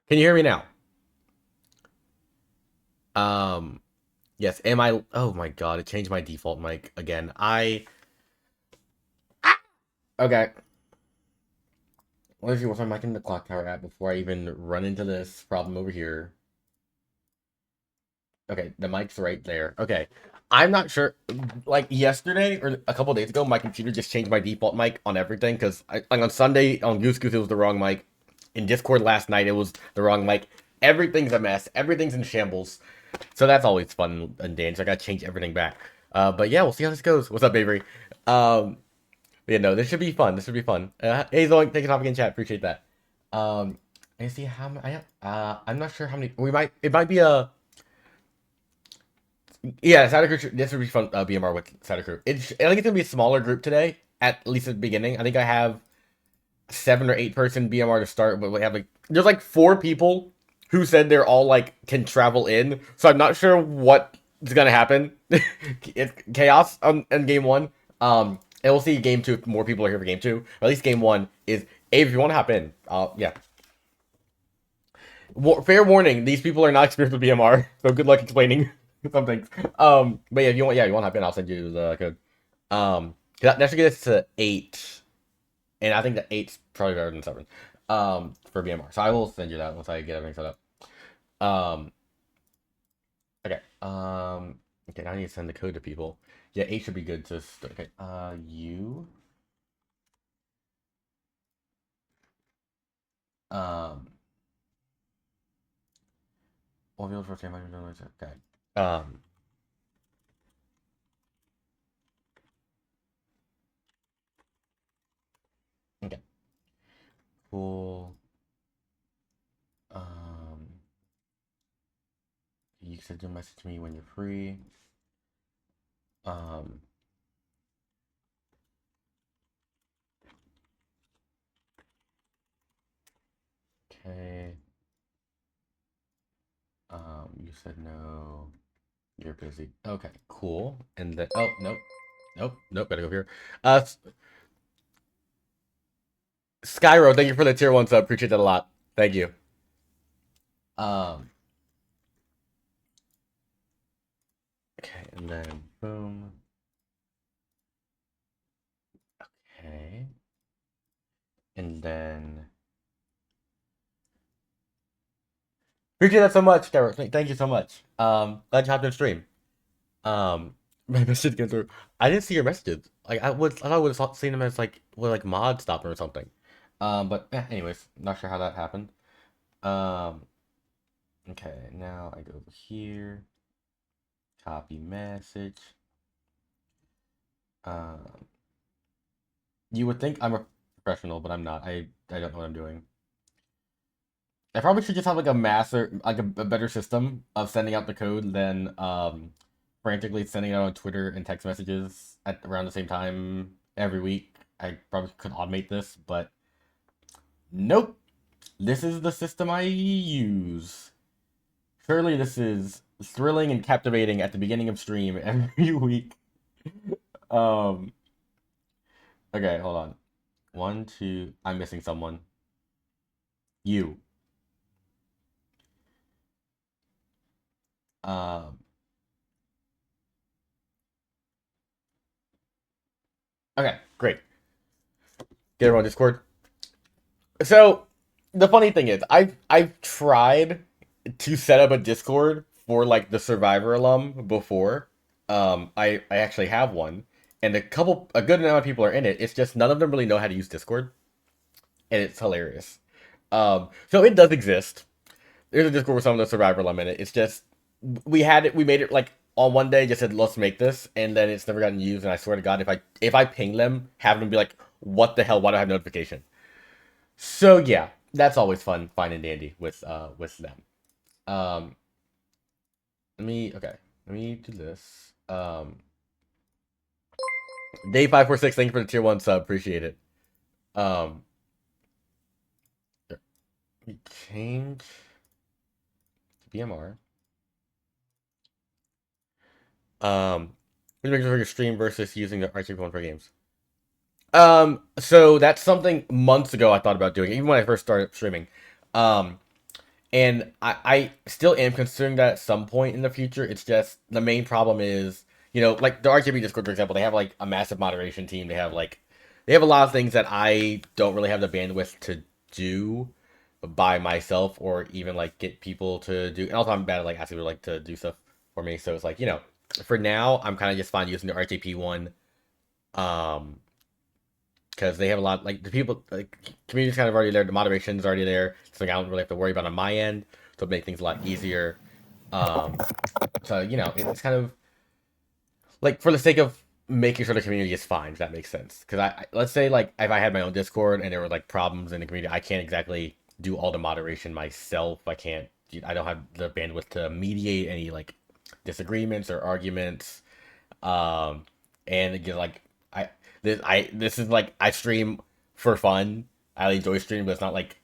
Can you hear me now? Um, yes. Am I? Oh my god! It changed my default mic again. Okay. Let me see what's my mic in the Clocktower app before I even run into this problem over here. Okay, the mic's right there. Okay. I'm not sure. Like yesterday or a couple days ago, my computer just changed my default mic on everything because like on Sunday on Goose Goose it was the wrong mic. In Discord last night it was the wrong mic. Everything's a mess. Everything's in shambles. So that's always fun and dangerous. I gotta change everything back. But yeah, we'll see how this goes. What's up, Avery? This should be fun. This should be fun. Hey, Zoink, thank you for hopping in chat. Appreciate that. I see how many. I'm not sure how many. We might. It might be a. Yeah, Santa Crew. This would be fun. BMR with Santa Crew. I think it's gonna be a smaller group today. At least at the beginning. I think I have 7 or 8 person BMR to start, but we have like there's like 4 people who said they're all like can travel in. So I'm not sure what's gonna happen. It's chaos in game one. And we'll see game two if more people are here for game two. Or at least game one is Abe, if you want to hop in. Yeah. Fair warning, these people are not experienced with BMR, so good luck explaining some things. But yeah, if you want, to hop in, I'll send you the code. That should get us to 8. And I think that 8's probably better than 7 for BMR. So I will send you that once I get everything set up. Okay. Okay, now I need to send the code to people. Yeah, 8 should be good to start. Okay. You. Um. All field for okay. Um. Okay. Cool. Um. You said you'll message me when you're free. Um. Okay. You said no. You're busy. Okay, cool. And then oh nope. Nope, gotta go here. Skyro, thank you for the tier 1 sub. Appreciate that a lot. Thank you. Um okay, and then boom. Okay. And then appreciate that so much, Skyro. Thank you so much. Glad you hopped in stream. My message came through. I didn't see your messages. Like I thought I would have seen them as like mod stopper or something. But anyways, not sure how that happened. Um, okay, now I go over here, copy message. Um, you would think I'm a professional, but I'm not. I don't know what I'm doing. I probably should just have like a master, like a better system of sending out the code than frantically sending it out on Twitter and text messages at around the same time every week. I probably could automate this, but nope. This is the system I use. Surely this is thrilling and captivating at the beginning of stream every week. Um, okay, hold on. One, two. I'm missing someone. You. Um. Okay, great. Get everyone on Discord. So the funny thing is, I've tried to set up a Discord for like the Survivor alum before. I actually have one, and a good amount of people are in it. It's just none of them really know how to use Discord, and it's hilarious. So it does exist. There's a Discord with some of the Survivor alum in it. It's just we made it like on one day, just said let's make this, and then it's never gotten used. And I swear to God, if I ping them, have them be like, what the hell? Why do I have notification? So yeah, that's always fun, fine and dandy with them. Um, let me do this. Day 546, thank you for the tier 1 sub, appreciate it. Um, let me change to BMR. What do you make for your stream versus using the archive one for games? So that's something months ago I thought about doing, even when I first started streaming. Um, And I still am considering that at some point in the future. It's just the main problem is, like the RGB Discord, for example, they have like a massive moderation team. They have a lot of things that I don't really have the bandwidth to do by myself, or even like get people to do. And also, I'm bad at like asking people like to do stuff for me. So it's like, for now, I'm kind of just fine using the RJP one. Um, because they have a lot, like the people, like community's kind of already there, the moderation's already there, so like, I don't really have to worry about on my end, so it make things a lot easier. Um, so it's kind of like for the sake of making sure the community is fine, if that makes sense. Because let's say like if I had my own Discord and there were like problems in the community, I can't exactly do all the moderation myself. I don't have the bandwidth to mediate any like disagreements or arguments. Um, and again, like this is like I stream for fun. I enjoy streaming, but it's not like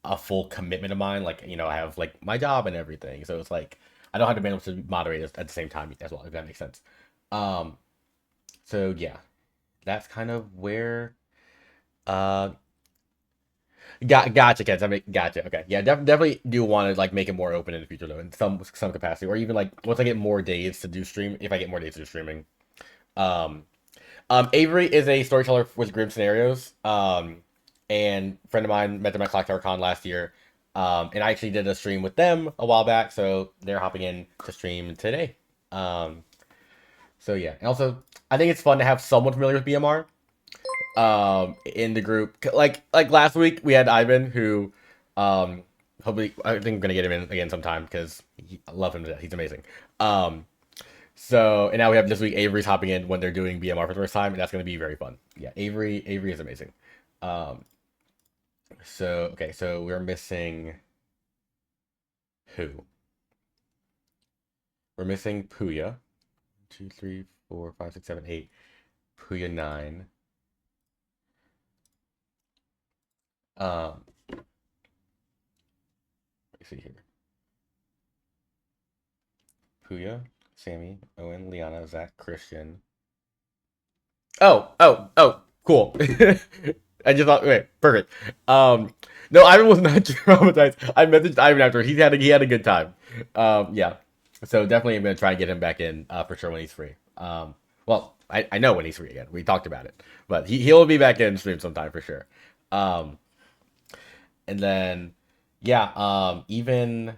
a full commitment of mine. Like I have like my job and everything, so it's like I don't have the bandwidth to moderate at the same time as well. If that makes sense. Um, so yeah, that's kind of where. Uh, gotcha, kids. I mean, gotcha. Okay, yeah, definitely do want to like make it more open in the future though, in some capacity, or even like once I get more days to do stream, if I get more days to do streaming. Um, Avery is a storyteller with Grim Scenarios. And a friend of mine met them at Clocktower Con last year. And I actually did a stream with them a while back, so they're hopping in to stream today. Um, so yeah, and also I think it's fun to have someone familiar with BMR in the group. Like last week we had Ivan who hopefully I think I'm gonna get him in again sometime because I love him to death. He's amazing. Um, so, and now we have this week Avery's hopping in when they're doing BMR for the first time, and that's going to be very fun. Yeah, Avery is amazing. Um, so okay, so we're missing who? We're missing Puya. 2, 3, 4, 5, 6, 7, 8. Puya 9. Let me see here. Puya, Sammy, Owen, Liana, Zach, Christian. Oh, cool. I just thought, wait, perfect. No, Ivan was not traumatized. I messaged Ivan after he had a good time. Yeah. So definitely, I'm gonna try and get him back in for sure when he's free. Well, I know when he's free again. We talked about it, but he'll be back in stream sometime for sure. Um, and then yeah, even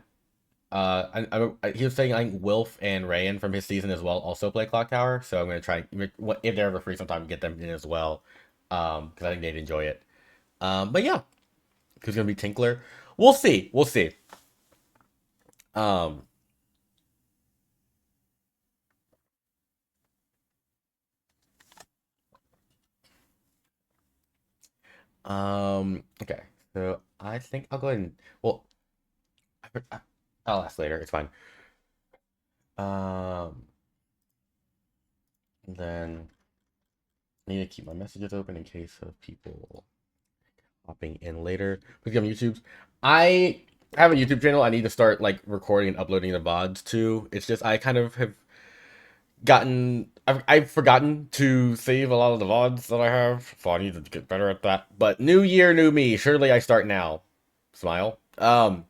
he was saying I think Wilf and Rayan from his season as well also play Clock Tower, so I'm gonna try if they're ever free sometime get them in as well, because I think they'd enjoy it. But yeah, who's gonna be Tinkler? We'll see. We'll see. Um, okay. So I think I'll go ahead and well, I'll ask later. It's fine. Um, then I need to keep my messages open in case of people hopping in later. Please come YouTube's. I have a YouTube channel. I need to start like recording and uploading the VODs too. It's just I kind of have I've forgotten to save a lot of the VODs that I have, so I need to get better at that. But new year, new me. Surely I start now. Smile. But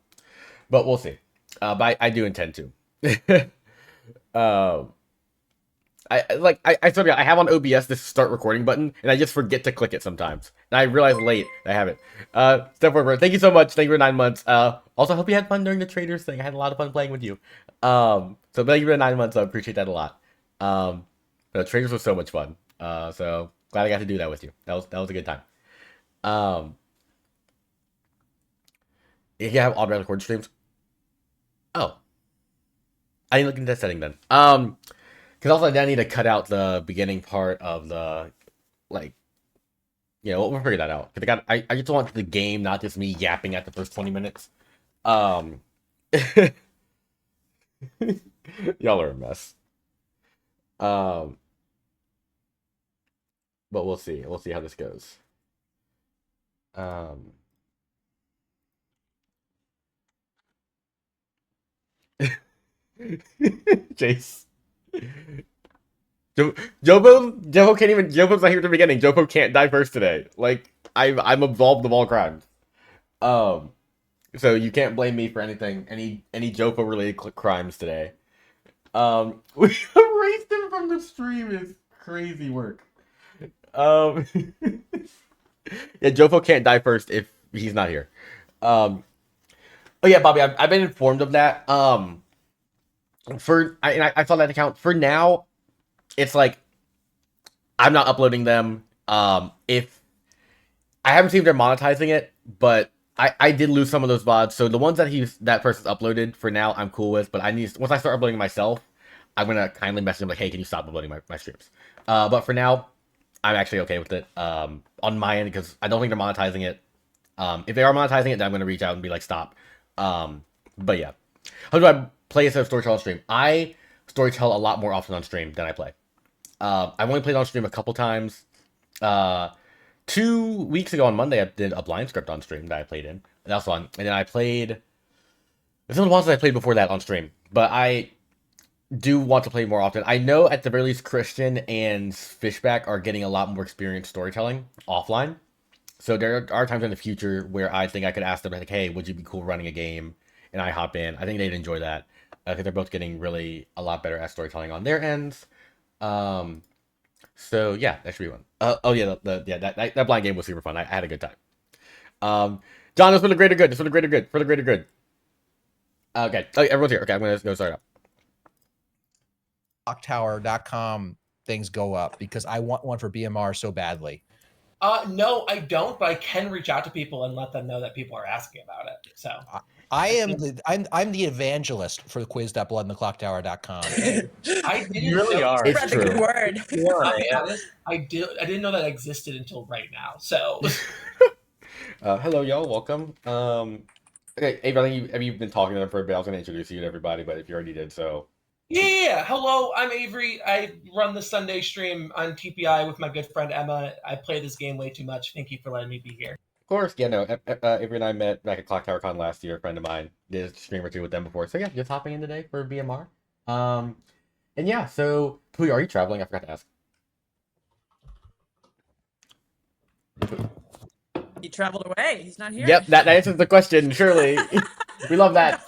we'll see. But I do intend to. um, I told you I have on OBS this start recording button, and I just forget to click it sometimes. And I realize late I have it. Step forward. Thank you so much. Thank you for 9 months. Also hope you had fun during the traders thing. I had a lot of fun playing with you. So thank you for 9 months. I appreciate that a lot. The traders was so much fun. So glad I got to do that with you. That was a good time. Um, if you have automatic record streams, oh, I didn't look into that setting then. Because also I need to cut out the beginning part of the like. We'll figure that out. Cause I just want the game, not just me yapping at the first 20 minutes. Um, y'all are a mess. Um, but we'll see. We'll see how this goes. Um, Jace. Jopo can't even. Jopo's not here at the beginning. Jopo can't die first today. Like I'm absolved of all crimes. Um, So you can't blame me for anything, any Jofo related crimes today. We erased him from the stream is crazy work. Um, yeah, Jofo can't die first if he's not here. Um, oh yeah, Bobby, I've been informed of that. I saw that account. For now, it's like I'm not uploading them. If I haven't seen if they're monetizing it, but I did lose some of those VODs. So the ones that person's uploaded for now, I'm cool with. But once I start uploading myself, I'm gonna kindly message him like, hey, can you stop uploading my streams? But for now, I'm actually okay with it. On my end because I don't think they're monetizing it. If they are monetizing it, then I'm gonna reach out and be like, stop. But yeah, how do I play instead of storytell on stream? I storytell a lot more often on stream than I play. I've only played on stream a couple times. 2 weeks ago on Monday, I did a blind script on stream that I played in. That was fun. And then I played some of the ones that I played before that on stream. But I do want to play more often. I know at the very least Christian and Fishback are getting a lot more experience storytelling offline. So there are times in the future where I think I could ask them like, hey, would you be cool running a game? And I hop in. I think they'd enjoy that. Because they're both getting really a lot better at storytelling on their ends. So yeah, that should be one. Oh yeah, that blind game was super fun. I had a good time. John, it's for the greater good. It's for the greater good. For the greater good. Okay. Oh, everyone's here. Okay, I'm gonna go start up. Clocktower.com things go up because I want one for BMR so badly. No, I don't, but I can reach out to people and let them know that people are asking about it. So I'm the evangelist for the quiz.bloodandtheclocktower.com. I didn't You really know are. It's Spread the true. good word. I didn't know that existed until right now. So Hello, y'all. Welcome. Okay, Avery, have you been talking to them for a bit? I was gonna introduce you to everybody, but if you already did, so. yeah. Hello, I'm Avery. I run the Sunday stream on TPI with my good friend Emma. I play this game way too much. Thank you for letting me be here. Of course, yeah, no. Avery and I met back at Clocktower Con last year. A friend of mine did a stream or two with them before, so yeah, just hopping in today for BMR. And yeah, so Pooh, are you traveling? I forgot to ask. He traveled away. He's not here. Yep, that answers the question. Surely, we love that.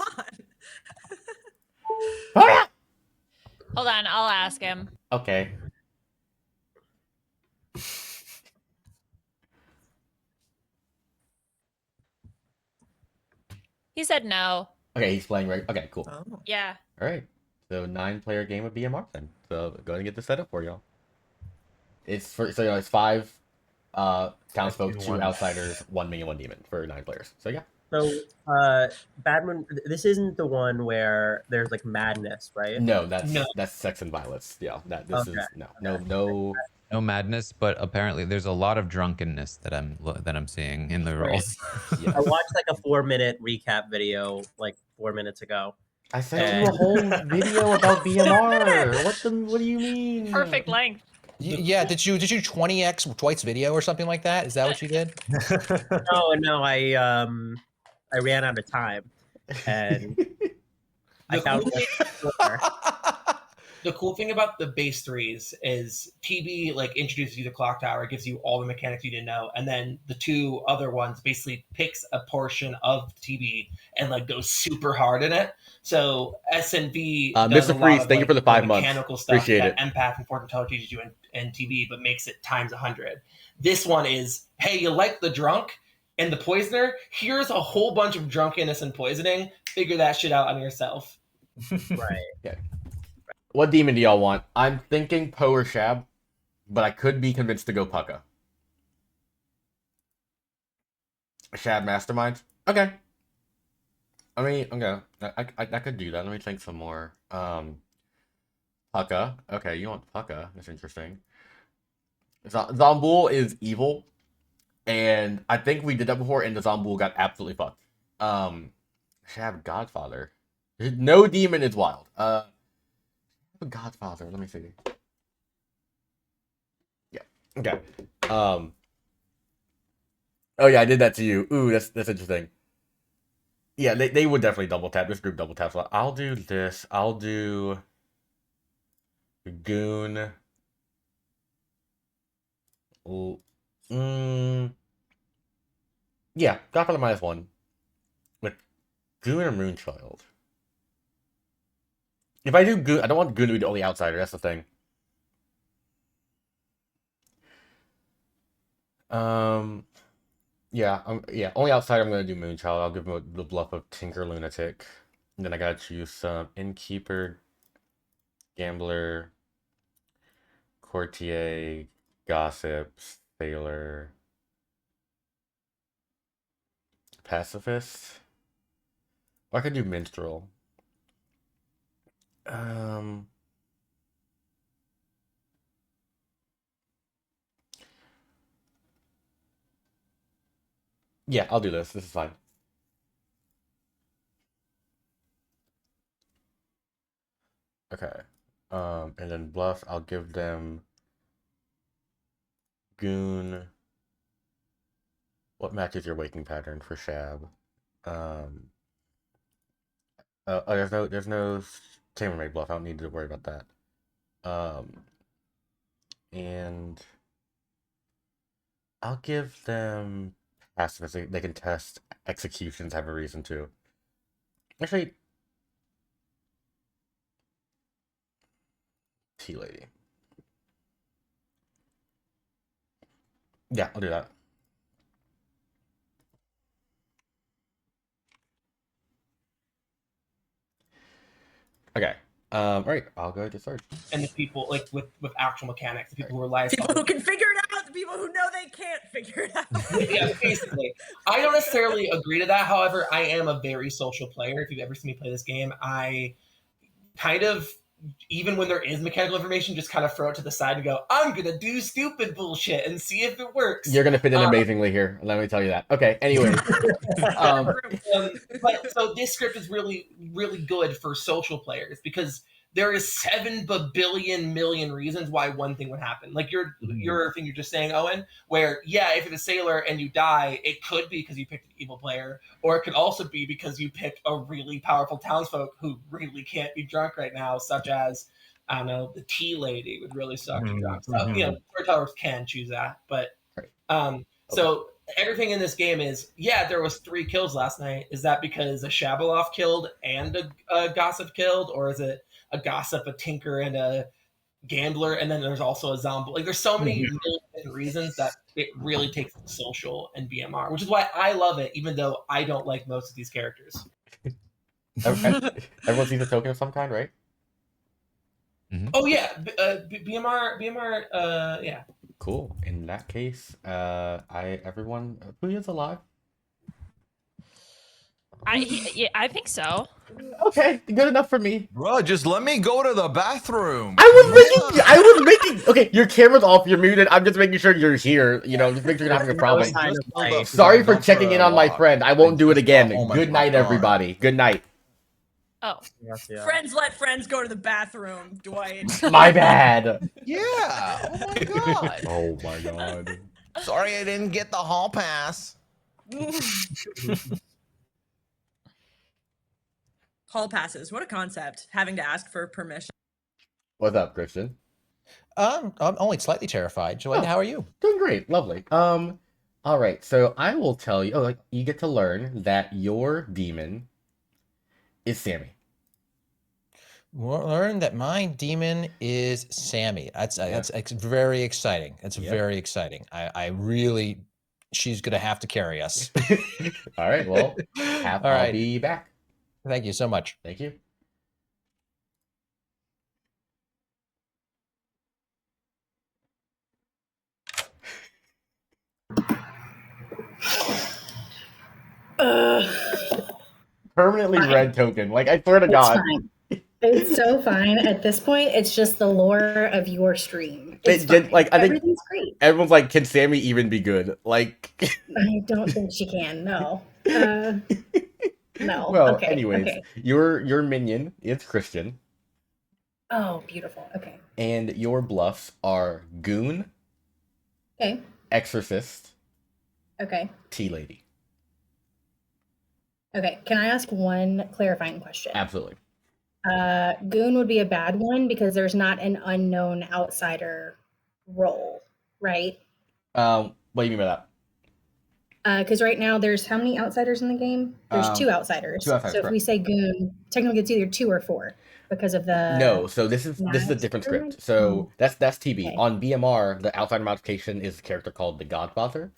Hold on, I'll ask him. Okay. He said no. Okay, he's playing right. Okay, cool. Oh. Yeah. All right. So 9-player game of BMR then. So go ahead and get this set up for y'all. It's for it's 5 townsfolk, 2 outsiders, 1 minion, 1 demon for 9 players. So yeah. So, Badman, this isn't the one where there's like madness, right? No, that's sex and violence. Yeah, this is no madness, but apparently there's a lot of drunkenness that I'm seeing in the rolls. Yes. I watched like a 4-minute recap video like 4 minutes ago. I sent you a whole video about BMR. What do you mean? Perfect length. Yeah, did you 20x Dwight's video or something like that? Is that what you did? No, I ran out of time, and I found The cool thing about the base 3s is TB like introduces you to Clocktower, gives you all the mechanics you didn't know, and then the 2 other ones basically picks a portion of TB and like goes super hard in it. So SNV does Mr. Freeze, thank you for the 5 months. Mechanical stuff Appreciate that it. Empath and Fortune Teller teaches you in TB, but makes it times 100. This one is, hey, you like the drunk and the poisoner? Here's a whole bunch of drunkenness and poisoning. Figure that shit out on yourself. right. Yeah. What demon do y'all want? I'm thinking Poe or Shab, but I could be convinced to go Pucka. Shab Mastermind? Okay. I mean, okay. I could do that. Let me think some more. Pucka. Okay, you want Pucka. That's interesting. Zomboul is evil. And I think we did that before, and the Zomboul got absolutely fucked. Shab Godfather. No demon is wild. Godfather. Let me see. Yeah. Okay. Oh yeah, I did that to you. Ooh, that's interesting. Yeah, they would definitely double tap. This group double taps a lot. I'll do this. I'll do Goon. Yeah, Godfather -1 with Goon or Moonchild? If I do Goon, I don't want Goon to be the only outsider. That's the thing. Yeah, only outsider. I'm gonna do Moonchild. I'll give him the bluff of Tinker Lunatic. And then I gotta choose some Innkeeper, Gambler, Courtier, Gossip, Sailor, Pacifist. Or I could do Minstrel. Yeah, I'll do this. This is fine. Okay. And then bluff, I'll give them Goon. What matches your waking pattern for Shab? There's no chambermaid bluff. I don't need to worry about that. And I'll give them pacifist. They can test executions. Have a reason to. Actually, Tea Lady. Yeah, I'll do that. Okay. All right. I'll go to third. And the people like with actual mechanics, the people who rely People who can figure it out, the people who know they can't figure it out. Yeah, basically. I don't necessarily agree to that. However, I am a very social player. If you've ever seen me play this game, I kind of, even when there is mechanical information, just kind of throw it to the side and go, I'm going to do stupid bullshit and see if it works. You're going to fit in amazingly here. Let me tell you that. Okay, anyway. But so this script is really, really good for social players because there is 7 billion million reasons why one thing would happen. Like your thing you're just saying, Owen, where, yeah, if it's a sailor and you die, it could be because you picked an evil player, or it could also be because you picked a really powerful townsfolk who really can't be drunk right now, such as, I don't know, the tea lady would really suck to drunk. So, storytellers can choose that. But so everything in this game is, yeah, there was 3 kills last night. Is that because a Shabalov killed and a Gossip killed, or is it a Gossip, a Tinker, and a Gambler, and then there's also a Zombie? Like, there's so many really different reasons that it really takes social and BMR, which is why I love it, even though I don't like most of these characters. Everyone sees a token of some kind, right? Oh yeah, BMR, yeah. Cool. In that case, everyone, who is alive? I think so. Okay, good enough for me. Bro, just let me go to the bathroom. I was making. Okay, your camera's off. You're muted. I'm just making sure you're here. Just make sure you're not having a problem. Sorry for checking in on my friend. I won't do it again. Good night, everybody. Good night. Oh. Yes, yeah. Friends let friends go to the bathroom, Dwight. My bad. Yeah. Oh my god. Oh my god. Sorry I didn't get the hall pass. Hall passes. What a concept. Having to ask for permission. What's up, Christian? I'm only slightly terrified. Joy, how are you? Doing great. Lovely. All right. So I will tell you. You get to learn that your demon is Sammy. We'll learn that my demon is Sammy. That's very exciting. That's very exciting. I really, she's gonna have to carry us. All right. Well, I'll be back. Thank you so much. Thank you. Permanently red token. Like, I swear to God. Fine. It's so fine. At this point, it's just the lore of your stream. I think everything's great. Everyone's like, can Sammy even be good? Like, I don't think she can. No. No. Well, okay. anyways, okay. your minion is Christian. Oh, beautiful. Okay. And your bluffs are Goon. Okay. Exorcist. Okay. Tea Lady. Okay. Can I ask one clarifying question? Absolutely. Goon would be a bad one because there's not an unknown outsider role, right? What do you mean by that? Because right now there's how many outsiders in the game? There's two outsiders. two outsiders, So if we say goon, technically it's either 2 or 4 because of the No, so this is a Nice. different script. So that's TB. Okay. On BMR, the outsider modification is a character called the Godfather.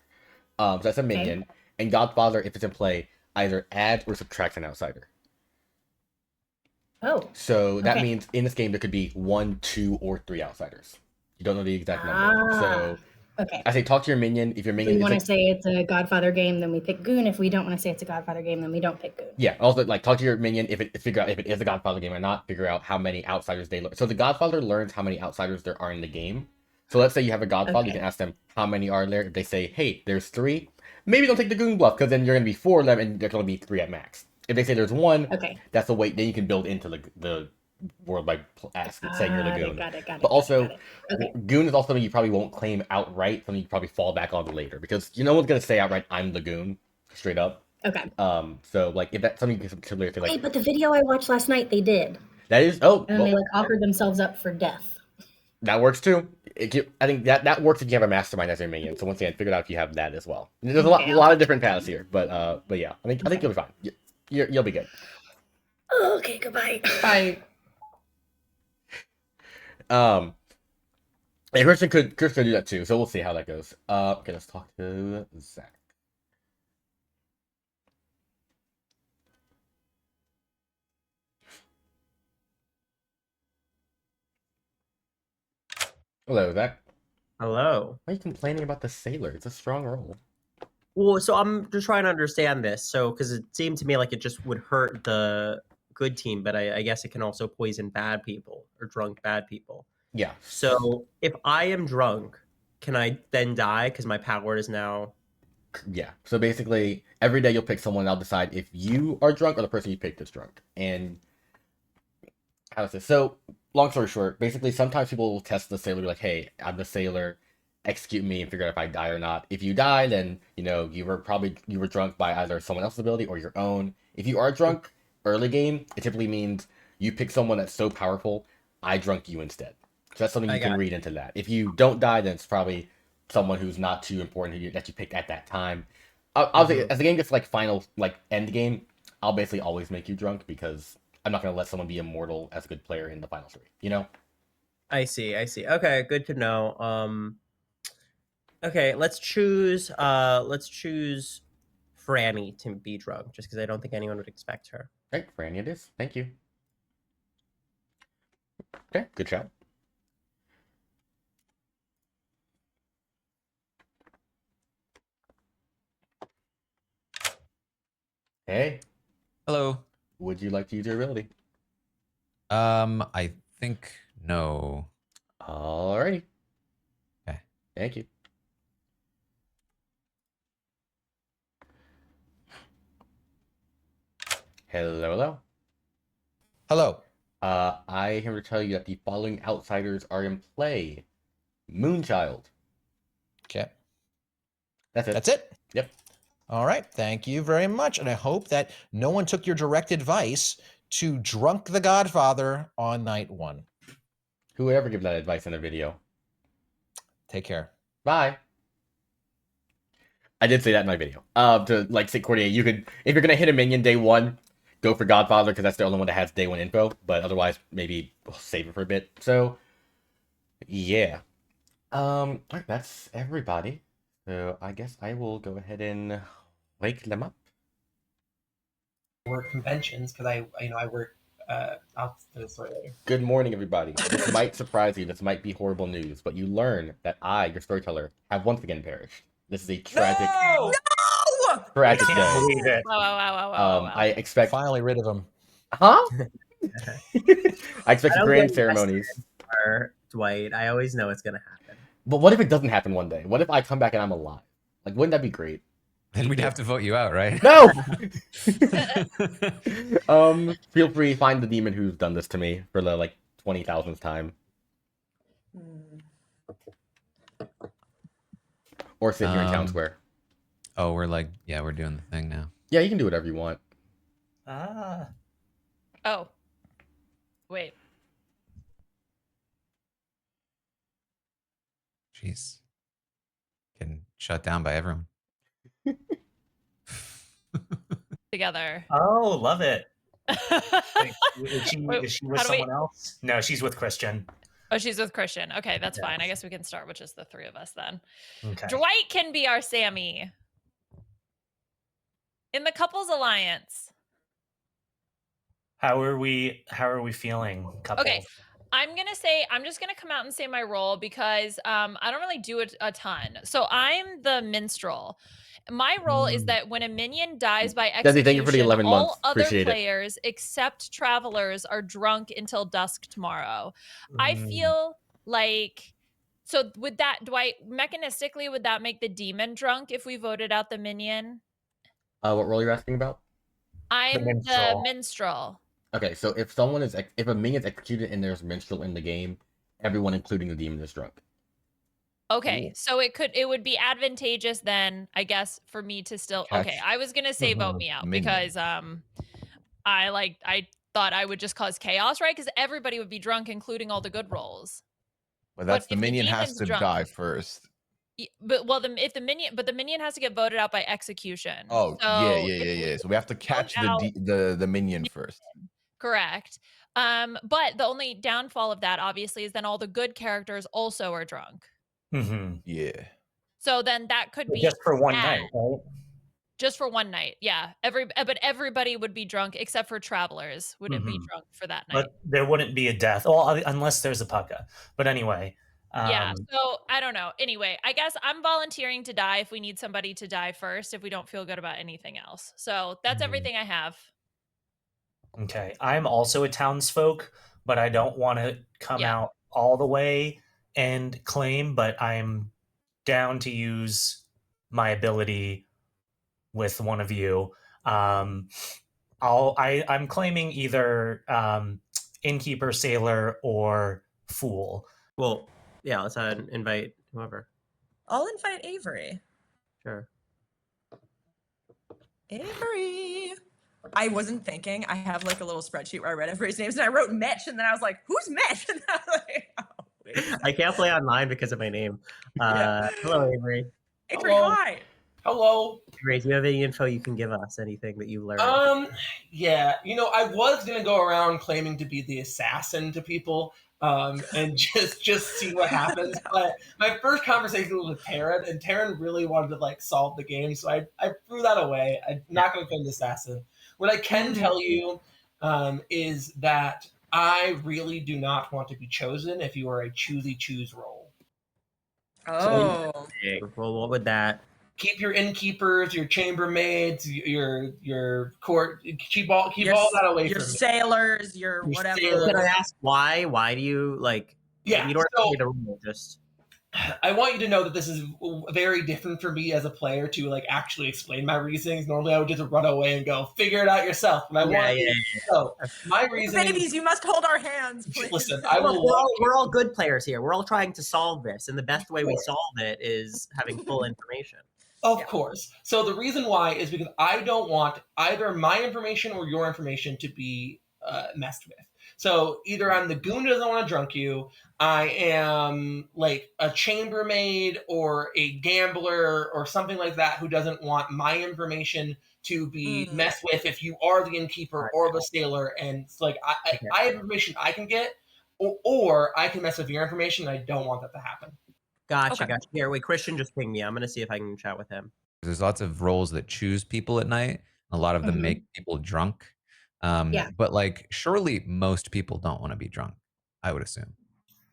So that's a minion. And Godfather, if it's in play, either adds or subtracts an outsider. Oh. So that Okay. means in this game there could be 1, 2, or 3 outsiders. You don't know the exact number. So Okay. I say talk to your minion. If your If minion we is want to like, say it's a Godfather game, then we pick goon. If we don't want to say it's a Godfather game, then we don't pick goon. yeah, also like talk to your minion figure out if it is a Godfather game or not. Figure out how many outsiders they learn. So the Godfather learns how many outsiders there are in the game. So let's say you have a Godfather, you Okay. can ask them how many are there. If they say, hey, there's 3, maybe don't take the goon bluff because then you're gonna be 4 of them and there's gonna be 3 at max. If they say there's 1, Okay. that's the weight. Then you can build into the world by saying you're the goon. Got it. But also, got it. Okay. goon is also something you probably won't claim outright. Something you probably fall back on later because no one's gonna say outright, "I'm the goon," straight up. Okay. So like if that's something you can similar to Wait, like but the video I watched last night, they did, that is and then well, they like offered themselves up for death. that works too. I think that works if you have a mastermind as your minion. So once again, figure out if you have that as well. There's a lot of different paths here, but yeah, I think you'll be fine. You'll be good. Okay. Goodbye. Bye. And Christian could do that too, so we'll see how that goes. Okay, let's talk to Zach. Hello, Zach. Hello. Why are you complaining about the sailor? It's a strong roll. Well, so I'm just trying to understand this. So, because it seemed to me like it just would hurt the good team, but I guess it can also poison bad people or drunk bad people. Yeah. So, if I am drunk, can I then die because my power is now? Yeah. So basically, every day you'll pick someone and I'll decide if you are drunk or the person you picked is drunk. And how is this? So, long story short, basically sometimes people will test the sailor, be like, hey, I'm the sailor, execute me and figure out if I die or not. If you die, then you were drunk by either someone else's ability or your own. If you are drunk early game, it typically means you pick someone that's so powerful, I drunk you instead. So that's something you can read into that. If you don't die, then it's probably someone who's not too important that you picked at that time. Obviously, as the game gets like final, like end game, I'll basically always make you drunk because I'm not going to let someone be immortal as a good player in the final 3. I see. Okay, good to know. Okay, let's choose Franny to be drunk, just because I don't think anyone would expect her. Right, Franny it is. Thank you. Okay, good shout. Hey, Hello. would you like to use your ability? I think no. Alrighty. Okay. Thank you. Hello. Hello. I am here to tell you that the following outsiders are in play. Moonchild. Okay. That's it. That's it. Yep. All right. Thank you very much. And I hope that no one took your direct advice to drunk the Godfather on night 1. Who would ever give that advice in a video? Take care. Bye. I did say that in my video. To like say coordinate, you could, if you're gonna hit a minion day 1, go for Godfather because that's the only one that has day 1 info. But otherwise, maybe save it for a bit. So, yeah. Alright, that's everybody. So I guess I will go ahead and wake them up. Work conventions because I work. I'll tell the story later. Good morning, everybody. This might surprise you. This might be horrible news, but you learn that I, your storyteller, have once again perished. This is a tragic, tragic day. Believe it. Wow. I expect. Finally rid of him. Huh? I expect I don't grand get ceremonies. Or Dwight, I always know it's gonna happen. But what if it doesn't happen one day? What if I come back and I'm alive? Like, wouldn't that be great? Then we'd have to vote you out, right? No. Feel free to find the demon who's done this to me for the like 20,000th time, or sit here in town square. Oh, we're doing the thing now. Yeah, you can do whatever you want. Oh. Wait. Jeez. Getting shut down by everyone. together. Oh, love it. Wait, Wait, is she how with do we- someone else? No, she's with Christian. Oh, she's with Christian. Okay, that's fine. I Yes. guess we can start with just the three of us then. Okay. Dwight can be our Sammy. In the couples alliance. How are we feeling, couple? Okay. I'm just gonna come out and say my role because I don't really do it a ton. So I'm the minstrel. My role is that when a minion dies by Desi, execution, thank you for the 11 all months. other Appreciate it. players except travelers are drunk until dusk tomorrow. I feel like so would that Dwight mechanistically would that make the demon drunk if we voted out the minion? What role are you asking about? I'm the minstrel. Okay, so if a minion is executed and there's minstrel in the game, everyone, including the demon, is drunk. Okay, so it would be advantageous then, I guess, for me to still. Catch. Okay, I was gonna say vote me out Minion. because I thought I would just cause chaos, right? Because everybody would be drunk, including all the good rolls. But that's But the if the minion has demon's to drunk- die first. But the minion has to get voted out by execution. Oh, So yeah. So we have to catch out- the minion first. Correct. But the only downfall of that, obviously, is then all the good characters also are drunk. Mm-hmm. Yeah. So then that could be Just for one bad. night, right? Just for one night, yeah. But everybody would be drunk except for travelers wouldn't be drunk for that night. But there wouldn't be a death, unless there's a pucka. But anyway, Yeah. So I don't know. Anyway, I guess I'm volunteering to die if we need somebody to die first if we don't feel good about anything else. So that's everything I have. Okay, I'm also a townsfolk, but I don't want to come out all the way and claim. But I'm down to use my ability with one of you. I'm claiming either innkeeper, sailor, or fool. Well, yeah, let's invite whoever. I'll invite Avery. Sure. Avery. I wasn't thinking. I have like a little spreadsheet where I read everybody's names and I wrote Mitch and then I was like, who's Mitch? And I was like, oh, wait. I can't play online because of my name. Hello, Avery. Avery, Hello. hi. Hello. Avery, do you have any info you can give us? Anything that you've learned? Yeah. I was gonna go around claiming to be the assassin to people, and just see what happens. But my first conversation was with Taryn, and Taryn really wanted to solve the game, so I threw that away. I'm not gonna claim the assassin. What I can tell you is that I really do not want to be chosen if you are a choose role. Oh. Well, what would that? Keep your innkeepers, your chambermaids, your court. Keep all that away your from me. sailors, your whatever. sailors. Can I ask why? Why do you Yeah, You don't so- have to be the rule. Just I want you to know that this is very different for me as a player to actually explain my reasonings. Normally, I would just run away and go figure it out yourself. But I want you to know my reasoning. Babies, you must hold our hands, please. Listen, I will. we're all good players here. We're all trying to solve this, and the best way we solve it is having full information. Of course. So the reason why is because I don't want either my information or your information to be messed with. So either I'm the goon who doesn't want to drunk you, I am a chambermaid or a gambler or something like that who doesn't want my information to be messed with if you are the innkeeper or the sailor. And it's I have information I can get, or I can mess with your information, and I don't want that to happen. Gotcha. Here, wait, Christian just pinged me. I'm gonna see if I can chat with him. There's lots of roles that choose people at night. A lot of them make people drunk. But surely most people don't want to be drunk, I would assume.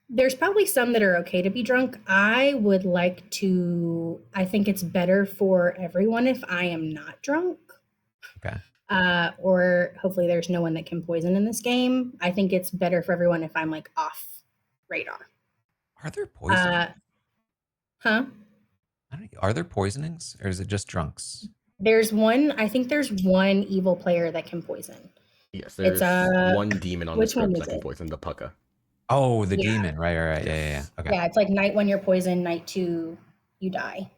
There's probably some that are okay to be drunk. I think it's better for everyone if I am not drunk. Okay. Or hopefully there's no one that can poison in this game. I think it's better for everyone if I'm off radar. Are there poisonings? Are there poisonings, or is it just drunks? I think there's one evil player that can poison. Yes, there's one demon on the script that can poison the pucka. Oh, the demon. Right. Yeah. Okay. Yeah, it's night 1 you're poisoned, night 2 you die.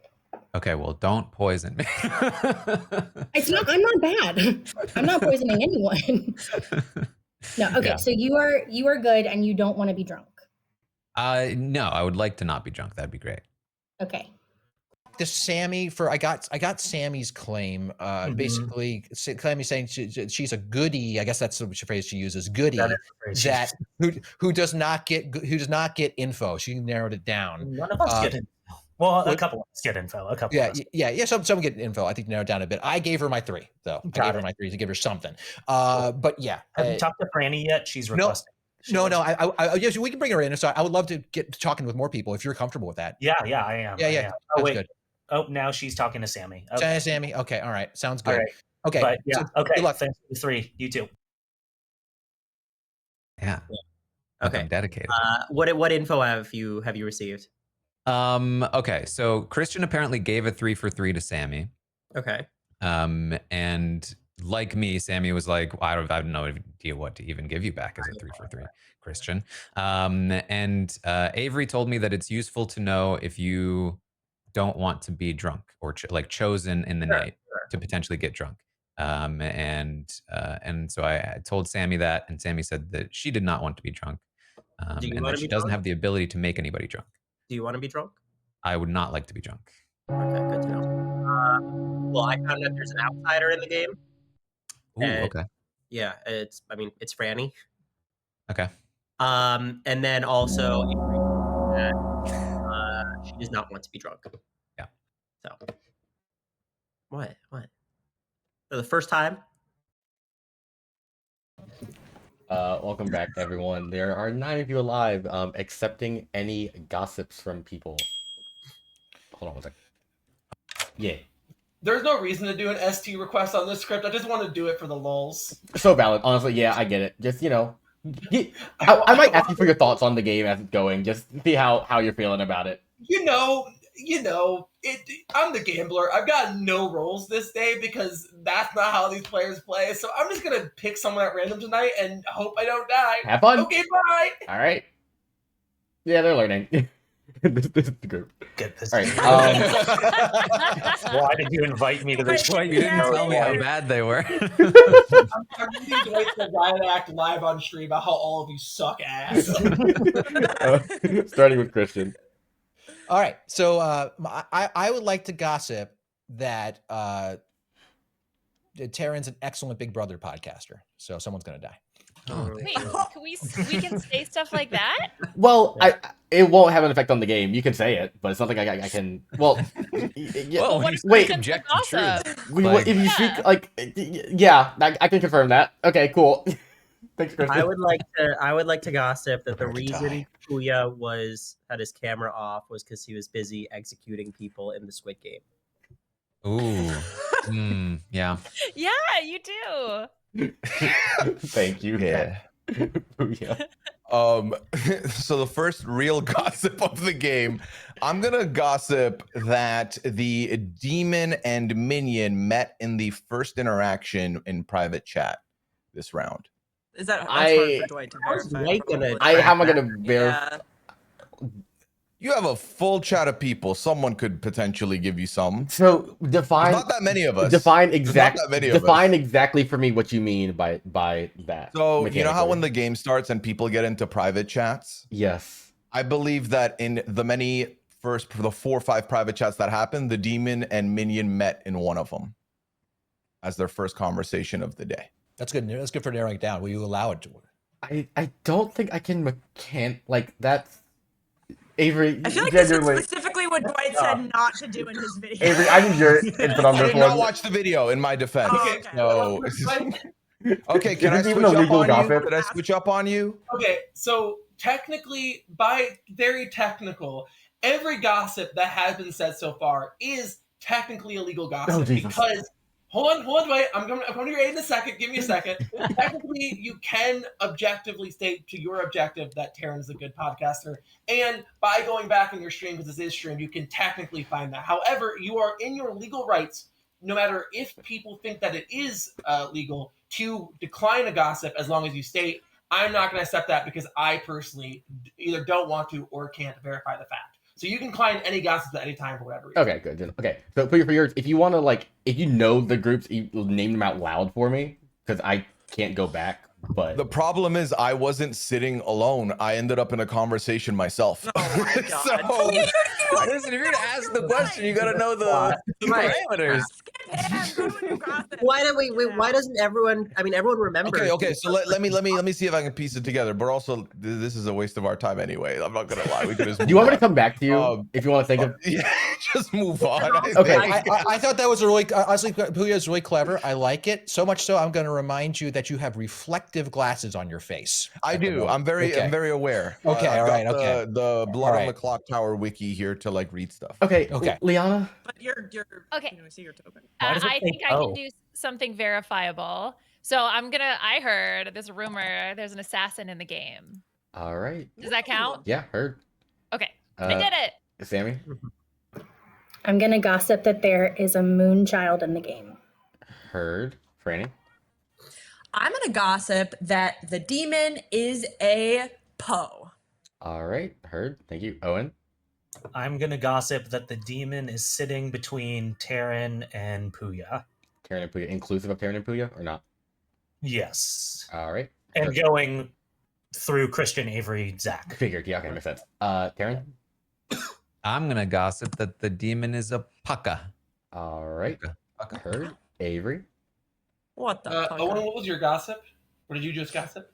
Okay, well, don't poison me. I'm not bad. I'm not poisoning anyone. No, okay, Yeah. so you are good and you don't want to be drunk. No, I would like to not be drunk. That'd be great. Okay. the Sammy for I got Sammy's claim. Basically, Sammy saying she's a goodie. I guess that's the phrase she uses. Goodie that who does not get info. She narrowed it down. None of us get info. Well, a couple of us get info. A couple. Yeah. Some get info. I think narrowed down a bit. I gave her my 3 though. I gave her my 3 to give her something. But yeah. Have you talked to Franny yet? She's requesting. No. Yes, we can bring her in. So I would love to get talking with more people if you're comfortable with that. Yeah, I am. Yeah. Oh wait. Good. Oh, now she's talking to Sammy. Okay. Sammy. Okay. All right. Sounds good. All right. Okay. But yeah. So, okay. Good luck. Thanks for the 3. You too. Yeah. Okay. I'm dedicated. What info have you received? Okay. So Christian apparently gave a 3 for 3 to Sammy. Okay. And like me, Sammy was like, I have no idea what to even give you back as a 3 for 3, Christian. And Avery told me that it's useful to know if you don't want to be drunk or chosen in the night to potentially get drunk. And so I told Sammy that, and Sammy said that she did not want to be drunk, and that she doesn't have the ability to make anybody drunk. Do you want to be drunk? I would not like to be drunk. Okay, good to know. Well, I found out there's an outsider in the game. Ooh, okay. Yeah, it's Franny. Okay. And then also she does not want to be drunk. Yeah. So what? For the first time? Welcome back, everyone. There are 9 of you alive. Accepting any gossips from people. Hold on one second. Yeah. There's no reason to do an ST request on this script. I just want to do it for the lulz. So valid. Honestly, yeah, I get it. Just, I might ask you for your thoughts on the game as it's going. Just see how you're feeling about it. I'm the gambler. I've got no roles this day because that's not how these players play. So I'm just going to pick someone at random tonight and hope I don't die. Have fun. Okay, bye. All right. Yeah, they're learning. this is the group. Get this. All right. Why did you invite me to this? You didn't tell me how bad they were. I'm really going to riot act live on stream about how all of you suck ass. Starting with Christian. All right. So I would like to gossip that Taryn's an excellent Big Brother podcaster. So someone's going to die. Oh, Wait, can we can say stuff like that? Well, it won't have an effect on the game. You can say it, but it's not like I can. Well, well, wait. Object to truth. If you speak I can confirm that. Okay, cool. Thanks, Christian. I would like to gossip that the reason Kuya had his camera off was because he was busy executing people in the Squid Game. Ooh. Yeah. Yeah, you do. Thank you. Yeah. Yeah. So the first real gossip of the game, I'm gonna gossip that the demon and minion met in the first interaction in private chat this round. Is that hard for Dwight to verify? How am I gonna verify? You have a full chat of people. Someone could potentially give you some. So define. There's not that many of us. Define exactly. Exactly for me what you mean by that. So you know how when the game starts and people get into private chats? Yes. I believe that in the 4 or 5 private chats that happened, the demon and minion met in one of them as their first conversation of the day. That's good. That's good for narrowing it down. Will you allow it to work? I don't think I can that's Avery. I feel like this is specifically what Dwight said not to do in his video. Avery, I need your input on this one. I did not watch the video in my defense. Oh, Okay, can I switch up on you? Could I switch up on you? Okay, so technically, by very technical, every gossip that has been said so far is technically illegal gossip because. Hold on, wait. I'm going to your aid in a second. Give me a second. Technically, you can objectively state to your objective that Taryn is a good podcaster. And by going back in your stream, because this is stream, you can technically find that. However, you are in your legal rights, no matter if people think that it is legal, to decline a gossip as long as you state, I'm not going to accept that because I personally either don't want to or can't verify the fact. So you can decline any gossip at any time for whatever reason. Okay, good. Okay, so for yours, if you want to if you know the groups, you name them out loud for me because I can't go back. But the problem is, I wasn't sitting alone. I ended up in a conversation myself. Oh my God. So Listen, if you're gonna ask the question, you gotta know the Right. parameters. Skip him. Go with your gossip. Why don't we? Why doesn't everyone? I mean, everyone remembers. Okay. So let me see if I can piece it together. But also, this is a waste of our time anyway. I'm not gonna lie. We could just. Do you want me to come back to you if you want to think of? Yeah, just move on. Okay. I thought that was a really honestly, Puya is really clever. I like it so much so. I'm going to remind you that you have reflective glasses on your face. I do. I'm very aware. Okay, I've all right, got okay. The blood All on the right. Clocktower wiki here to like read stuff. Okay. Okay. Liana. But you're Okay. Can we see your token? Why does it I say think I can O? do something verifiable. So I heard there's a rumor there's an assassin in the game. All right. Does that count? Yeah, heard. Okay. I did it. Sammy. I'm gonna gossip that there is a moon child in the game. Heard. Franny. I'm gonna gossip that the demon is a Poe. All right. Heard. Thank you. Owen. I'm gonna gossip that the demon is sitting between Terran and Puya. Terran and Puya. Inclusive of Terran and Puya or not? Yes. All right. And going through Christian, Avery, Zach. Figured. Yeah. Okay. Makes sense. Terran. I'm gonna gossip that the demon is a pucka. All right. Heard. Avery. What the fuck? Owen, what was your gossip? What did you just gossip?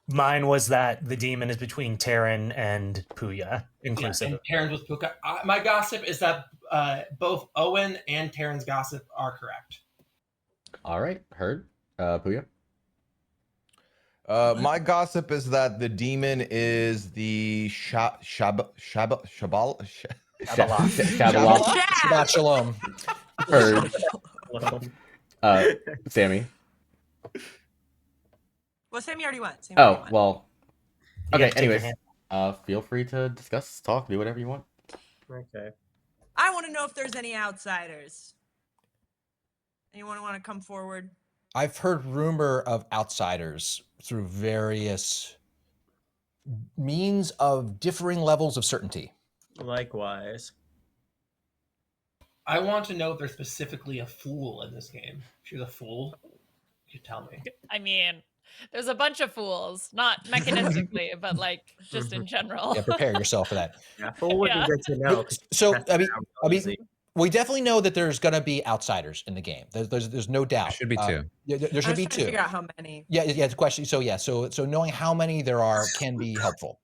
Mine was that the demon is between Terran and Puya, inclusive. Yeah, and Terran's with Puka. My gossip is that both Owen and Terran's gossip are correct. All right. Heard. Puya. My gossip is that the demon is the Shabbat Shabbat shalom. Heard. Sammy. Well, Sammy already went. Oh, well. Okay, take your anyways. hand. Feel free to discuss, talk, do whatever you want. Okay. I want to know if there's any outsiders. Anyone want to come forward? I've heard rumor of outsiders through various means of differing levels of certainty. Likewise. I want to know if there's specifically a fool in this game. If you're the fool, you tell me. I mean, there's a bunch of fools, not mechanistically, but like just in general. Yeah, prepare yourself for that. Yeah, full would Yeah. be good to know. 'cause So that's I mean, easy. we definitely know that there's going to be outsiders in the game. There's no doubt. There should be two. Yeah, there I should was be trying to two. figure out how many. Yeah, it's a question. So yeah, so knowing how many there are can be helpful.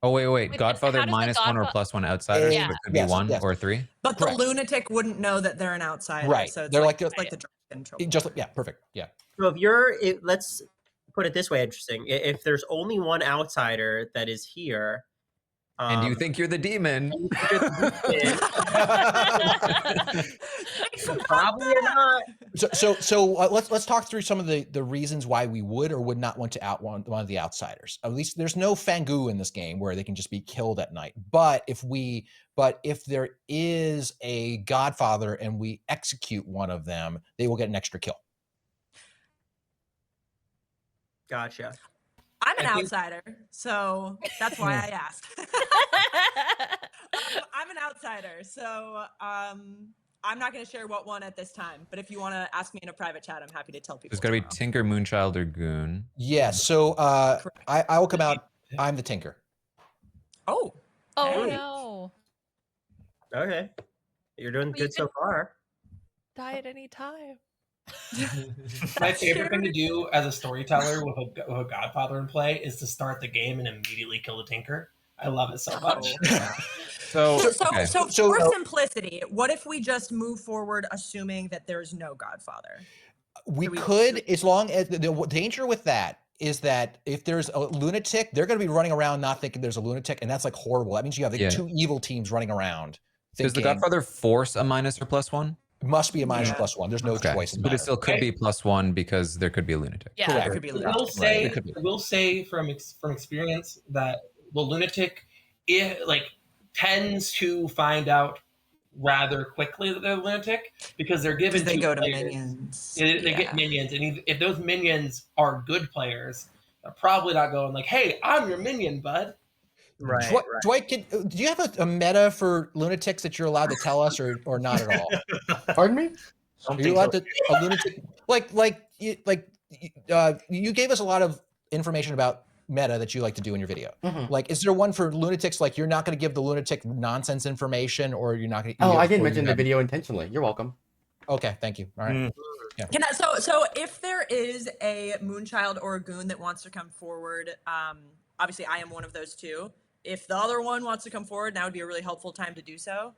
Oh wait, Wait, but Godfather how does the minus one or Godfa- plus one outsiders, Yeah. so it could be Yes, one yes. or three. But Correct. the lunatic wouldn't know that they're an outsider. Right. So it's They're like, like- it's like the drunken trope. Just yeah, perfect. Yeah. So if let's put it this way, interesting. If there's only one outsider that is here, And you think you're the demon. probably not. So let's talk through some of the reasons why we would or would not want to out one of the outsiders. At least there's no Fangu in this game where they can just be killed at night. But if there is a Godfather and we execute one of them, they will get an extra kill. Gotcha. I'm an I think- outsider, so that's why I asked. I'm an outsider, so I'm not going to share what one at this time. But if you want to ask me in a private chat, I'm happy to tell people. There's got to be tomorrow. Tinker, Moonchild, or Goon. Yeah. So I will come out. I'm the Tinker. Oh, Oh Hey. no. Okay. You're doing Well, you good so far. Die at any time. My favorite thing to do as a storyteller with a Godfather in play is to start the game and immediately kill the Tinker. I love it so much. So, okay. So So- for simplicity, what if we just move forward assuming that there's no Godfather? We Do we- could, as long as the danger with that is that if there's a lunatic, they're going to be running around not thinking there's a lunatic, and that's like horrible. That means you have like Yeah. two evil teams running around. Does the thinking, Godfather force a minus or plus one? It must be a minus Yeah. plus one. There's no Okay. choice. in the But it matter. still could be plus one because there could be a lunatic. Yeah. Correct. It could be I lunatic. will say, It could be. I will say from experience that the lunatic, tends to find out rather quickly that they're lunatic because they're given. Because they two go to players. minions. They Yeah. get minions, and if those minions are good players, they're probably not going like, "Hey, I'm your minion, bud." Right. Dwight, do you have a meta for lunatics that you're allowed to tell us, or not at all? Pardon me? Are you allowed to a lunatic you gave us a lot of information about meta that you like to do in your video? Mm-hmm. Like, is there one for lunatics? Like, you're not going to give the lunatic nonsense information, or you're not going to. Oh, I didn't mention the video intentionally. You're welcome. Okay, thank you. All right. Yeah. So if there is a Moonchild or a Goon that wants to come forward, obviously I am one of those two. If the other one wants to come forward, now would be a really helpful time to do so.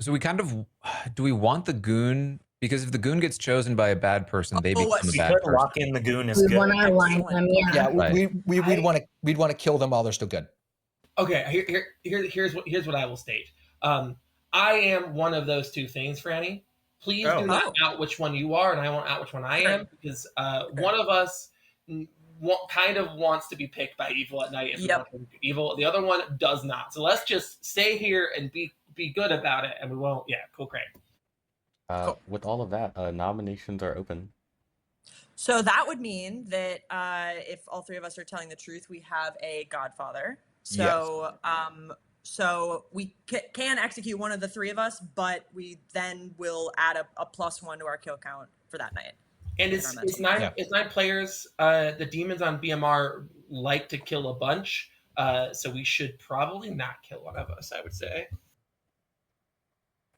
So we kind of do we want the goon? Because if the goon gets chosen by a bad person, they become a We bad could person. lock in the goon as We good. want to align them, Yeah, Right. we'd want to kill them while they're still good. Okay, here's what I will state. I am one of those two things, Franny. Please do not out which one you are, and I won't out which one I am, because one of us kind of wants to be picked by evil at night if we want to be evil. The other one does not. So let's just stay here and be good about it, and we won't. Yeah, cool, great. Cool. With all of that, nominations are open. So that would mean that if all three of us are telling the truth, we have a Godfather. So so we can execute one of the three of us, but we then will add a +1 to our kill count for that night. And it's nine players. The demons on BMR like to kill a bunch, so we should probably not kill one of us, I would say.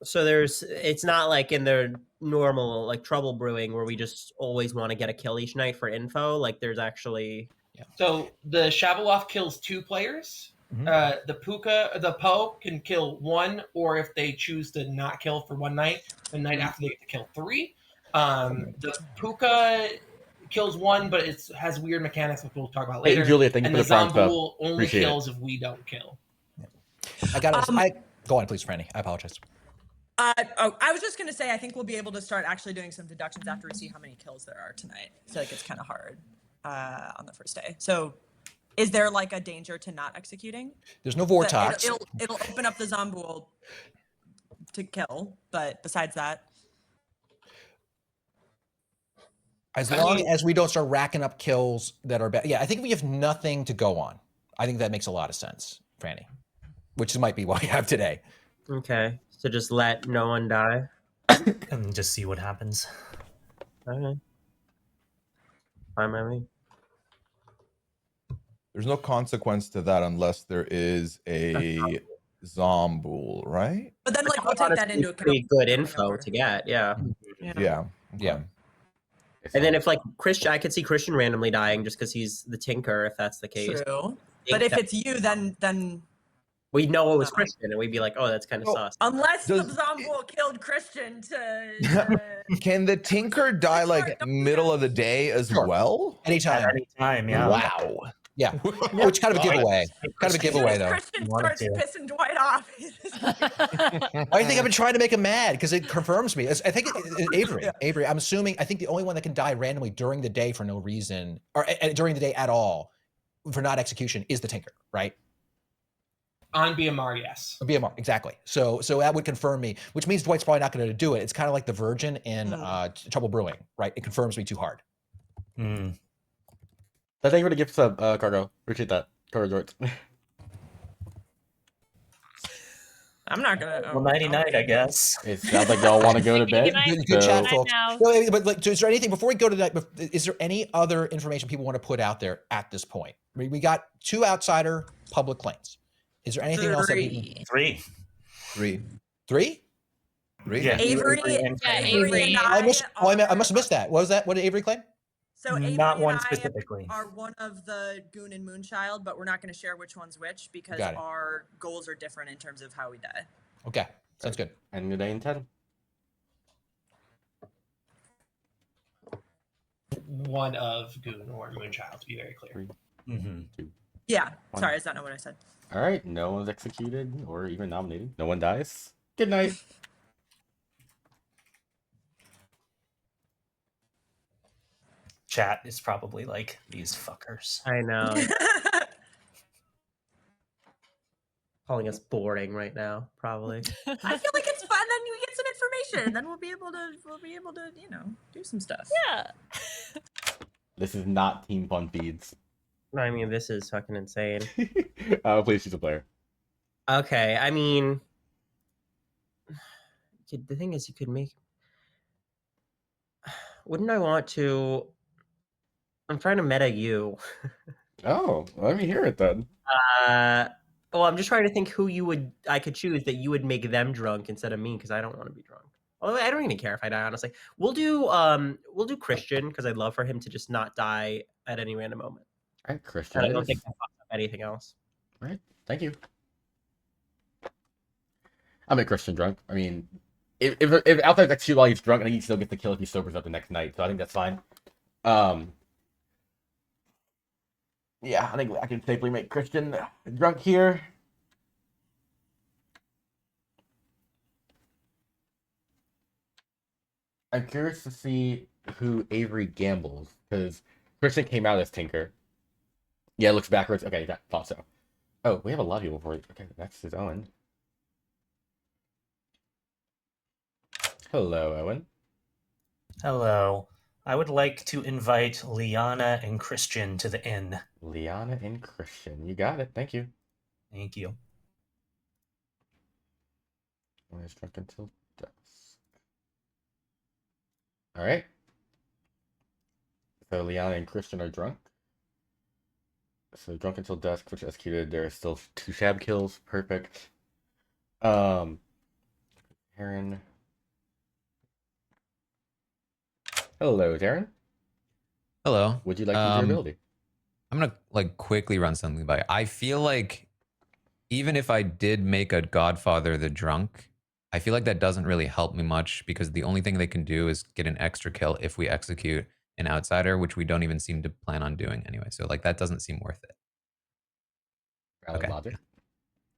So it's not like in the normal like trouble brewing where we just always want to get a kill each night for info. Like there's actually So the Shavaloth kills 2 players. The Poe can kill 1, or if they choose to not kill for one night, the night after they get to kill 3. The Puka kills 1, but it has weird mechanics, which we'll talk about later. Hey, Julia, thank you and for the the prime sub. Zomboul only Appreciate kills if we don't kill. I got go on, please, Franny. I apologize. I was just going to say, I think we'll be able to start actually doing some deductions after we see how many kills there are tonight. I feel like it's kind of hard on the first day. So is there like a danger to not executing? There's no Vortox. It'll open up the Zomboul to kill, but besides that. As long as we don't start racking up kills that are bad. Yeah, I think we have nothing to go on. I think that makes a lot of sense, Franny, which might be what we have today. Okay. So just let no one die. And just see what happens. Okay. Fine by me. There's no consequence to that unless there is a Zomboul, right? But then, like, we'll take that into account. Pretty good info to get, yeah. Yeah. And then if like Christian, I could see Christian randomly dying just because he's the Tinker, if that's the case. True. But if it's you, then we know it was Christian, and we'd be like, oh, that's kind of sus. Unless the Zomboul killed Christian to Can the Tinker die like middle of the day as well? Anytime. Anytime, yeah. Wow. Yeah. Which kind of a giveaveaway. Kind of a giveaway, though. Christian starts pissing Dwight off. I think I've been trying to make him mad because it confirms me. I think Avery, I'm assuming, I think the only one that can die randomly during the day for no reason, or during the day at all, for not execution, is the Tinker, right? On BMR, yes. BMR, exactly. So that would confirm me, which means Dwight's probably not going to do it. It's kind of like the Virgin in Trouble Brewing, right? It confirms me too hard. Thank you for the gift sub, Cargo. Appreciate that. Cargo Jorts. I'm not gonna. Well, nighty night, I guess. It sounds like y'all want to go to bed. Good chat, folks. But like, is there anything before we go to that? Is there any other information people want to put out there at this point? I mean, we got 2 outsider public claims. Is there anything else? Three. Yeah. Avery and I must have missed that. What was that? What did Avery claim? So Avery Not one and I specifically. are one of the Goon and Moonchild, but we're not going to share which one's which because our goals are different in terms of how we die. Okay, sounds good. And the day in 10. One of Goon or Moonchild, to be very clear. 2. Yeah, 1. sorry, is that not what I said? All right, no one's executed or even nominated. No one dies. Good night. Chat is probably like, these fuckers. I know. Calling us boring right now, probably. I feel like it's fun. Then we get some information. Then we'll be able to, do some stuff. Yeah. This is not Team Fun Feeds. I mean, this is fucking insane. Please choose a player. Okay, I mean, the thing is, you could make. Wouldn't I want to? I'm trying to meta you. Oh, let me hear it then. Well, I'm just trying to think who I could choose that you would make them drunk instead of me because I don't want to be drunk. Although I don't even care if I die, honestly. We'll do Christian because I'd love for him to just not die at any random moment. All right, Christian. And I don't think that fucks up anything else. All right, thank you. I'll make Christian drunk. I mean, if outside execute while he's drunk, I think he still gets the kill if he sobers up the next night. So I think that's fine. Yeah, I think I can safely make Christian drunk here. I'm curious to see who Avery gambles, because Christian came out as Tinker. Yeah, it looks backwards. Okay, that thought so. Oh, we have a lot of people for it. Okay, next is Owen. Hello, Owen. Hello. I would like to invite Liana and Christian to the inn. Liana and Christian. You got it. Thank you. Thank you. When it's drunk until dusk. Alright. So Liana and Christian are drunk. So drunk until dusk, which executed. There are still 2 shab kills. Perfect. Heron. Hello, Darren. Hello. Would you like to use your ability? I'm gonna like quickly run something by. I feel like even if I did make a Godfather the drunk, I feel like that doesn't really help me much because the only thing they can do is get an extra kill if we execute an outsider, which we don't even seem to plan on doing anyway. So like that doesn't seem worth it. Valid logic.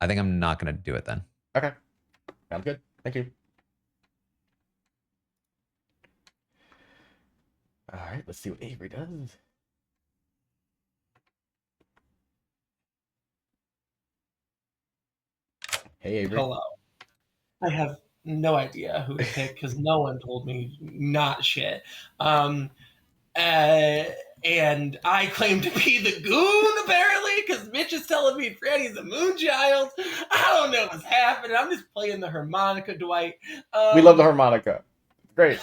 I think I'm not gonna do it then. Okay. Sounds good. Thank you. Alright, let's see what Avery does. Hey, Avery. Hello. I have no idea who to pick because no one told me not shit. And I claim to be the goon, apparently, because Mitch is telling me Franny's the Moonchild. I don't know what's happening. I'm just playing the harmonica, Dwight. We love the harmonica. Great.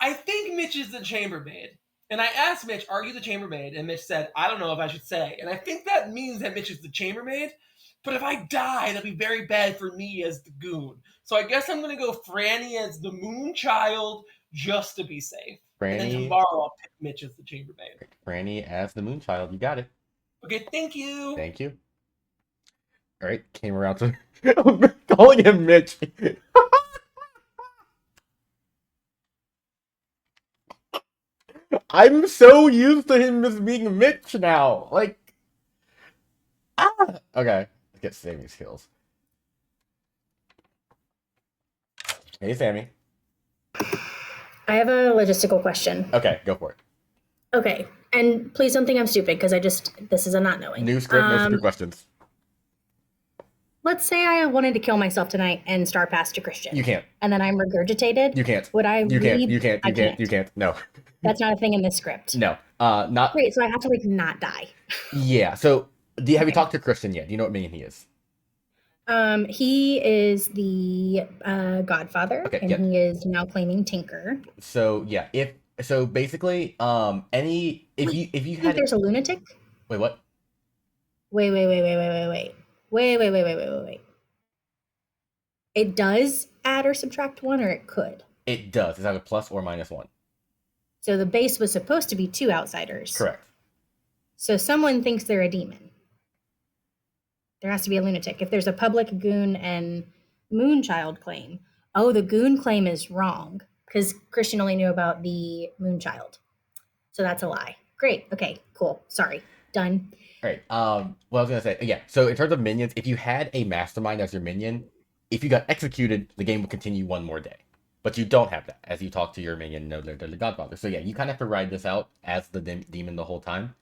I think Mitch is the chambermaid. And I asked Mitch, are you the chambermaid? And Mitch said, I don't know if I should say. And I think that means that Mitch is the chambermaid. But if I die, that'll be very bad for me as the goon. So I guess I'm going to go Franny as the Moonchild just to be safe. Franny, and then tomorrow I'll pick Mitch as the chambermaid. Franny as the Moonchild. You got it. Okay, thank you. Thank you. All right, came around to calling him Mitch. I'm so used to him as being Mitch now. Like, okay. Let's get Sammy's kills. Hey, Sammy. I have a logistical question. Okay, go for it. Okay, and please don't think I'm stupid because this is a not knowing. New script, no stupid questions. Let's say I wanted to kill myself tonight and star pass to Christian. You can't. And then I'm regurgitated. You can't. Would I? You can't. You can't. I You can't. You can't. No. That's not a thing in this script. No. Not. Great. So I have to like not die. Yeah. So, have you talked to Christian yet? Do you know what minion he is? He is the Godfather, and he is now claiming Tinker. So yeah, if basically, if you had there's a lunatic. Wait, what? Wait. It does add or subtract 1, or it could. It does. It's either plus or minus 1. So the base was supposed to be 2 outsiders. Correct. So someone thinks they're a demon. There has to be a lunatic. If there's a public goon and Moonchild claim, the goon claim is wrong because Christian only knew about the Moonchild. So that's a lie. Great. Okay, cool. Sorry. Done. All right. What I was going to say, yeah. So in terms of minions, if you had a mastermind as your minion, if you got executed, the game will continue 1 more day. But you don't have that as you talk to your minion, they're the Godfather. So yeah, you kind of have to ride this out as the demon the whole time.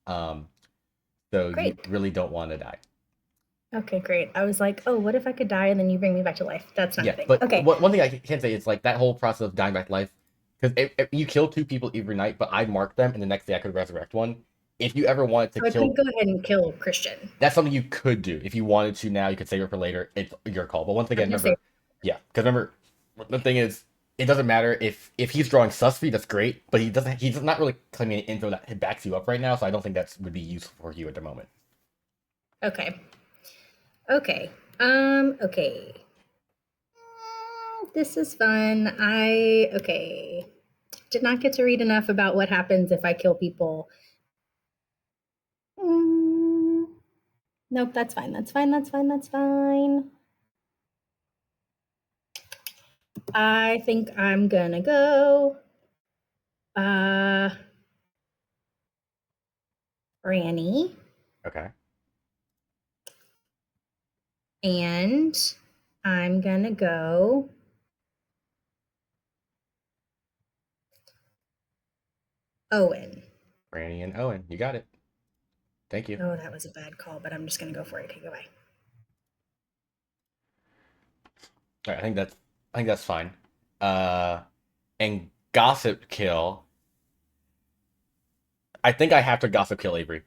So great. You really don't want to die. Okay, great. I was like, what if I could die and then you bring me back to life? That's not a thing. But okay. One thing I can say is like that whole process of dying back to life, because if you kill 2 people every night, but I mark them and the next day I could resurrect one. If you ever wanted to kill, I could go ahead and kill Christian. That's something you could do if you wanted to. Now you could save it for later. It's your call. But once again, remember, because remember, the thing is, it doesn't matter if he's drawing sus feed, that's great, but he's not really claiming any info that backs you up right now, so I don't think that would be useful for you at the moment. Okay. Okay. Okay. This is fun. Okay. Did not get to read enough about what happens if I kill people. Nope, that's fine. That's fine. I think I'm gonna go Franny. Okay. And I'm gonna go Owen. Franny and Owen, you got it. Thank you. Oh, that was a bad call, but I'm just gonna go for it. Okay, goodbye. All right, I think that's fine. And gossip kill. I think I have to gossip kill Avery.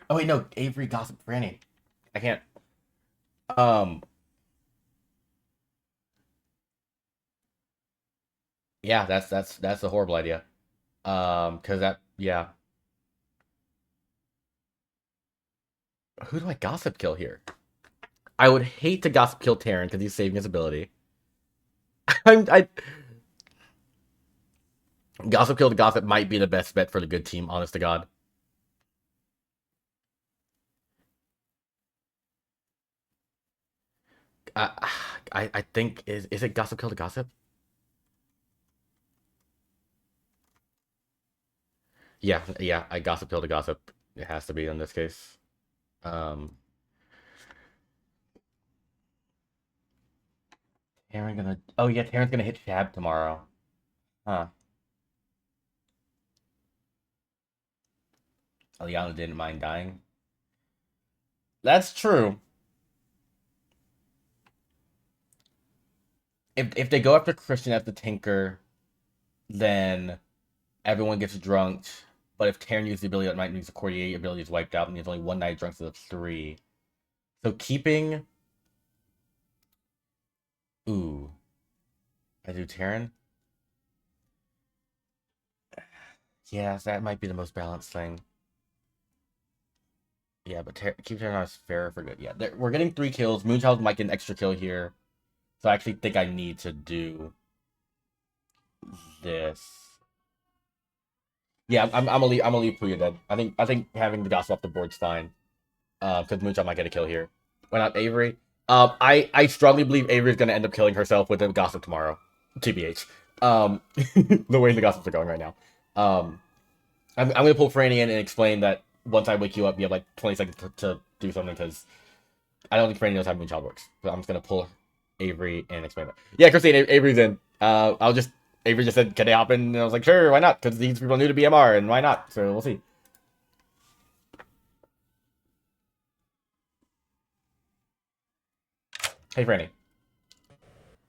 Oh wait, no, Avery gossip Franny. I can't. Yeah, that's a horrible idea. Because yeah. Who do I gossip kill here? I would hate to gossip kill Terran because he's saving his ability. I gossip kill to gossip might be the best bet for the good team, honest to God. I think is it gossip kill to gossip? Yeah, I gossip kill to gossip. It has to be in this case. Terran gonna. Oh yeah, Terran's gonna hit Shab tomorrow. Huh. Aliana didn't mind dying. That's true. If they go after Christian as the Tinker, then everyone gets drunk. But if Terran uses the ability that might use the 48 ability is wiped out, and there's only one night drunk, so that's 3. So keeping. Ooh. I do Terran? Yes, that might be the most balanced thing. Yeah, but keep Terran on fair for good. Yeah, we're getting 3 kills. Moonchild might get an extra kill here. So I actually think I need to do this. Yeah, I'm gonna leave Puya dead. I think having the gossip off the board's fine. Because Moonchild might get a kill here. Why not Avery? I strongly believe Avery's gonna end up killing herself with a gossip tomorrow. TBH. The way the gossips are going right now. I'm gonna pull Franny in and explain that once I wake you up, you have like 20 seconds to do something because I don't think Franny knows how Moonchild works. So I'm just gonna pull Avery and explain that. Yeah, Christine, Avery's in. Avery just said, can they hop in? And I was like, sure, why not? Because these people are new to BMR, and why not? So we'll see. Hey, Franny.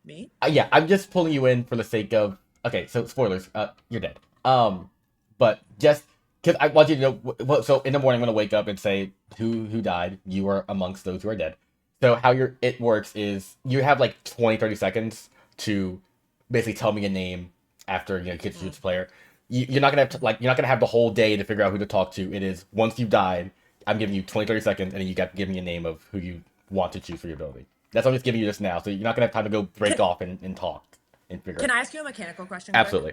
Me? Yeah, I'm just pulling you in for the sake of... Okay, so spoilers. You're dead. But just... Because I want you to know... So in the morning, I'm going to wake up and say who died. You are amongst those who are dead. So how it works is you have like 20, 30 seconds to basically tell me a name after Kid shoots player. You're not gonna have the whole day to figure out who to talk to. It is once you've died, I'm giving you 20, 30 seconds, and then you got to give me a name of who you want to choose for your ability. That's what I'm just giving you this now, so you're not gonna have time to go break off and talk and figure. Can I ask you a mechanical question? Quick? Absolutely.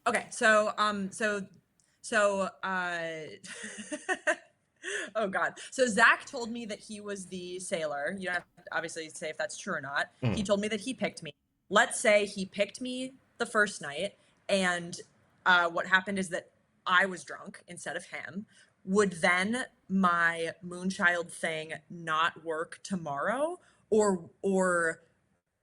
Okay, so oh god. So Zach told me that he was the sailor. You don't have to obviously say if that's true or not. He told me that he picked me. Let's say he picked me the first night, and what happened is that I was drunk instead of him. Would then my Moonchild thing not work tomorrow? Or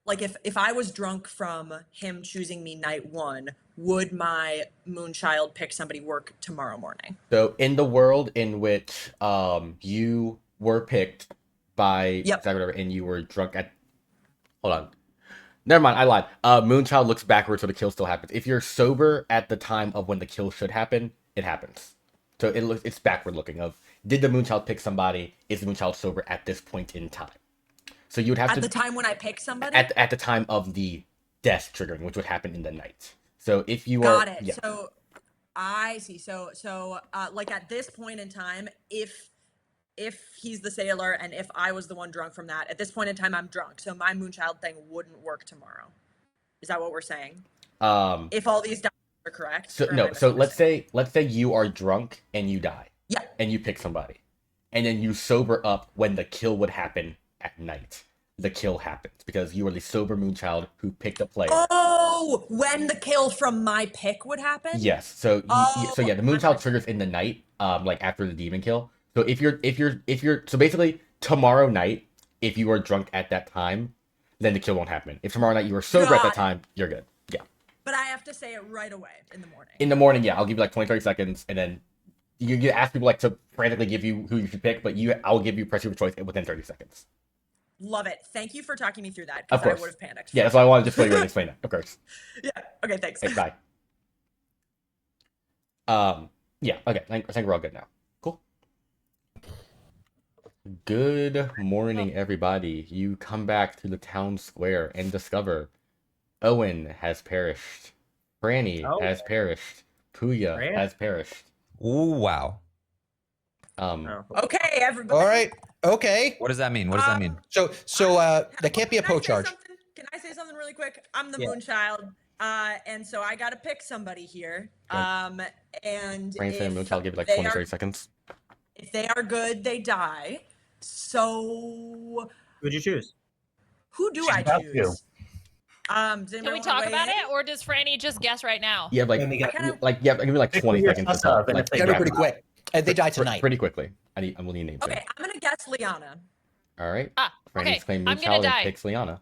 like if I was drunk from him choosing me night 1, would my Moonchild pick somebody work tomorrow morning? So in the world in which you were picked by whatever, and you were drunk at... Hold on. Never mind, I lied. Moonchild looks backwards so the kill still happens. If you're sober at the time of when the kill should happen, it happens. So it's backward looking of, did the Moonchild pick somebody? Is the Moonchild sober at this point in time? So you would have At to the time when I pick somebody? at the time of the death triggering, which would happen in the night. So if you Got are it. yeah. So I see. So like at this point in time, if he's the sailor and if I was the one drunk from that, at this point in time I'm drunk. So my Moonchild thing wouldn't work tomorrow. Is that what we're saying? If all these dice are correct? So or am no, I so missing something? let's say you are drunk and you die. Yeah. And you pick somebody. And then you sober up when the kill would happen at night. The kill happens because you are the sober Moonchild who picked a player. Oh, when the kill from my pick would happen? Yes. So so yeah, the Moonchild I'm- triggers in the night, like after the demon kill. So if you're so basically tomorrow night, if you are drunk at that time, then the kill won't happen. If tomorrow night you are sober at Got that it. time, you're good. Yeah. But I have to say it right away in the morning. In the morning, yeah, I'll give you like 20, 30 seconds, and then you can ask people like to frantically give you who you should pick, but I'll give you press your choice within 30 seconds. Love it. Thank you for talking me through that Of because I course. would have panicked. Yeah, that's why I wanted to just go and explain that. Of course. Yeah. Okay, thanks. Okay, bye. Yeah, okay. I think we're all good now. Cool. Good morning, everybody. You come back to the town square and discover Owen has perished. Franny has perished. Puya Fran? has perished. Ooh, wow. Okay, everybody. All right. Okay. What does that mean? What does that mean? So that can't be a Can I po say charge. something? Can I say something really quick? I'm the Yeah. Moonchild, and so I got to pick somebody here. Okay. And Brain Fan Moonchild, give it like they 20, are- 30 seconds. if they are good, they die. So Who'd you choose? who do She's I about to. choose? Does Can anybody we wanna talk weigh about in? it, or does Franny just guess right now? You have like, Then we got- give me like Pick 20 who you're seconds to sus talk. of, and Like, if they Gotta die- do pretty quick. And they die tonight. Pretty quickly. I will need names. Okay, I'm gonna guess Liana. All right. Ah, Franny's okay. claimed I'm gonna Moonchild and die. picks Liana.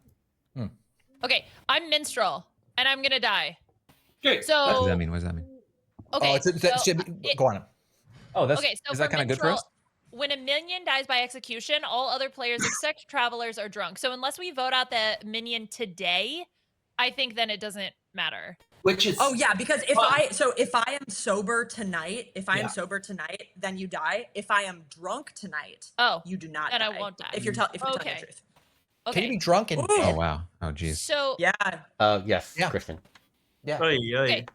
Okay, I'm Minstrel, and I'm gonna die. Great. So What does that mean? What does that mean? Okay, Go on. Oh, that's okay, so is for that kind of good for Minstrel, us? when a minion dies by execution, all other players except travelers are drunk. So unless we vote out the minion today, I think then it doesn't matter. Which is Oh yeah, because if Well- I am sober tonight, then you die. If I am drunk tonight, Oh, you do not then die. I won't die. If you're telling Okay. the truth. Can you okay. be drunk and Ooh. Oh dead? wow. Oh geez. So Yeah. Yes, Yeah. Christian. Yeah. okay.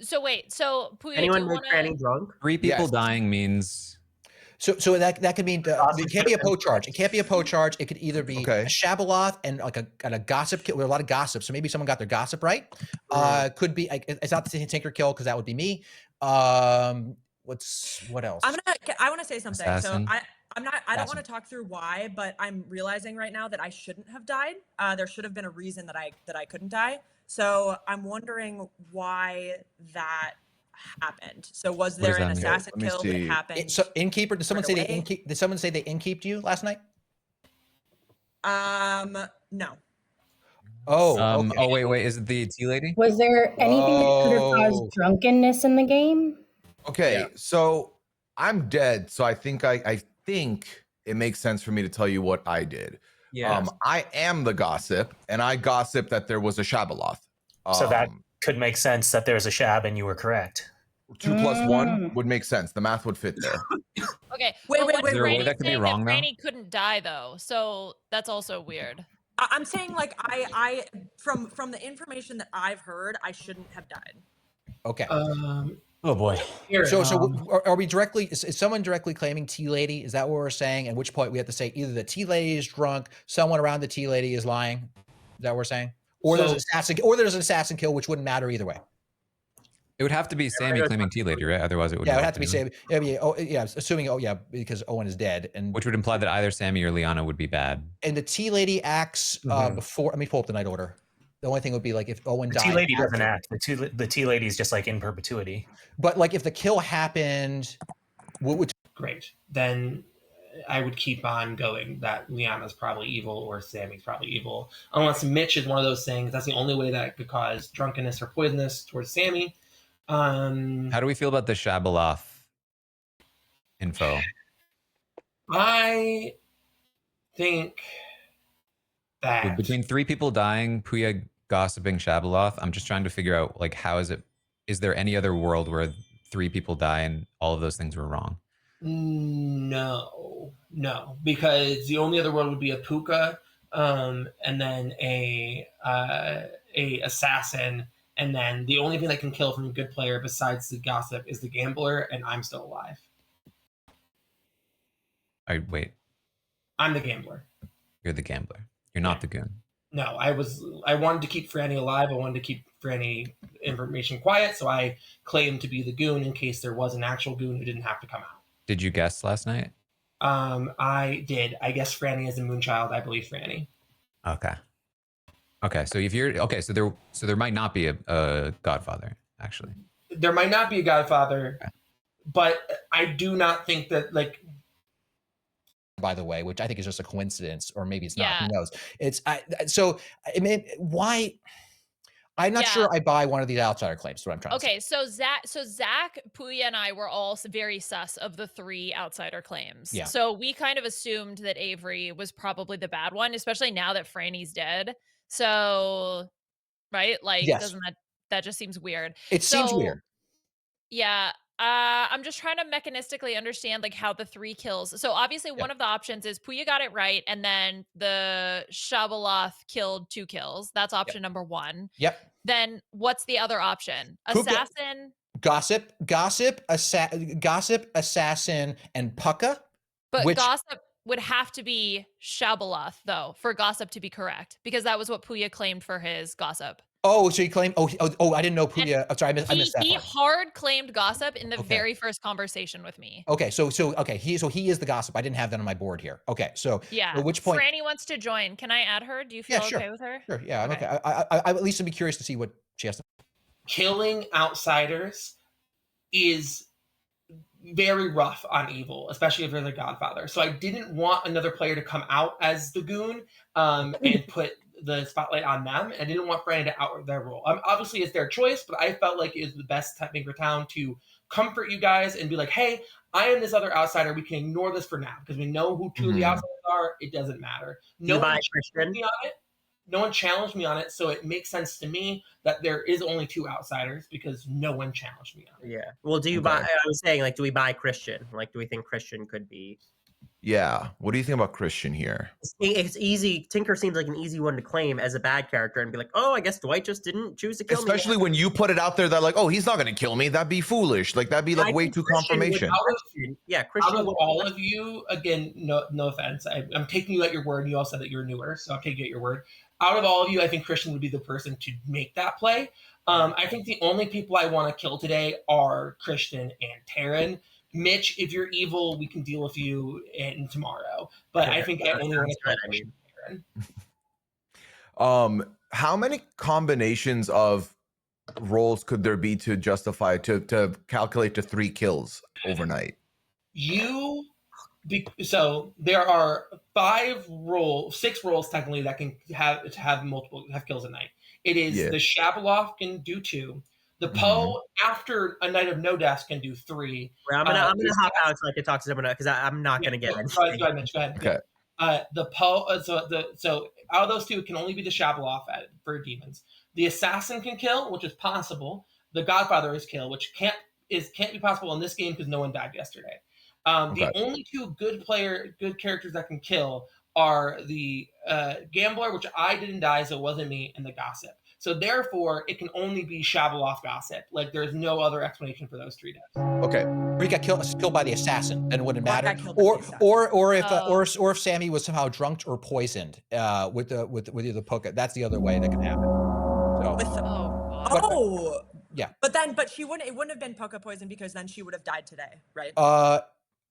So wait. So Puya, do Anyone you make wanna? Franny drunk? 3 people Yes. dying means So that could mean it can't be a po charge. It can't be a po charge. It could either be Okay. a Shabaloth and like a gossip kill. There are a lot of gossip, so maybe someone got their gossip right. Could be it's not the Tinker kill because that would be me. What else? I want to say something. Assassin. So I don't Assassin. want to talk through why, but I'm realizing right now that I shouldn't have died. There should have been a reason that I couldn't die. So I'm wondering why that happened. So was What there does an that mean? assassin Let me kill see. that happened? So innkeeper. Did someone say right they away? Did someone say they innkeeped you last night? No. Oh. Okay. oh wait, is it the tea lady? Was there anything that could have Oh. caused drunkenness in the game? Okay, Yeah. so I'm dead, so I think I think it makes sense for me to tell you what I did. Yeah. I am the gossip, and I gossiped that there was a Shabaloth. So that could make sense that there's a Shab and you were correct. 2 plus 1 Mm. would make sense. The math would fit there. Okay. Wait, but wait, what's wait, Is there a way Franny that could be saying wrong, that though? Franny couldn't die though, so that's also weird. I'm saying like I from the information that I've heard, I shouldn't have died. Okay. Oh boy. here, So are we directly? Is someone directly claiming Tea Lady? Is that what we're saying? At which point we have to say either the Tea Lady is drunk, someone around the Tea Lady is lying. Is that what we're saying? Or there's an assassin kill, which wouldn't matter either way. It would have to be Sammy goes claiming back tea lady, right? Otherwise, it would. Yeah, it would have to be Sam. Assuming because Owen is dead, and Which would imply that either Sammy or Liana would be bad. the Tea Lady acts before. Let me pull up the night order. The only thing would be like if Owen The died. tea lady doesn't after- act. The tea lady is just like in perpetuity. But like if the kill happened, what would great. Then I would keep on going that Liana's probably evil or Sammy's probably evil. Unless Mitch is one of those things. That's the only way that could cause drunkenness or poisonous towards Sammy. How do we feel about the Shabaloth info? I think that With between 3 people dying, Puya gossiping Shabaloth, I'm just trying to figure out like how is there any other world where 3 people die and all of those things were wrong? no, because the only other world would be a Puka and then a assassin, and then the only thing that can kill from a good player besides the gossip is the gambler, and I'm still alive. Wait, I'm the gambler. you're the gambler. You're not the goon. No, I wanted to keep Franny alive. I wanted to keep Franny information quiet, so I claimed to be the goon in case there was an actual goon who didn't have to come out. Did you guess last night? I did. I guess Franny is a Moonchild. I believe Franny. Okay. Okay, so if you're okay, so there might not be a Godfather actually. There might not be a Godfather, okay. But I do not think that by the way, which I think is just a coincidence, or maybe it's not. Who knows? So I mean, why? I'm not sure I buy one of these outsider claims. Is what I'm trying to say. So Zach, Puya, and I were all very sus of the 3 outsider claims. Yeah. So we kind of assumed that Avery was probably the bad one, especially now that Franny's dead. So, right? Like, doesn't that just seems weird? It seems weird. Yeah. I'm just trying to mechanistically understand like how the 3 kills. So obviously one of the options is Puya got it right, and then the Shabaloth killed 2 kills. That's option number 1. Yep. Then what's the other option? Assassin, gossip, assassin, and Pucka. But gossip would have to be Shabaloth though for gossip to be correct, because that was what Puya claimed for his gossip. Oh, so he claimed. Oh, I didn't know Puya. I'm sorry, I missed that. He part. hard claimed gossip in the very first conversation with me. Okay, so he is the gossip. I didn't have that on my board here. Okay, so yeah. At which point Franny wants to join? Can I add her? Do you feel okay with her? Sure. Yeah. Okay. I at least would be curious to see what she has to. Killing outsiders is very rough on evil, especially if they're the Godfather. So I didn't want another player to come out as the goon and put the spotlight on them. I didn't want Franny to outwork their role. Obviously, it's their choice, but I felt like it was the best thing for town to comfort you guys and be like, hey, I am this other outsider. We can ignore this for now because we know who 2 of the outsiders are. It doesn't matter. No one challenged me on it. No one challenged me on it, so it makes sense to me that there is only 2 outsiders because no one challenged me on it. Yeah. Well, do you buy? I was saying, like, do we buy Christian? Like, do we think Christian could be? Yeah. What do you think about Christian here? It's easy. Tinker seems like an easy one to claim as a bad character and be like, oh, I guess Dwight just didn't choose to kill me. Especially when you put it out there that like, oh, he's not going to kill me. That'd be foolish. Like that'd be like way too confirmation. Christian, out of all of you, again, no offense. I'm taking you at your word. And you all said that you're newer, so I'm taking you at your word. Out of all of you, I think Christian would be the person to make that play. I think the only people I want to kill today are Christian and Taryn. Mitch, if you're evil, we can deal with you tomorrow. But I think I only want to kill Christian and Taryn. How many combinations of roles could there be to justify to calculate to 3 kills overnight? So there are 6 roles technically that can have kills a night. It is the Shabaloth can do 2. The Poe after a night of no deaths can do 3. I'm gonna hop out so I can talk to someone because I'm not gonna get anything. Go ahead, Mitch. Go ahead. Okay. The Poe. So out of those 2, it can only be the Shabaloth for demons. The assassin can kill, which is possible. The Godfather is kill, which can't be possible in this game because no one died yesterday. The only 2 good characters that can kill are the Gambler, which I didn't die, so it wasn't me, and the Gossip. So therefore, it can only be Shabaloth Gossip. Like there's no other explanation for those 3 deaths. Okay. Or he got killed by the assassin, then it wouldn't matter. Or if Sammy was somehow drunked or poisoned with the Puka. That's the other way that can happen. So, yeah. But it wouldn't have been Puka poison because then she would have died today, right?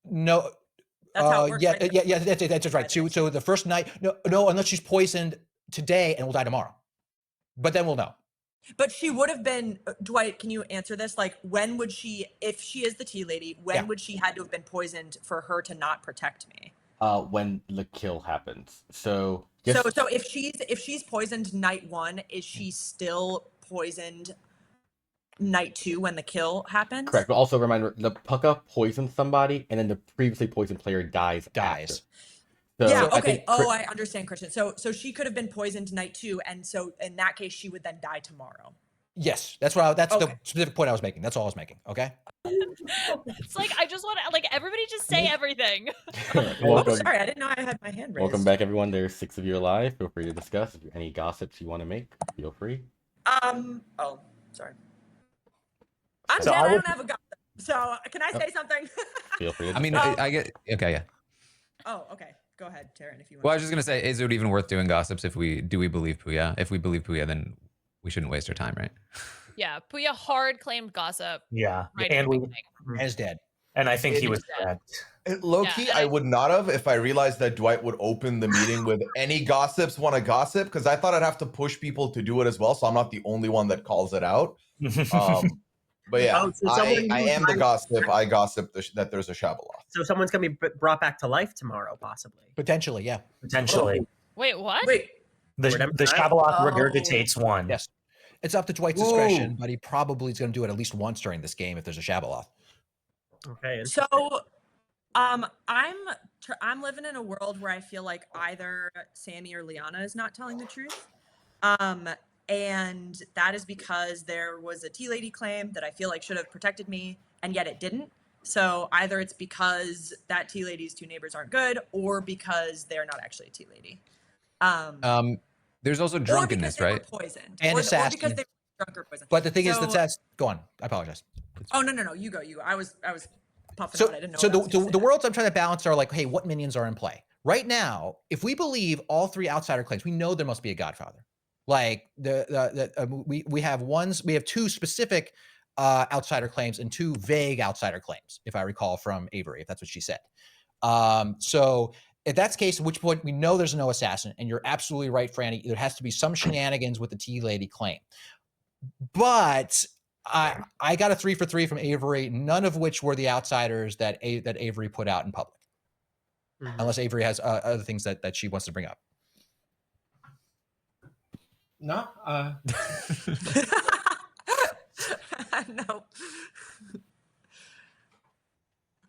No. That's how it works. Yeah, that's right. So the first night, no, unless she's poisoned today and will die tomorrow. But then we'll know. But she would have been, Dwight, can you answer this? Like, when would she, if she is the tea lady, when would she had to have been poisoned for her to not protect me? When the kill happens. So if she's poisoned night 1, is she still poisoned night 2 when the kill happens? Correct. But also reminder, the Puka poisons somebody, and then the previously poisoned player dies. After. So yeah. Okay. I understand, Christian. So she could have been poisoned night 2, and so in that case, she would then die tomorrow. Yes, that's what. That's Okay. the specific point I was making. That's all I was making. Okay. It's like I just want to like everybody just say everything. Oh, Welcome. sorry, I didn't know I had my hand raised. Welcome back, everyone. There's 6 of you alive. Feel free to discuss. If any gossips you want to make, feel free. Oh, sorry. I'm So dead. I I would- don't have a gossip. So can I say something? Feel free to I mean, discuss. I get okay, yeah. Oh, okay. Go ahead, Taryn, if you want. Well, I was just gonna say, is it even worth doing gossips if we believe Puya? If we believe Puya, then we shouldn't waste our time, right? Yeah, Puya hard claimed gossip. Yeah, Right. and we As dead. and I think he It- was correct. Low Yeah, key, and I I- would not have if I realized that Dwight would open the meeting with any gossips want to gossip, because I thought I'd have to push people to do it as well, so I'm not the only one that calls it out. But yeah, Oh, so someone I who's am the like- gossip. I gossip that there's a Shabaloth. So someone's gonna be brought back to life tomorrow, possibly. Potentially, yeah. Potentially, Wait, what? Wait. the Redemption. Shabaloth Oh. regurgitates one. Yes. It's up to Dwight's Whoa. discretion, but he probably is going to do it at least once during this game if there's a Shabaloth. Okay. So, I'm living in a world where I feel like either Sammy or Liana is not telling the truth. And that is because there was a tea lady claim that I feel like should have protected me, and yet it didn't. So either it's because that tea lady's 2 neighbors aren't good, or because they're not actually a tea lady. There's also Or because drunkenness, they were right? poisoned. And or assassin. because they were drunk or poisoned. But the thing is, So- that's go on. I apologize. Oh no, you go. I was puffing So, out. I didn't know. so what I was gonna the say. worlds I'm trying to balance are like, hey, what minions are in play right now? If we believe all 3 outsider claims, we know there must be a Godfather. Like we have 2 specific outsider claims and 2 vague outsider claims, if I recall from Avery, if that's what she said. So if that's the case, at which point we know there's no assassin, and you're absolutely right, Franny, there has to be some shenanigans with the tea lady claim. But I got a 3 for 3 from Avery, none of which were the outsiders that Avery put out in public, Mhm. unless Avery has other things that she wants to bring up. No, No.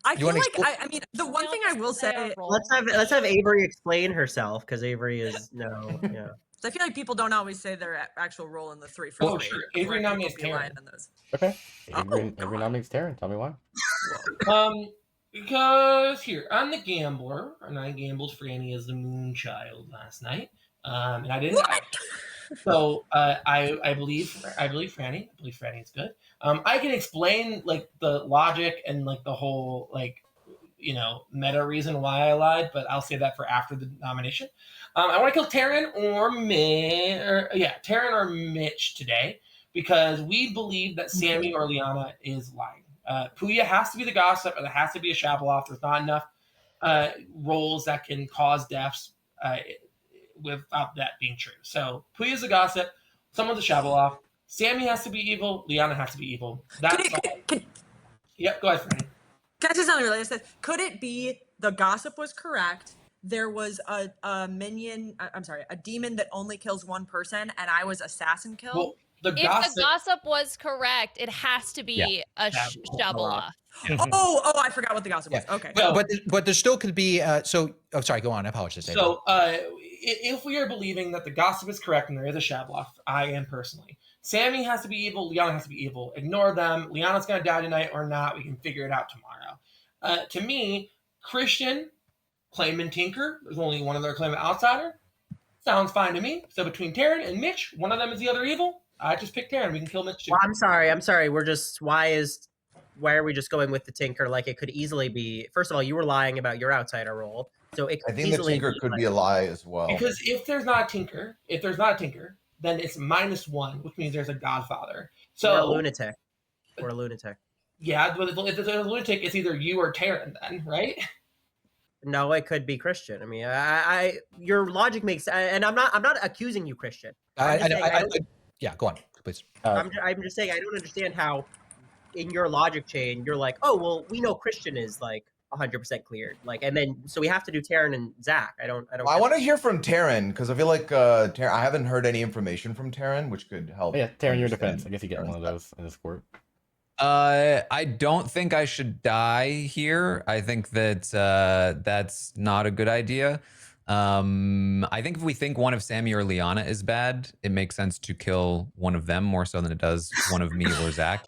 I You feel wanna like expl- I mean the one thing I will say, Let's have Avery explain herself, because Avery is yeah. I feel like people don't always say their actual role in the 3 for Oh, 3. sure. Where Avery people nominates be lying Taryn. on those. Okay. Oh, Avery God. nominates Taryn. Tell me why. Because here I'm the gambler, and I gambled Franny as the Moonchild last night, and I didn't. So I believe Franny. I believe Franny is good. I can explain like the logic and like the whole like meta reason why I lied, but I'll say that for after the nomination. I want to kill Taryn or Taryn or Mitch today because we believe that Sammy or Liana is lying. Puya has to be the gossip, and there has to be a Shabaloth. There's not enough roles that can cause deaths without that being true. So Puya's a gossip, someone's a Shabaloth. Sammy has to be evil. Liana has to be evil. That's Yep, go ahead, Franny. Can I say something related? Could it be the gossip was correct? There was a minion. I'm sorry, a demon that only kills 1 person, and I was assassin killed. Well, the If the gossip was correct, it has to be a Shabaloth. Oh, I forgot what the gossip was. Okay. But there still could be. Sorry, go on. I apologize. Avery. So, if we are believing that the gossip is correct and there is a Shabaloth, I am personally. Sammy has to be evil. Liana has to be evil. Ignore them. Liana's going to die tonight or not. We can figure it out tomorrow. To me, Christian, claiming Tinker, there's only one of their claiming outsider. Sounds fine to me. So between Taryn and Mitch, one of them is the other evil. I just pick Taryn. We can kill Mitch too. Well, I'm sorry. We're just why are we just going with the Tinker? Like it could easily be. First of all, you were lying about your outsider role, so it could I think the easily Tinker could be a lie as well. Because if there's not a Tinker, then it's -1, which means there's a Godfather. So or a lunatic. Yeah, but if there's a lunatic, it's either you or Taryn then, right? No, it could be Christian. I mean, I your logic makes, and I'm not accusing you, Christian. Yeah, go on, please. I'm just saying I don't understand how, in your logic chain, you're like, oh well, we know Christian is like 100% cleared, like, and then so we have to do Taryn and Zach. I want to hear from Taryn because I feel like Taryn. I haven't heard any information from Taryn, which could help. Yeah, Taryn, your defense. I guess you get one of those in this court. I don't think I should die here. I think that that's not a good idea. I think if we think one of Sammy or Liana is bad, it makes sense to kill one of them more so than it does one of me or Zach.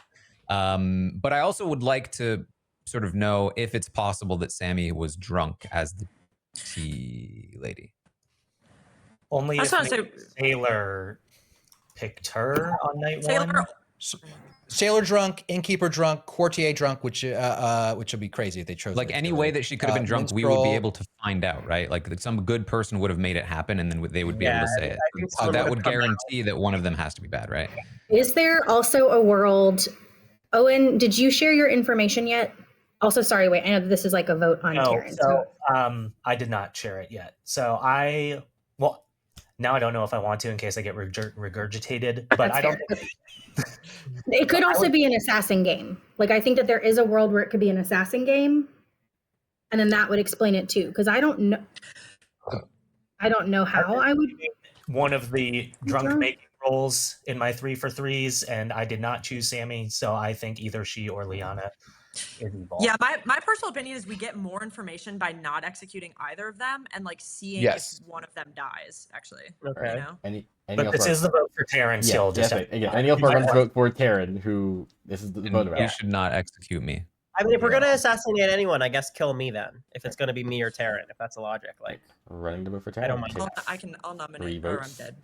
But I also would like to sort of know if it's possible that Sammy was drunk as the tea lady. Only I if just wanna maybe Sailor picked her on night Sailor, one. Sailor drunk, innkeeper drunk, courtier drunk, which would be crazy if they chose Like any way that she could have been drunk, we would be able to find out, right? Like that some good person would have made it happen, and then they would be able to say it. I think So someone that would would have come out. guarantee that one of them has to be bad, right? Is there also a world? Owen, did you share your information yet? Also, sorry, wait, I know this is like a vote on No, Taryn. so I did not share it yet. So now I don't know if I want to in case I get regurgitated, but That's I don't. fair. It could also be an assassin game. Like, I think that there is a world where it could be an assassin game, and then that would explain it too. Because I don't know how I would. One of the drunk making roles in my 3 for 3s, and I did not choose Sammy, so I think either she or Liana is involved. Yeah, my personal opinion is we get more information by not executing either of them and like seeing Yes. if one of them dies. Actually, Okay. you know. But this is the vote for Taryn still. Yes, again, any else we're going to vote for Taryn, who this is the vote about. You should not execute me. I mean, if we're gonna assassinate anyone, I guess kill me then. If it's gonna be me or Taryn, if that's the logic, like Running to vote for Taryn. I don't mind. I'll nominate. 3 Or I'm votes. dead.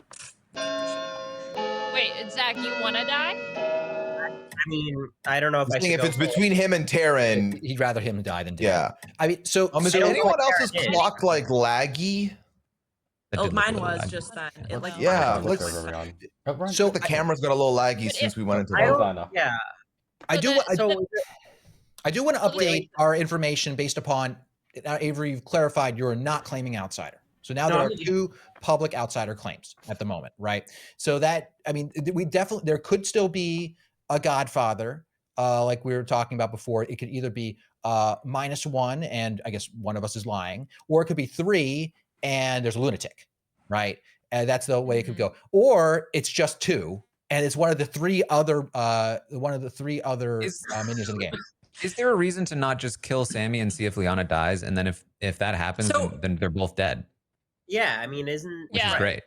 Wait, Zach, you want to die? I mean, I don't know if I should If go it's for it. between him and Taryn, He'd rather him die than Dan. yeah. I mean, so Is so anyone else's Taryn is. clock like laggy? That Oh, did look a mine little was laggy. just then. It like Yeah, What let's- server are we on? So The camera's got a little laggy But since if- we went into I the don't, yeah. I do. So I do want to update Wait. our information based upon Avery. You've clarified you're not claiming outsider. So now there are 2 public outsider claims at the moment, right? So that we definitely there could still be a Godfather, like we were talking about before. It could either be -1, and I guess one of us is lying, or it could be 3, and there's a lunatic, right? And that's the way it could go. Or it's just 2, and it's one of the 3 other minions in the game. Is there a reason to not just kill Sammy and see if Liana dies, and then if that happens, then they're both dead? yeah, I mean, isn't Which is great.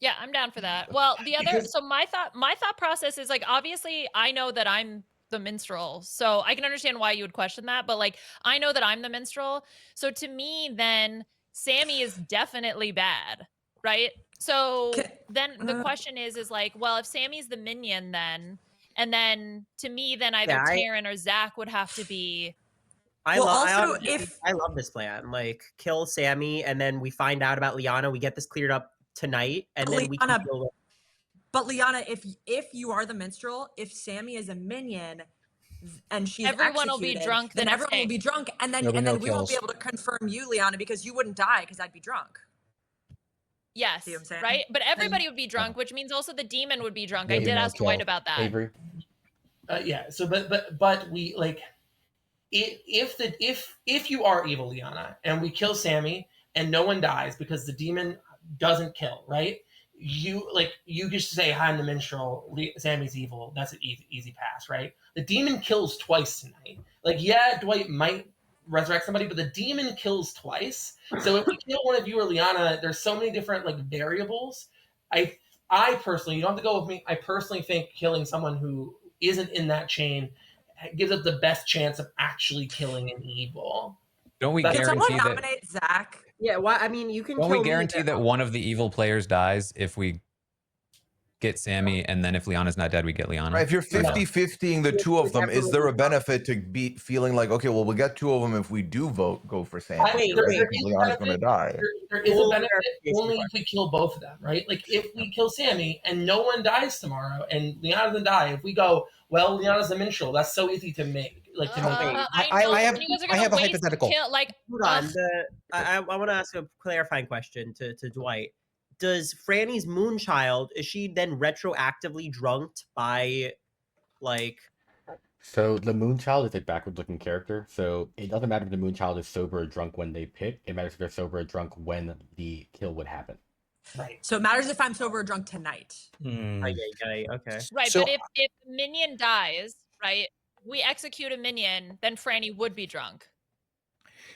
Yeah, I'm down for that. Well, the other, so my thought process is like, obviously I know that I'm the minstrel, so I can understand why you would question that, but like, I know that I'm the minstrel. So to me, then Sammy is definitely bad, right? So then the question is like, well, if Sammy's the minion then, and then to me, then either Taryn or Zach would have to be. I Well, love also, I love this plan. Like kill Sammy, and then we find out about Liana. We get this cleared up tonight, and then we can deal with. But Liana, if you are the minstrel, if Sammy is a minion and she's Everyone will be executed, drunk the then next everyone day. will be drunk, and then There'll be no we won't be kills. able to confirm you, Liana, because you wouldn't die because I'd be drunk. Yes, See what I'm saying? right? But everybody would be drunk, which means also the demon would be drunk. I There'll be did no ask Dwight kill. about that. Avery. Yeah. So, but we like, if you are evil, Liana, and we kill Sammy and no one dies because the demon doesn't kill, right? You just say, "Hi, I'm the minstrel. Sammy's evil." That's an easy pass, right? The demon kills twice tonight. Like, yeah, Dwight might resurrect somebody, but the demon kills twice. So if we kill one of you or Liana, there's so many different like variables. I personally, you don't have to go with me. I personally think killing someone who isn't in that chain gives us the best chance of actually killing an evil. Don't we Can someone guarantee that? nominate Zach? Yeah, well, I mean, you can. Don't kill we me, guarantee but- that one of the evil players dies if we get Sammy, and then if Liana's not dead, we get Liana? Right, if you're 50-50ing the 2 of them, is there a benefit to be feeling like, okay, well, we got 2 of them if we do go for Sammy? Wait, right? there Because is Liana's benefit. going to die. There is a benefit only if we kill both of them, right? Like if we kill Sammy and no one dies tomorrow, and Liana doesn't die, if we go, well, Liana's the minstrel, that's so easy to make. Like to make. I have a hypothetical. Hold on. I want to ask a clarifying question to Dwight. Does Franny's Moonchild, is she then retroactively drunked by, like... So the Moonchild is a backward-looking character, so it doesn't matter if the Moonchild is sober or drunk when they pick. It matters if they're sober or drunk when the kill would happen. Right. So it matters if I'm sober or drunk tonight. Okay. Right, So- but if the minion dies, right, we execute a minion, then Franny would be drunk.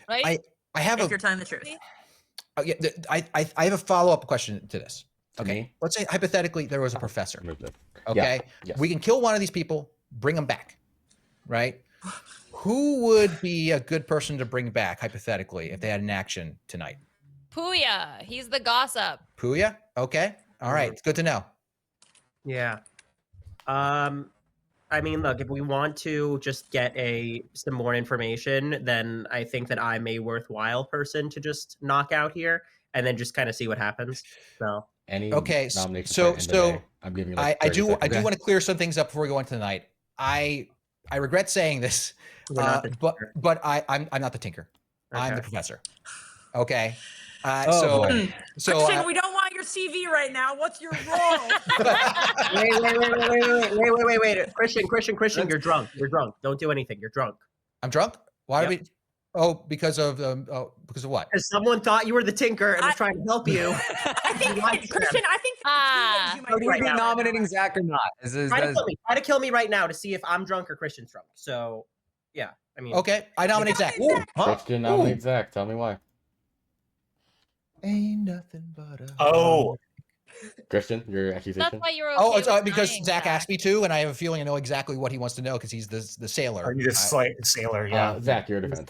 Right? I have If a you're telling the truth. Yeah, I have a follow-up question to this. To Okay, me? let's say hypothetically there was a professor. Remove that. Okay, Yes. we can kill one of these people, bring them back, right? Who would be a good person to bring back hypothetically if they had an action tonight? Puya, he's the gossip. Puya? Okay, all right, it's good to know. Yeah. I mean, look, if we want to just get some more information, then I think that I'm a worthwhile person to just knock out here and then just kind of see what happens. So Any Okay, nomination so for end of day, I'm giving you like I 30 do seconds. want to clear some things up before we go into tonight. I regret saying this, we're not the tinker. but I'm not the tinker. I'm the Okay. professor. Okay. Oh, boy. Christian, we don't want your CV right now. What's your role? Wait. Christian, you're drunk. You're drunk. Don't do anything. You're drunk. I'm drunk. Why Yep. do we? Oh, because of what? Because someone thought you were the tinker and was trying to help you. I think Christian. I think there are two ways you might So be do right we now. nominating Zach or not? Try to kill me right now to see if I'm drunk or Christian's drunk. So, yeah. I mean, Okay, I nominate Zach. Christian nominate Zach. Tell me why. Ain't nothing but a. Oh, Christian, your accusation. That's why you're okay. Oh, it's with because dying, Zach asked me to, and I have a feeling I know exactly what he wants to know because he's the sailor. are you the sailor? Yeah. Zach, your defense.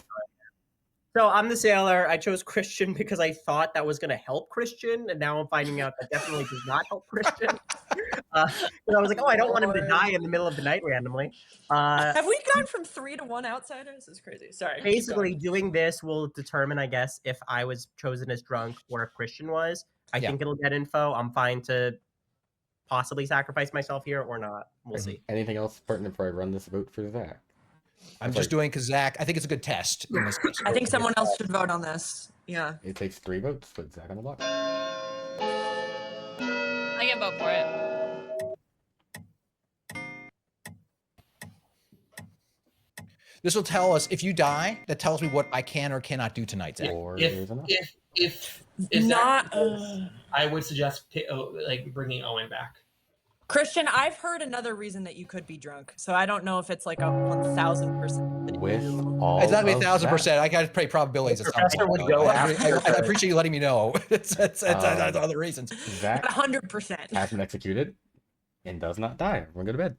so I'm the sailor. I chose Christian because I thought that was going to help Christian, and now I'm finding out that definitely does not help Christian. And I was like, oh, I don't want him to die in the middle of the night randomly. Have we gone from 3 to 1 outsiders? This is crazy. Sorry. Basically, doing this will determine, I guess, if I was chosen as drunk or if Christian was. I think it'll get info. I'm fine to possibly sacrifice myself here or not. We'll see. Anything else pertinent before I run this vote for Zach? I'm just doing because Zach. I think it's a good test. In this case. I think someone else should vote on this. Yeah. It takes 3 votes. Put Zach on the block. I can vote for it. This will tell us if you die. That tells me what I can or cannot do tonight, Zach. Or If there's enough. if Not. Zach, I would suggest bringing Owen back. Christian, I've heard another reason that you could be drunk, so I don't know if it's like a 1,000%. With all It's not gonna be of 1,000%. that. I got to pay probabilities. The At some professor point, would though. go I after. appreciate you letting me know. That's other reasons. Zach 100%. has been executed and does not die. Everyone go to bed.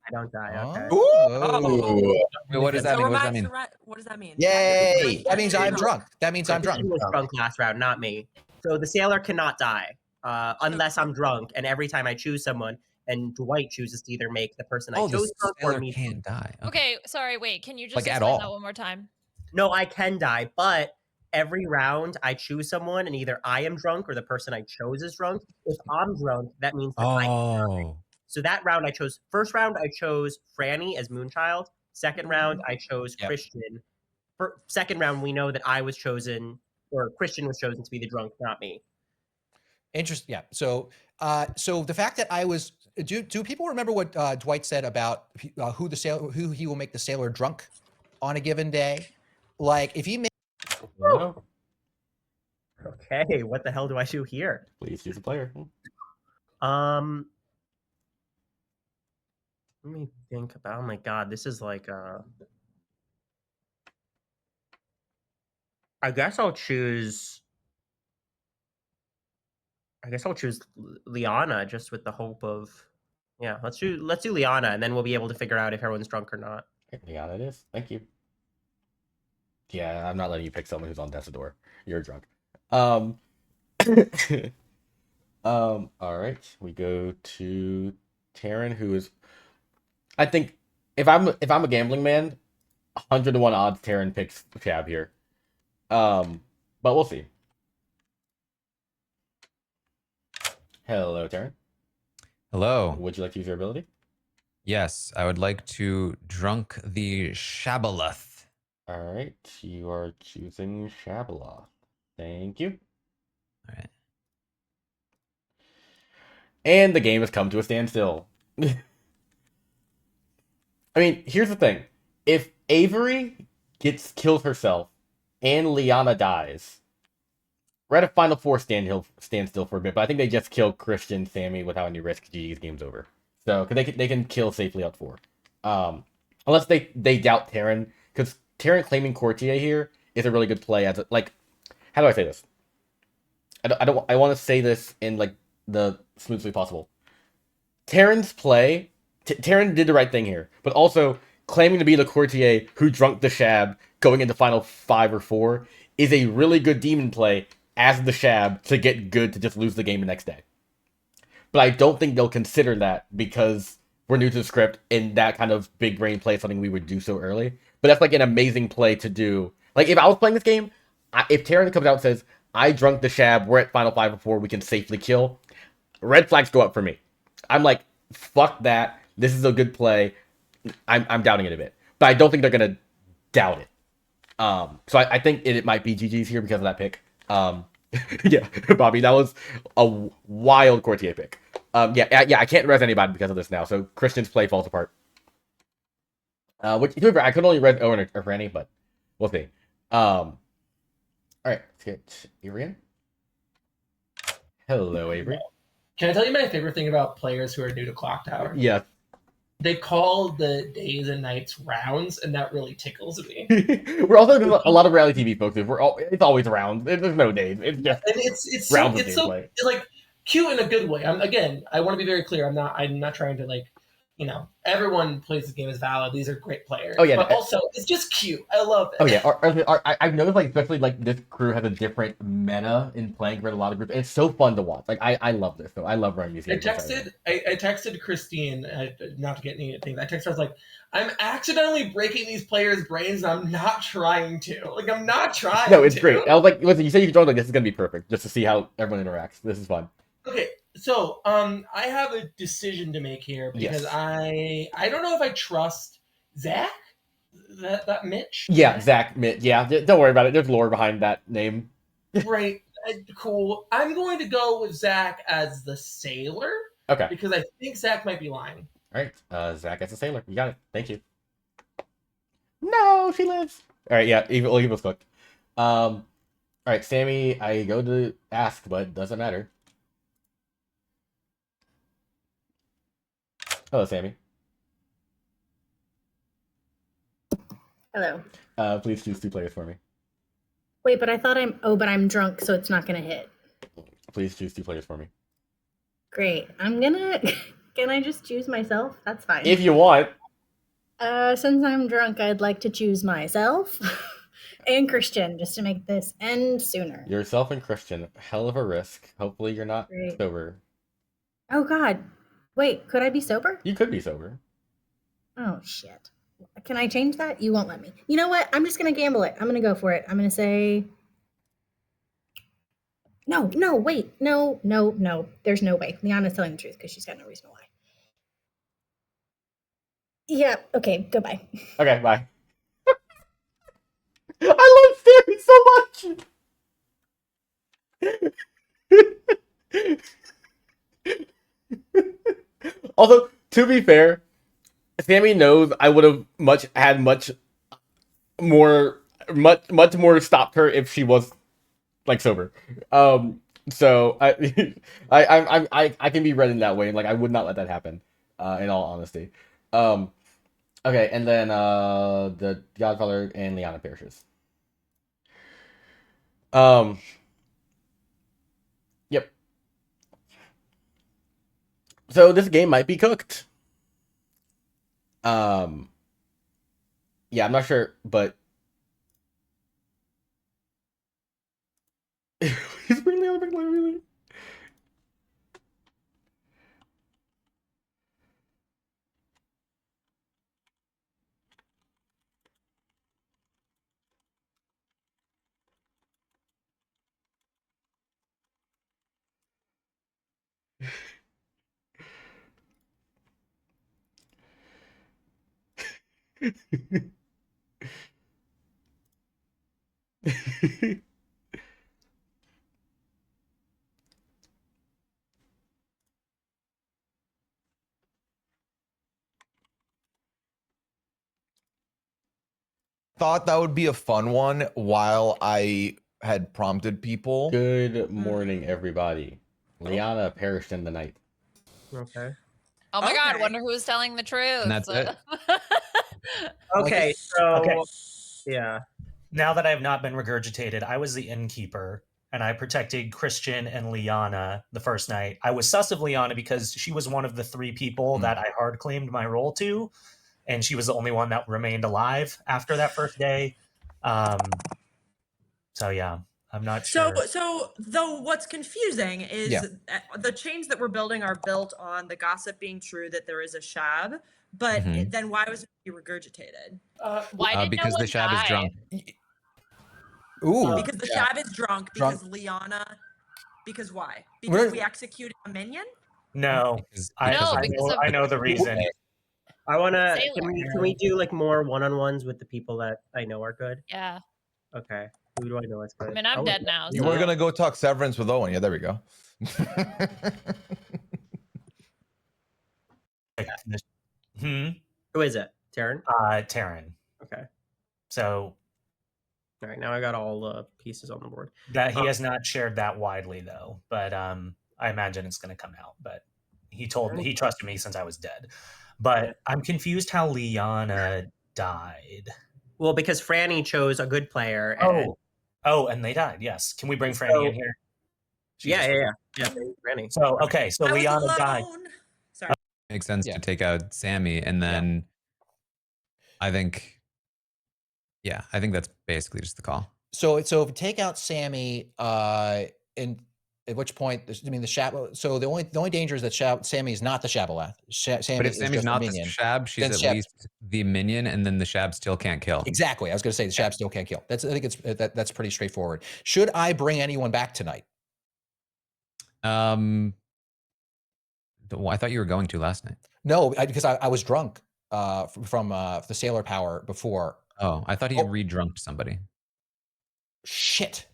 I don't die. Okay. Oh. Wait, what does that mean? What does that mean? What does that mean? Yay! That means I'm drunk. That means I'm drunk. Christian was drunk last round, not me. So the sailor cannot die unless I'm drunk. And every time I choose someone, and Dwight chooses to either make the person I Oh, chose the drunk or sailor me. can't die. Okay, sorry, wait. Can you just Like, at explain all. that one more time? No, I can die, but every round I choose someone, and either I am drunk or the person I chose is drunk. If I'm drunk, that means that I can die. Oh. So that round I chose. First round I chose Franny as Moonchild. Second round I chose Yep. Christian. For second round we know that I was chosen, or Christian was chosen to be the drunk, not me. Interesting. Yeah. So the fact that I was. Do people remember what Dwight said about who he will make the sailor drunk on a given day? Like if he makes. No. Okay, what the hell do I do here? Please choose a player. Let me think about. Oh my god, this is like. I guess I'll choose Liana just with the hope of. Yeah, let's do Liana, and then we'll be able to figure out if everyone's drunk or not. Yeah, that is. Thank you. Yeah, I'm not letting you pick someone who's on death's door. You're drunk. All right. We go to Taryn, who is. I think if I'm a gambling man, 100-1 odds Taryn picks Chab here. But we'll see. Hello, Taryn. Hello. Would you like to use your ability? Yes, I would like to drunk the Shabaloth. All right, you are choosing Shabaloth. Thank you. All right. And the game has come to a standstill. I mean, here's the thing. If Avery kills herself and Liana dies, we're at a Final Four standstill for a bit, but I think they just kill Christian, Sammy without any risk. GG's game's over. So, because they can kill safely out 4. Unless they doubt Taryn, because Taryn claiming Courtier here is a really good play as a, like, how do I say this? I want to say this in like the smoothest way possible. Terran's play, Terran did the right thing here, but also claiming to be the courtier who drunk the Shab going into final 5 or 4 is a really good demon play as the Shab to get good to just lose the game the next day. But I don't think they'll consider that because we're new to the script and that kind of big brain play is something we would do so early. But that's like an amazing play to do. Like if I was playing this game, if Terran comes out and says, I drunk the Shab, we're at final 5 or 4, we can safely kill, red flags go up for me. I'm like, fuck that. This is a good play. I'm doubting it a bit. But I don't think they're going to doubt it. So I think it might be GG's here because of that pick. Yeah, Bobby, that was a wild courtier pick. Yeah, I can't res anybody because of this now. So Christian's play falls apart. Which I could only res Owen or Franny, but we'll see. All right, let's get Avery in. Hello, Avery. Can I tell you my favorite thing about players who are new to Clocktower? Yeah. They call the days and nights rounds, and that really tickles me. We're also a lot of reality TV folks. It's always rounds. There's no days. It's just and it's rounds so, of it's so gameplay. like cute in a good way. I want to be very clear. I'm not trying to like, everyone plays this game is valid. These are great players. Oh, yeah, but also it's just cute. I love it. Oh yeah, I've noticed like especially like this crew has a different meta in playing for a lot of groups. It's so fun to watch. Like I love this. So I love running these games. I texted Christine, not to get anything. I texted her, I was like, I'm accidentally breaking these players' brains, and I'm not trying to. Like I'm not trying. No, it's to. great. I was like, listen, you said you could join. Like this is gonna be perfect, just to see how everyone interacts. This is fun. Okay, so I have a decision to make here because Yes. I don't know if I trust Zach, that Mitch. Yeah, Zach, yeah, don't worry about it. There's lore behind that name. Right, cool. I'm going to go with Zach as the sailor. Okay. Because I think Zach might be lying. All right, Zach as a sailor. You got it. Thank you. No, she lives. All right, yeah, evil's cooked. All right, Sammy, I go to ask, but doesn't matter. Hello, Sammy. Hello. Please choose 2 players for me. Wait, but I thought but I'm drunk, so it's not gonna hit. Please choose 2 players for me. Great. Can I just choose myself? That's fine. If you want. Since I'm drunk, I'd like to choose myself and Christian just to make this end sooner. Yourself and Christian. Hell of a risk. Hopefully you're not sober. Oh God. Wait, could I be sober? You could be sober. Oh shit. Can I change that? You won't let me. You know what? I'm just gonna gamble it. I'm gonna go for it. I'm gonna say no, wait. No. There's no way. Liana's telling the truth because she's got no reason to lie. Yeah, okay, goodbye. Okay, bye. I love Sammy so much. Also, to be fair, Sammy knows I would have had much more stopped her if she was like sober. So I can be read in that way. Like I would not let that happen. In all honesty. Okay, and then the Godfather and Liana perishes. Yep. So this game might be cooked. Yeah, I'm not sure, but he's bringing the other big really. Thought that would be a fun one while I had prompted people. Good morning, everybody. Liana perished in the night. Okay. Oh my God! Wonder who's telling the truth. And that's it. Okay, so yeah. Now that I have not been regurgitated, I was the innkeeper, and I protected Christian and Liana the first night. I was sus of Liana because she was one of the 3 people that I hard claimed my role to, and she was the only one that remained alive after that first day. So yeah, I'm not sure. So though what's confusing is the chains that we're building are built on the gossip being true that there is a shab, but then why was it regurgitated? Why did because no the one shab is die? drunk. Ooh. Because the shab is drunk. Because Liana. Because why? Because we executed a minion. No, I know the reason. I want to. Sailor. Can we do like more one-on-ones with the people that I know are good? Yeah. Okay. Who do I know is good? I mean, I'm dead now. You were gonna go talk severance with Owen. Yeah, there we go. Who is it? Taryn? Taryn. Okay. So, all right, now I got all the pieces on the board. That he has not shared that widely though, but I imagine it's going to come out. But he trusted me since I was dead. But I'm confused how Liana died. Well, because Franny chose a good player. And... and they died. Yes. Can we bring Franny in here? Yeah. Franny. So Liana died. Sorry. Makes sense to take out Sammy, and then I think that's basically just the call. So if you take out Sammy, and at which point, the Shab. So the only danger is that Sammy is not the Shabalath. But if Sammy's not the Shab, she's at least the minion, and then the Shab still can't kill. Exactly. I was going to say the Shab still can't kill. I think that's pretty straightforward. Should I bring anyone back tonight? I thought you were going to last night. No, because I was drunk from the sailor power before. Oh, I thought he re-drunked somebody. Shit.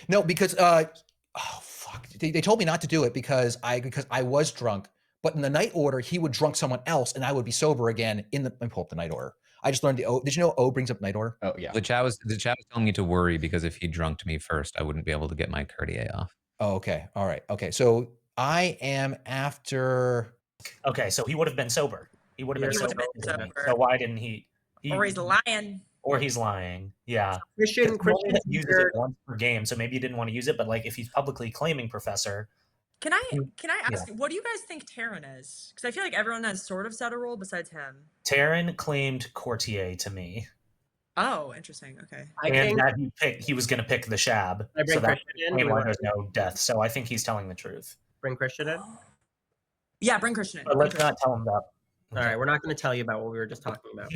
No, because fuck. They told me not to do it because I was drunk. But in the night order, he would drunk someone else, and I would be sober again. Let me pull up the night order. I just learned the O. Did you know O brings up night order? Oh yeah. The chat was telling me to worry because if he drunked me first, I wouldn't be able to get my Cartier off. Oh, okay. All right. Okay. So I am after. Okay, so he would have been sober. He would have been sober. So why didn't he? Or he's lying. Or he's lying. Yeah. Christian uses it once per game, so maybe he didn't want to use it. But like, if he's publicly claiming Professor, can I ask, what do you guys think Taryn is? Because I feel like everyone has sort of set a role besides him. Taryn claimed Courtier to me. Oh, interesting. Okay. He was going to pick the Shab. I bring Christian in. There's no death, so I think he's telling the truth. Bring Christian in. Yeah, bring Christian in. But let's not tell him that. All right, we're not going to tell you about what we were just talking about.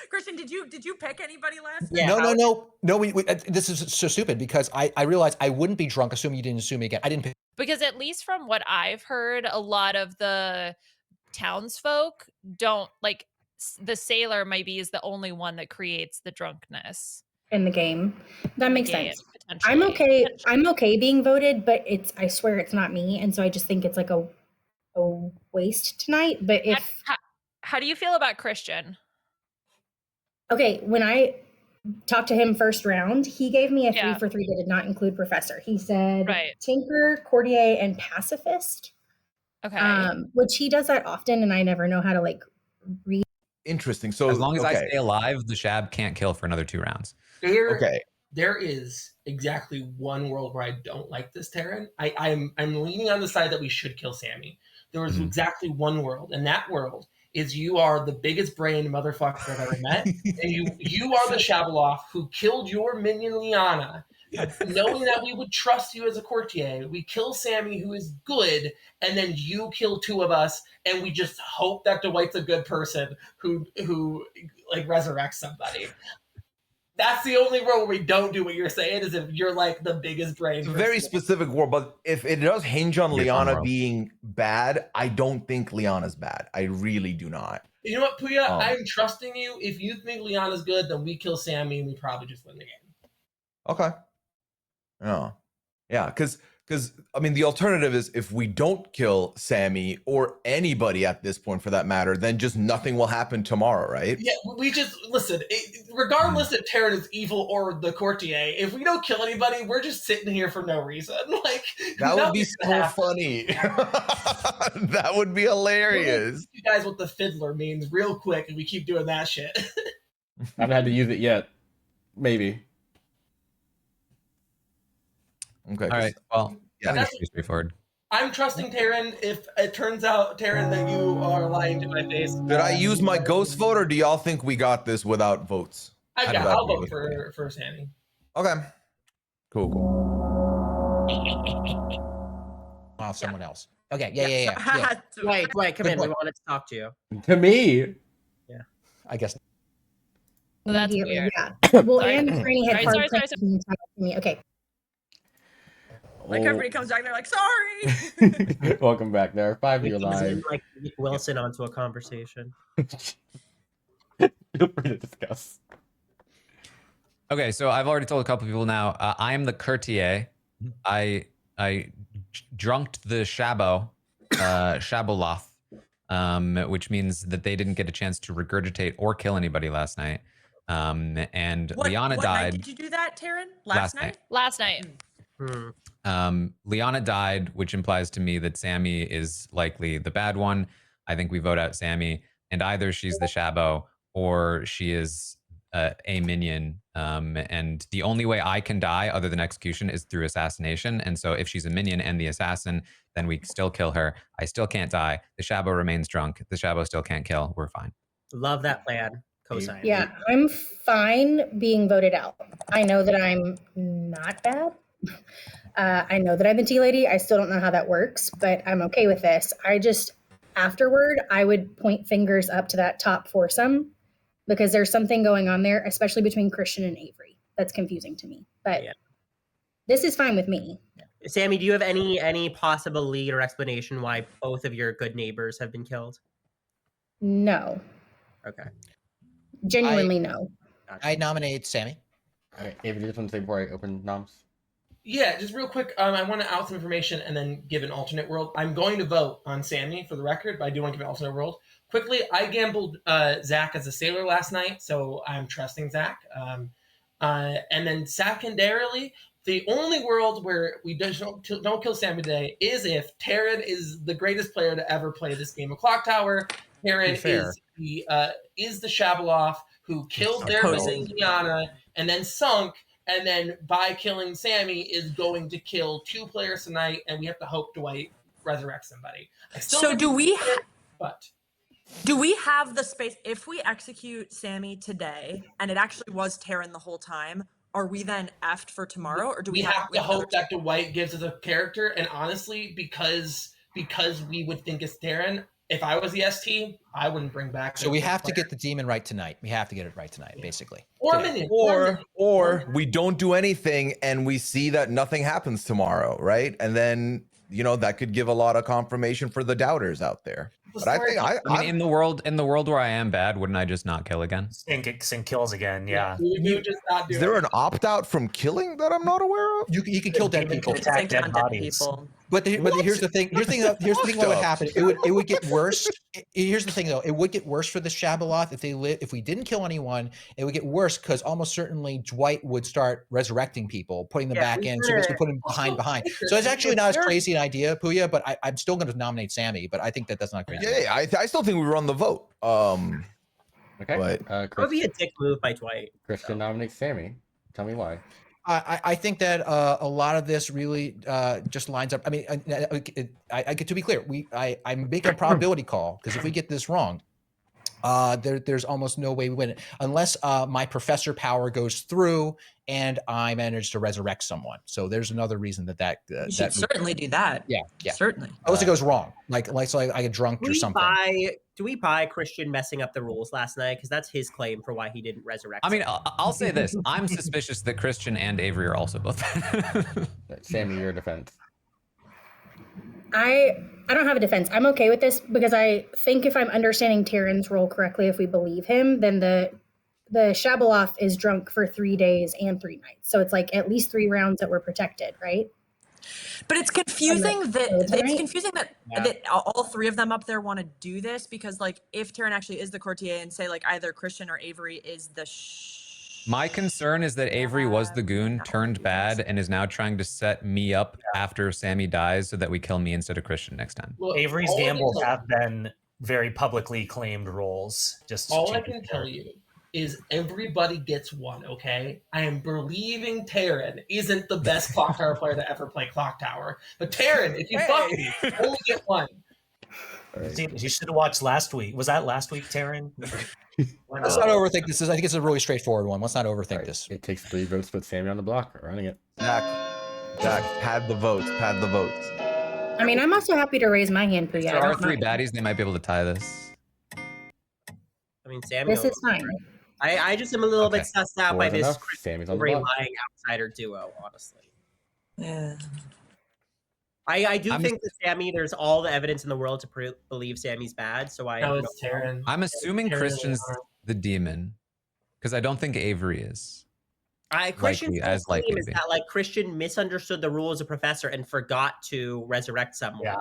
Christian, did you pick anybody last night? No. This is so stupid because I realized I wouldn't be drunk, assuming you didn't assume me again. I didn't pick. Because at least from what I've heard, a lot of the townsfolk don't like. The sailor maybe is the only one that creates the drunkenness in the game. That makes sense. I'm okay being voted, but I swear it's not me, and so I just think it's like a waste tonight. But how do you feel about Christian? Okay, when I talked to him first round, he gave me a 3 for 3 that did not include Professor. He said Tinker, Courtier, and Pacifist. Okay. Which he does that often, and I never know how to like read. Interesting. So as long as I stay alive, the Shab can't kill for another 2 rounds. There is exactly one world where I don't like this, Taryn. I'm leaning on the side that we should kill Sammy. There was exactly one world, and that world is you are the biggest brain motherfucker I've ever met, and you are the Shabaloth who killed your minion Liana, knowing that we would trust you as a courtier. We kill Sammy, who is good, and then you kill 2 of us, and we just hope that Dwight's a good person who like resurrects somebody. That's the only world where we don't do what you're saying, is if you're like the biggest brain. It's a very specific world, but if it does hinge on Liana being bad, I don't think Liana's bad. I really do not. You know what, Puya? I'm trusting you. If you think Liana's good, then we kill Sammy and we probably just win the game. Okay. Yeah, because I mean, the alternative is if we don't kill Sammy or anybody at this point for that matter, then just nothing will happen tomorrow, right? Yeah, we just listen. Regardless if Taryn is evil or the courtier, if we don't kill anybody, we're just sitting here for no reason. Like that would be so funny. That would be hilarious. You guys, what the fiddler means, real quick, and we keep doing that shit. I haven't had to use it yet. Maybe. Okay. All right. Well, Yeah. I think it's pretty straightforward. I'm trusting Taryn. If it turns out, Taryn, that you are lying to my face, Should I use my ghost vote, or do y'all think we got this without votes? I'll vote for Sammy. Okay. Cool. Off someone else. Okay. Yeah. Wait, come Good in. We point. wanted to talk to you. To me, I guess. That's Immediately, weird. yeah. Well, Sorry. and Franny had Sorry, hard sorry, questions in time to me. Okay. Like oh, everybody comes back, they're like, sorry. welcome back. There are 5 of you He comes in alive. like Nick Wilson onto a conversation. Feel free to discuss. Okay, so I've already told a couple people now. I am the courtier. I drunked the Shaboloth, which means that they didn't get a chance to regurgitate or kill anybody last night. And Liana what died. night did you do that, Taryn? Last night? Last night. Liana died, which implies to me that Sammy is likely the bad one. I think we vote out Sammy, and either she's the Shabo or she is a minion. And the only way I can die other than execution is through assassination. And so if she's a minion and the assassin, then we still kill her. I still can't die. The Shabo remains drunk. The Shabo still can't kill. We're fine. Love that plan. Cosign. Yeah, I'm fine being voted out. I know that I'm not bad. I know that I'm the tea lady. I still don't know how that works, but I'm okay with this. I just, afterward, I would point fingers up to that top foursome because there's something going on there, especially between Christian and Avery. That's confusing to me, but this is fine with me. Sammy, do you have any possible lead or explanation why both of your good neighbors have been killed? No. Okay. Genuinely no. I nominate Sammy. All right, Avery, just want to say before I open noms. Yeah, just real quick, I want to out some information and then give an alternate world. I'm going to vote on Sammy for the record, but I do want to give an alternate world. Quickly, I gambled Zach as a sailor last night, so I'm trusting Zach. And then secondarily, the only world where we don't kill Sammy today is if Taryn is the greatest player to ever play this game of Clocktower. Taryn is the Shaboloth who killed their Liana and then sunk. And then by killing Sammy is going to kill 2 players tonight, and we have to hope Dwight resurrects somebody. So do we But have the space if we execute Sammy today and it actually was Taryn the whole time? Are we then effed for tomorrow, or do we have to hope that Dwight gives us a character? And honestly, because we would think it's Taryn, if I was the ST, I wouldn't bring back. So we have to get the demon right tonight. We have to get it right tonight, basically. Or a minion. Or we don't do anything and we see that nothing happens tomorrow, right? And then that could give a lot of confirmation for the doubters out there. But I think I mean, in the world where I am bad, wouldn't I just not kill again? Sync kills again, yeah. You just not do is there an opt-out from killing that I'm not aware of? You can kill dead people. Attack dead bodies. But here's the thing. Here's the thing. What would happen? It would get worse. Here's the thing, though. It would get worse for the Shaboloth if we didn't kill anyone. It would get worse because almost certainly Dwight would start resurrecting people, putting them back in. So basically, put them behind. So it's actually not as crazy an idea, Puya. But I'm still going to nominate Sammy. But I think that's not crazy. Yeah, I still think we run the vote. Okay. That would be a dick move by Dwight. Christian nominates Sammy. Tell me why. I think that a lot of this really just lines up. I mean, I get to be clear. I'm making a probability call because if we get this wrong, there's almost no way we win it unless my professor power goes through and I manage to resurrect someone. So there's another reason that you should certainly do that. Yeah, certainly. Unless it goes wrong, so I get drunk or something. Do we buy Christian messing up the rules last night? Because that's his claim for why he didn't resurrect. I mean, I'll say this: I'm suspicious that Christian and Avery are also both. Sammy, your defense. I don't have a defense. I'm okay with this because I think if I'm understanding Taryn's role correctly, if we believe him, then the Shaboloth is drunk for 3 days and 3 nights. So it's like at least 3 rounds that were protected, right? But it's confusing that all 3 of them up there want to do this because, like, if Taryn actually is the courtier and say, like, either Christian or Avery is the My concern is that Avery was the goon, turned bad, and is now trying to set me up after Sammy dies so that we kill me instead of Christian next time. Well, Avery's gambles have been very publicly claimed roles. All I can tell you is everybody gets one, okay? I am believing Taryn isn't the best Clock Tower player to ever play Clock Tower. But Taryn, if you fuck me, you only get one. You should have watched last week. Was that last week, Taryn? Let's not overthink this. I think it's a really straightforward one. Let's not overthink this. It takes 3 votes to put Sammy on the block. Running it. Zach, pad the votes. Pad the votes. I mean, I'm also happy to raise my hand, If Puya. there I are don't 3 mind. baddies, they might be able to tie this. I mean, Sammy. This is fine. I just am a little bit sussed out by Four's this enough. Sammy's on the Avery block. lying outsider duo, honestly. Yeah. I do think that Sammy, there's all the evidence in the world to believe Sammy's bad, so I... No, it's Taryn. I'm assuming Taryn Christian's Leonard. the demon, because I don't think Avery is. Christian's as whole likely claim to is be. that Christian misunderstood the rule as a professor and forgot to resurrect someone. Yeah.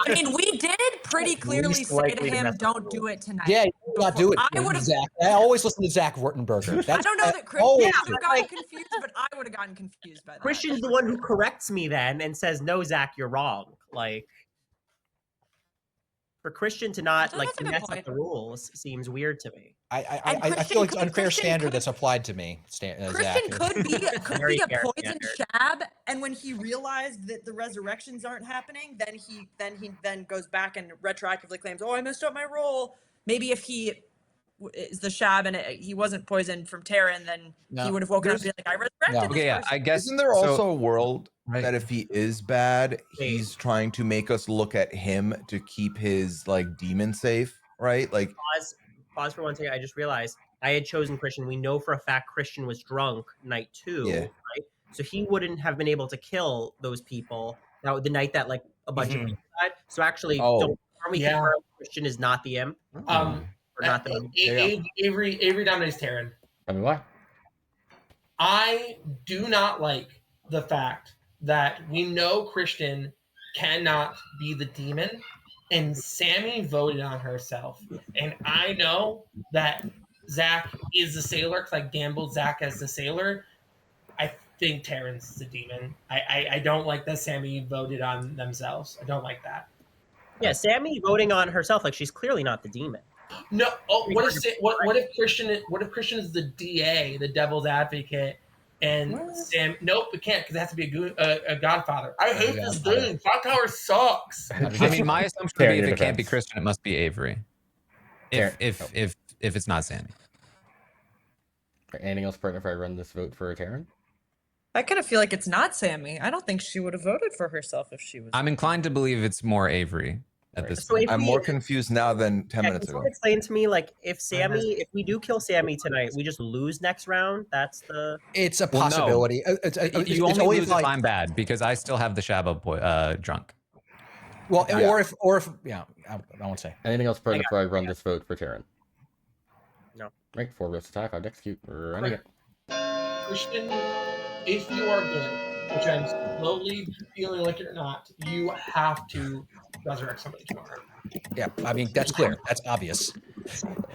I mean, we did pretty clearly Least say to likely to him, mess up "Don't the do it tonight." Yeah, you do not do it. I would have. Zach. I always listen to Zach Wurtenberger. I That's, don't know that Christian always would do. have gotten confused, but I would have gotten confused by that. Christian's the one who corrects me then and says, "No, Zach, you're wrong." Like, for Christian to not That's a good mess point. up the rules seems weird to me. I feel like it's unfair standard that's applied to me, Zach. Christian could be Very a fair poison standard. shab, and when he realized that the resurrections aren't happening, then goes back and retroactively claims, "Oh, I messed up my role." Maybe if he is the shab and he wasn't poisoned from Taryn, then he would have woken up and been like, "I resurrected this Okay, yeah, person." I guess. Isn't there so- also a world Right. that if he is bad, Wait. he's trying to make us look at him to keep his demon safe, right? Like, Pause for one second. I just realized I had chosen Christian. We know for a fact Christian was drunk night 2, Yeah. right? So he wouldn't have been able to kill those people. Now the night that a bunch of people died. So actually, aren't we Yeah. confirmed Christian is not the imp? Or not the imp? Avery dominates Taryn. I mean, why? I do not like the fact that we know Christian cannot be the demon, and Sammy voted on herself. And I know that Zach is the sailor because I gambled Zach as the sailor. I think Taryn's the demon. I don't like that Sammy voted on themselves. I don't like that. Yeah, Sammy voting on herself, she's clearly not the demon. No. Oh, what if Christian is the DA, the devil's advocate, and Sam? Nope, it can't because it has to be a Godfather. I hate this game. Clocktower sucks. I mean, my assumption would be if it can't be Christian, it must be Avery. If it's not Sammy. Anything else pertinent if I run this vote for Taryn? I kind of feel like it's not Sammy. I don't think she would have voted for herself if she was. I'm inclined to believe it's more Avery at this So point. I'm more confused now than 10 minutes Can ago. someone explain to me, if we do kill Sammy tonight, we just lose next round? That's the... It's a Well, no. possibility. You only lose if I'm bad because I still have the Shabba drunk. Well, Yeah. or if I won't say. Anything else pertinent before I run this vote for Taryn? No. Right, 4 votes to tie, 5 to execute. Running it. Christian, if you are good, which I'm slowly feeling like you're not, you have to resurrect somebody tomorrow. Yeah, I mean that's clear. That's obvious.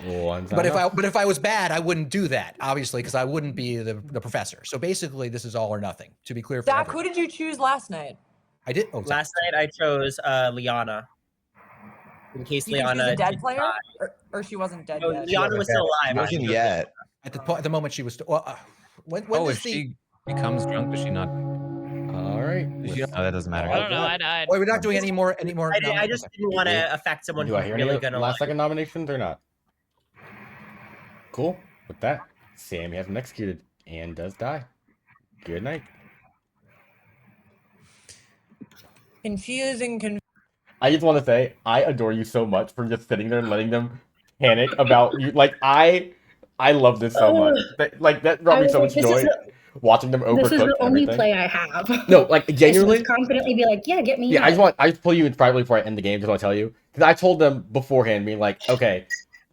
One's But not if I was bad, I wouldn't do that, obviously, because I wouldn't be the professor. So basically, this is all or nothing. To be clear, for Zach, who everyone. did you choose last night? I did. Oh, Last night I chose Liana. In case You think she was Liana a dead did player, die. or she wasn't dead No, yet? Liana was still alive. Wasn't yet. at the moment she was. Well, when If does she becomes drunk, does she not? All right. No, that doesn't matter. I don't know. I died. Wait, we're not doing any more. I just didn't want to affect someone Do who's I hear really any gonna last second nominations or not? Cool. With that, Sammy has been executed and does die. Good night. Confusing. I just want to say I adore you so much for just sitting there and letting them panic about you. Like I love this so much. That brought me so much joy watching them overcook This is the only everything. play I have. No, like I genuinely. just confidently be like, yeah, get me. Yeah, in. I just pull you in privately before I end the game. Just want to tell you because I told them beforehand, being like, okay,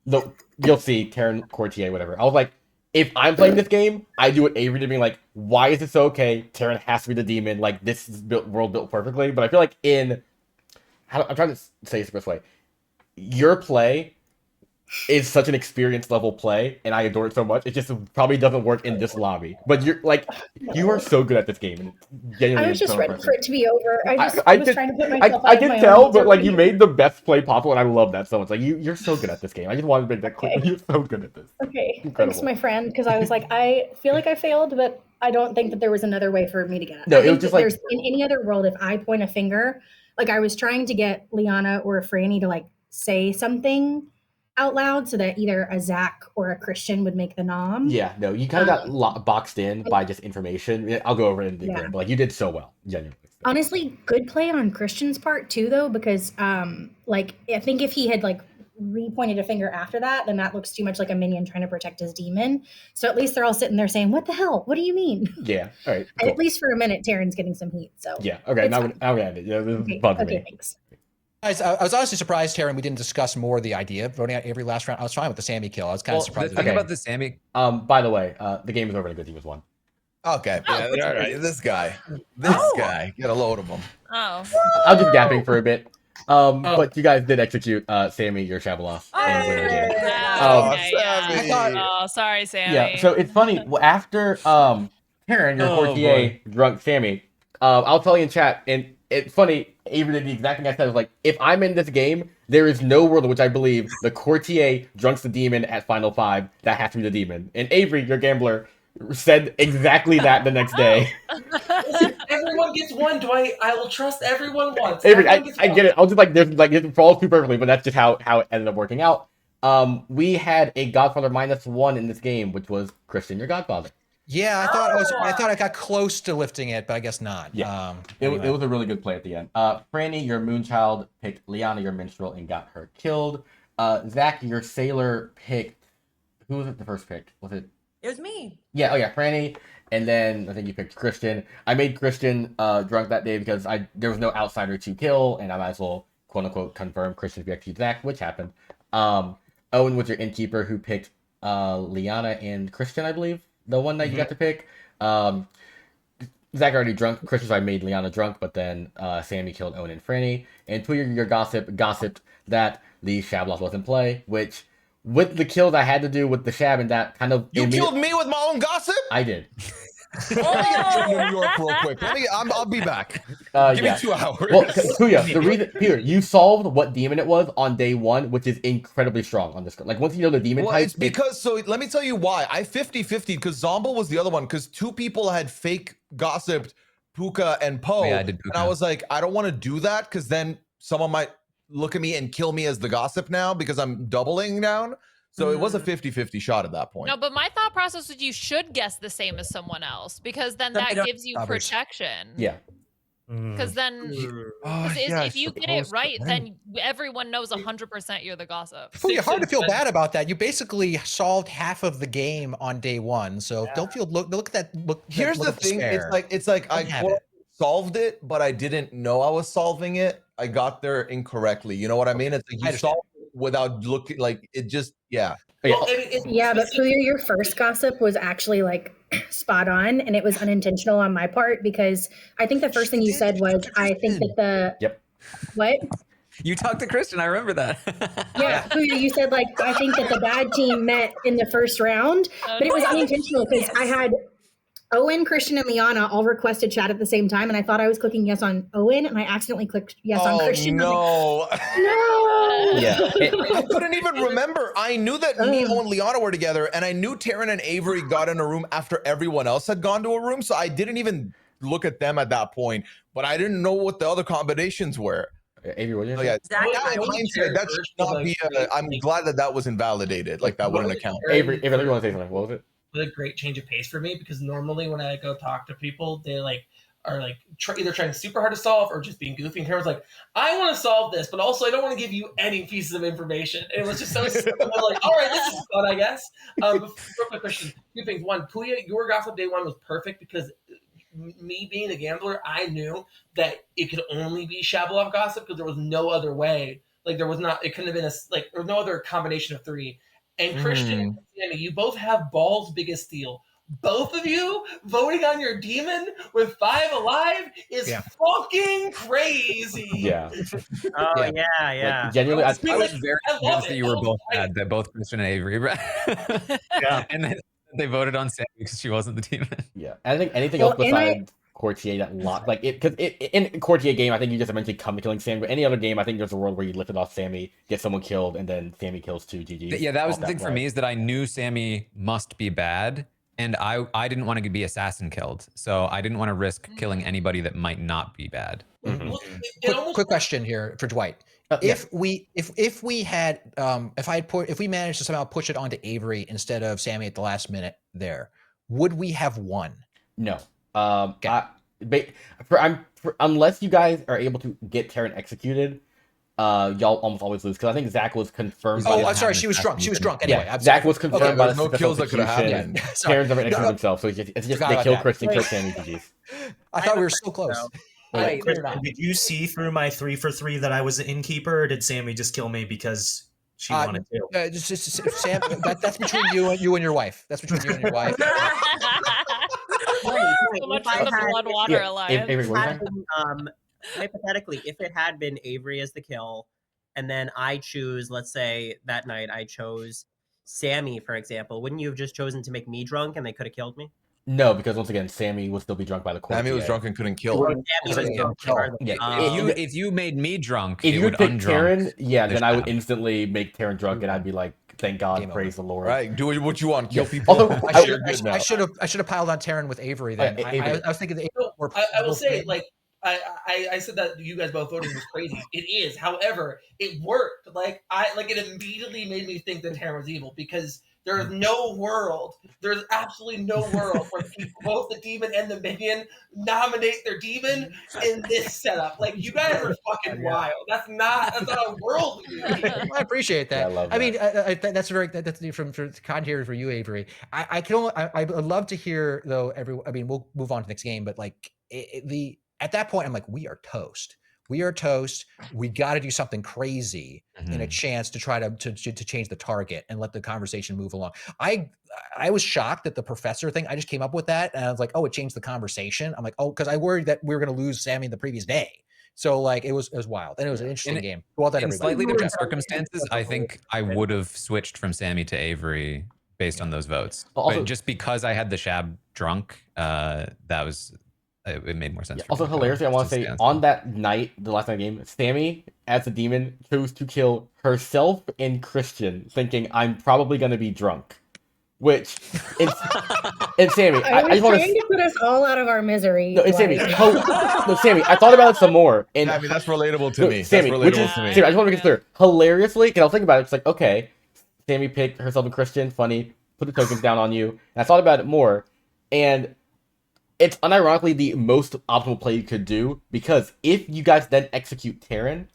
you'll see Taryn Courtier, whatever. I was like, if I'm playing this game, I do what Avery did, being like, why is this so okay? Taryn has to be the demon. Like this is world built perfectly. But I feel like I'm trying to say this the best way. Your play is such an experience level play, and I adore it so much. It just probably doesn't work in this lobby. But you're like, you are so good at this game, and it's genuinely I was just so ready impressive. for it to be over. I was can, trying to put myself I out of can my tell, own but like you misery. made the best play possible, and I love that so much. Like you're so good at this game. I just wanted to make that clear. Okay. You're so good at this. Okay, Incredible. thanks, my friend, because I was like, I feel like I failed, but I don't think that there was another way for me to get it. No, I it think was just that like- there's in any other world, if I point a finger, like I was trying to get Liana or Franny to like say something out loud so that either a Zach or a Christian would make the nom. Yeah, no, you kind of got boxed in by just information. I'll go over it in the but like you did so well, genuinely. So. Honestly, good play on Christian's part too, though, because like I think if he had like re-pointed a finger after that, then that looks too much like a minion trying to protect his demon. So at least they're all sitting there saying, "What the hell? What do you mean?" Yeah, all right. And at least for a minute, Taryn's getting some heat. So yeah, okay. Now we're end it. Yeah, this is bugging me. Thanks. Guys, I was honestly surprised, Taryn, we didn't discuss more of the idea of voting out Avery last round. I was fine with the Sammy kill. I was kind of surprised. The thing about the Sammy. By the way, the game is over and a good team was won. Okay, yeah, all right. This guy, get a load of him. Oh, I was just gapping for a bit. But you guys did execute Sammy, your Shabeloff, and win the game. Oh, sorry, Sammy. Yeah, so it's funny. After Taryn, your courtier, drunk Sammy, I'll tell you in chat, and it's funny, Avery did the exact thing I said. Was like, if I'm in this game, there is no world in which I believe the courtier drunks the demon at Final 5. That has to be the demon. And Avery, your gambler, said exactly that the next day. Listen, everyone gets one. I will trust everyone once. Avery, I get it. I'll just like there's like it falls too perfectly, but that's just how it ended up working out. We had a Godfather -1 in this game, which was Christian, your Godfather. Yeah, I thought I got close to lifting it, but I guess not. Yeah, anyway. it was a really good play at the end. Franny, your Moonchild, picked Liana, your Minstrel, and got her killed. Zach, your Sailor, picked. Who was it? The first pick was it? It was me. Yeah, oh yeah, Franny, and then I think you picked Christian. I made Christian drunk that day because there was no outsider to kill, and I might as well quote unquote confirm Christian to be Zach, which happened. Owen was your innkeeper who picked Liana and Christian, I believe, the one that you got to pick. Zach already drunk. Christian, so I made Liana drunk, but then Sammy killed Owen and Franny. And Tuya, your gossiped that the Shabeloff was in play, which with the kills I had to do with the Shab and that kind of You killed me with my own gossip? I did. Let me get to New York real quick. I'll be back. Give me 2 hours. Well, Tuya, the reason Peter, you solved what demon it was on day 1, which is incredibly strong on this. Like once you know the demon type, it's because so let me tell you why. I 50-50 because Zombo was the other one because 2 people had fake gossiped Puka and Poe. Yeah, I did Puka. And I was like, I don't want to do that because then someone might look at me and kill me as the gossip now because I'm doubling down. So it was a 50-50 shot at that point. No, but my thought process was you should guess the same as someone else because then that gives you protection. Yeah. Because then, if you get it right, then everyone knows 100% you're the gossip. It's hard to feel bad about that. You basically solved half of the game on day 1, so don't feel look at that. Here's the thing: it's like I solved it, but I didn't know I was solving it. I got there incorrectly. You know what I mean? It's like you solved it without looking. Like it just but Puya, your first gossip was actually like spot on, and it was unintentional on my part because I think the first thing you said was, "I think that the what." You talked to Christian. I remember that. Yeah, Puya, you said like, "I think that the bad team met in the first round," but it was unintentional because I had Owen, Christian, and Liana all requested chat at the same time, and I thought I was clicking yes on Owen, and I accidentally clicked yes on Christian. No. No. Yeah. I couldn't even remember. I knew that me, Owen, and Liana were together, and I knew Taryn and Avery got in a room after everyone else had gone to a room, so I didn't even look at them at that point, but I didn't know what the other combinations were. Avery, what did you say? That should not be. I'm glad that was invalidated. Like that wouldn't account. Avery, you want to say something? What was it? A great change of pace for me because normally when I go talk to people, they like are like either trying super hard to solve or just being goofy. And Taryn's like, I want to solve this, but also I don't want to give you any pieces of information. And it was just so simple. Like, all right, this is fun, I guess. Real quick question: 2 things. One, Puya, your gossip day 1 was perfect because me being a gambler, I knew that it could only be Shabeloff gossip because there was no other way. Like there was not. It couldn't have been there was no other combination of 3. And Christian and Sammy, you both have balls big as steel. both of you voting on your demon with 5 alive is fucking crazy. Yeah. Oh yeah. Like, genuinely, I was very I love convinced it. that you were both bad, that both Christian and Avery. Yeah. And then they voted on Sammy because she wasn't the demon. Yeah. And I think anything Well, else besides Courtier that like it, because in Courtier game, I think you just eventually come to killing Sammy. But any other game, I think there's a world where you lift it off Sammy, get someone killed, and then Sammy kills 2 GGs. Yeah, that was the thing for me, is that I knew Sammy must be bad, and I didn't want to be assassin killed, so I didn't want to risk killing anybody that might not be bad. Mhm. Quick question here for Dwight. If we had if we managed to somehow push it onto Avery instead of Sammy at the last minute there, would we have won? No. Unless you guys are able to get Terran executed, y'all almost always lose. Because I think Zach was confirmed. Oh, I'm sorry. She was drunk. She was drunk. Anyway, yeah, Zach was confirmed by the no kills that could have happened. Terrans never executed themselves, so it's just they kill Christian, kill Sammy, GGs. I thought we were so close. Wait, did you see through my 3 for 3 that I was the innkeeper, or did Sammy just kill me because she wanted to? Sam, that's between you and your wife. That's between you and your wife. So much for the blood water alliance. Hypothetically, if it had been Avery as the kill, and then I choose, let's say that night I chose Sammy, for example, wouldn't you have just chosen to make me drunk and they could have killed me? No, because once again, Sammy would still be drunk by the Courtier. Sammy was drunk and couldn't kill. If you made me drunk, if it you would pick undrunk Terran, yeah, the then I would Shab. instantly make Terran drunk, and I'd be like, "Thank God, Game praise the Lord." Right, do what you want, kill people. Although I should have piled on Terran with Avery then. I was thinking the I will say, like, I said that you guys both voting was crazy. It is, however, it worked. Like it immediately made me think that Terran was evil, because there's absolutely no world where both the demon and the minion nominate their demon in this setup. Like, you guys are fucking wild. That's not a world. I appreciate that. Yeah, I love I mean, that's from content here for you, Avery. I'd love to hear though. We'll move on to the next game, but like at that point, I'm like, we are toast. We are toast. We got to do something crazy in a chance to try to change the target and let the conversation move along. I was shocked that the professor thing, I just came up with that, and I was like, oh, it changed the conversation. I'm like, oh, because I worried that we were going to lose Sammy the previous day. So like it was wild, and it was an interesting game. Well done, in everybody. slightly different circumstances, I think I would have switched from Sammy to Avery based on those votes. Also, but just because I had the Shab drunk, it made more sense. Also, hilariously, I want to say, on that night, the last night game, Sammy, as a demon, chose to kill herself and Christian, thinking, I'm probably going to be drunk. Which, and Sammy, I just want trying to put us all out of our misery. No, it's Sammy. No, Sammy, I thought about it some more. And I mean, that's relatable to me. Sammy, that's which relatable is, to me. Sammy, I just want to make it clear. Hilariously, because I was thinking about it, it's like, okay, Sammy picked herself and Christian, funny, put the tokens down on you. And I thought about it more, and it's unironically the most optimal play you could do, because if you guys then execute Terran,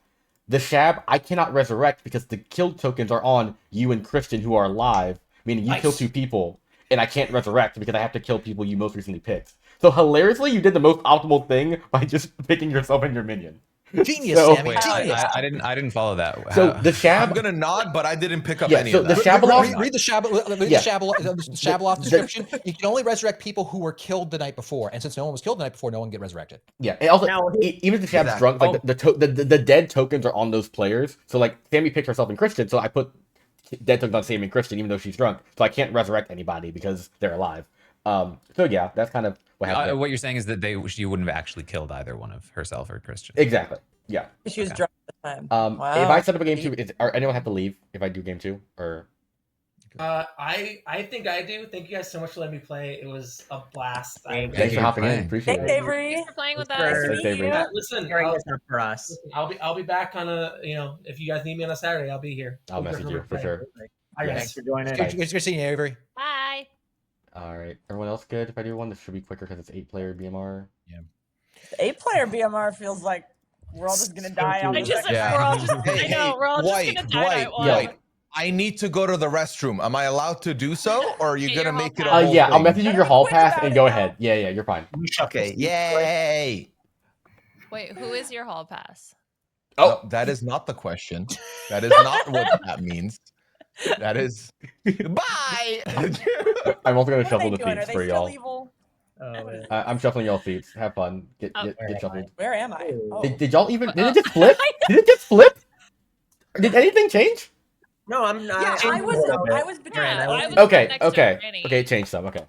the Shab, I cannot resurrect because the kill tokens are on you and Christian who are alive, meaning you kill 2 people, and I can't resurrect because I have to kill people you most recently picked. So hilariously, you did the most optimal thing by just picking yourself and your minion. Genius, Sammy. Wait, Genius. I didn't follow that. So the Shab, I'm gonna nod, but I didn't pick up Yeah, any so of that. the Shabalov- Read the Shabalov description. You can only resurrect people who were killed the night before, and since no one was killed the night before, no one can get resurrected. Yeah, and also, Now, even if the Shab's drunk, like the dead tokens are on those players. So like Sammy picked herself and Christian, so I put dead tokens on Sammy and Christian, even though she's drunk. So I can't resurrect anybody because they're alive. So yeah, that's kind of what happened. What you're saying is that she wouldn't have actually killed either one of herself or Christian. Exactly. Yeah. She was drunk at the time. Wow. If I set up a game 2, or anyone have to leave if I do game 2, or? I think I do. Thank you guys so much for letting me play. It was a blast. Thanks for hopping in. Appreciate Thanks, it. Avery. Thanks for playing with Thanks us. for- Nice to meet you. Listen, Hearing this up for us. I'll be back on if you guys need me on a Saturday, I'll be here. I'll message you for sure. Thanks for joining. It's good seeing you, Avery. Bye. All right. Everyone else good? If I do one, this should be quicker because it's 8-player BMR. Yeah. 8-player BMR feels like we're all just gonna die on I the just, second. we're all just, Hey, I know, we're all Dwight, just gonna die night one. Dwight, I need to go to the restroom. Am I allowed to do so, or are you Get gonna your make it hall a pass. whole Yeah, I'll thing? message you your hall pass and go ahead. Yeah, you're fine. Okay, yay! Wait, who is your hall pass? Oh, that is not the question. That is not what that means. That is bye. I'm also gonna What are shuffle they the doing? Are seats they for still y'all. evil? Oh, man. I'm shuffling y'all seats. Have fun. Get Oh. get shuffled. Where am I? Ooh. Oh. Did y'all even? Did Uh, it just flip? Did it just flip? Did anything change? No, I'm not. Yeah, I was between. Yeah, I was Okay, next to okay, Franny. okay. It changed some. Okay.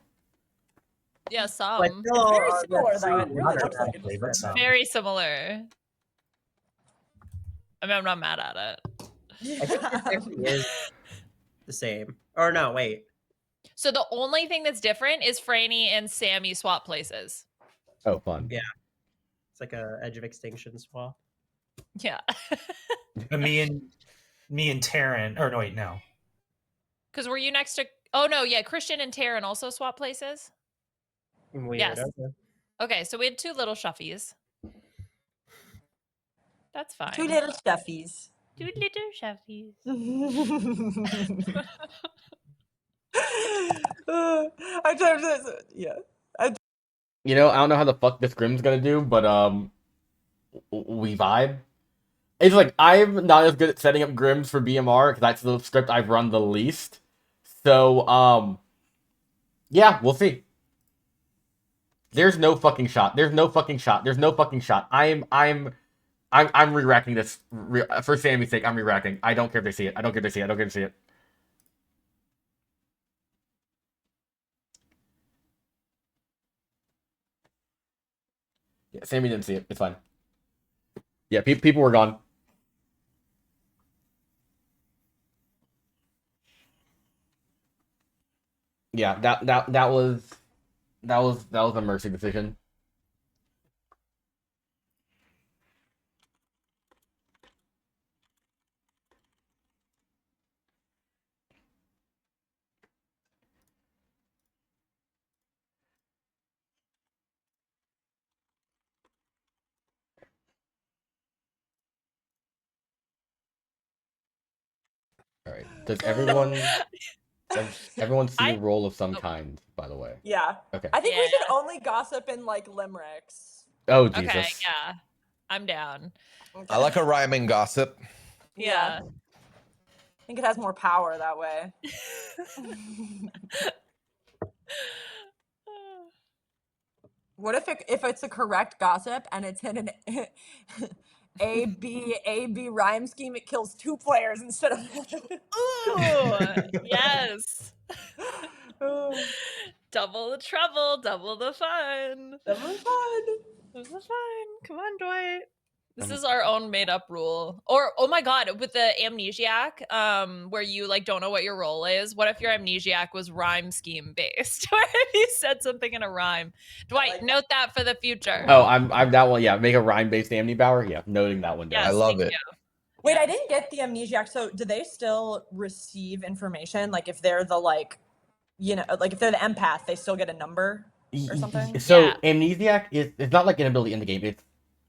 Yeah, But some. still, It's very that's similar, though. It pretty really looks like Automatically, but some. Very similar. I mean, I'm not mad at it. I think this actually is the same. Or no, wait. So the only thing that's different is Franny and Sammy swap places. Oh, fun. Yeah. It's like a Edge of Extinction swap. Yeah. But me and Taryn, or no, wait, no. Because were you next to? Oh no, yeah. Christian and Taryn also swap places. Weird. Yes. Okay. Okay, so we had two little shuffies. That's fine. Two little stuffies. Two little shuffies. I tried to, yeah. You know, I don't know how the fuck this Grim's gonna do, but we vibe. It's like I'm not as good at setting up Grims for BMR because that's the script I've run the least. So yeah, we'll see. There's no fucking shot. There's no fucking shot. There's no fucking shot. I'm re-racking this for Sammy's sake. I'm re-racking. I don't care if they see it. I don't care if they see it. I don't care if they see it. Yeah, Sammy didn't see it. It's fine. Yeah, people were gone. Yeah, that was a mercy decision. All right. Does everyone see a roll of some kind? By the way. Yeah. Okay. I think we Yeah. should only gossip in like limericks. Oh Jesus. Okay, yeah. I'm down. I like a rhyming gossip. Yeah. I think it has more power that way. What if it's a correct gossip and it's in an A B rhyme scheme? It kills 2 players instead of. Ooh, yes. Double the trouble, double the fun. Double the fun. Double the fun. Come on, Dwight. This is our own made up rule. Or oh my god, with the amnesiac, where you like don't know what your role is. What if your amnesiac was rhyme scheme based? Where if you said something in a rhyme? Dwight, like note that for the future. Oh, I'm that one. Yeah, make a rhyme based Amni Bauer. Yeah, noting that one down. Yes, I love thank it. you. Wait, I didn't get the amnesiac. So do they still receive information? Like if they're the like if they're the empath, they still get a number or something? So Yeah. amnesiac it's not like an ability in the game. It's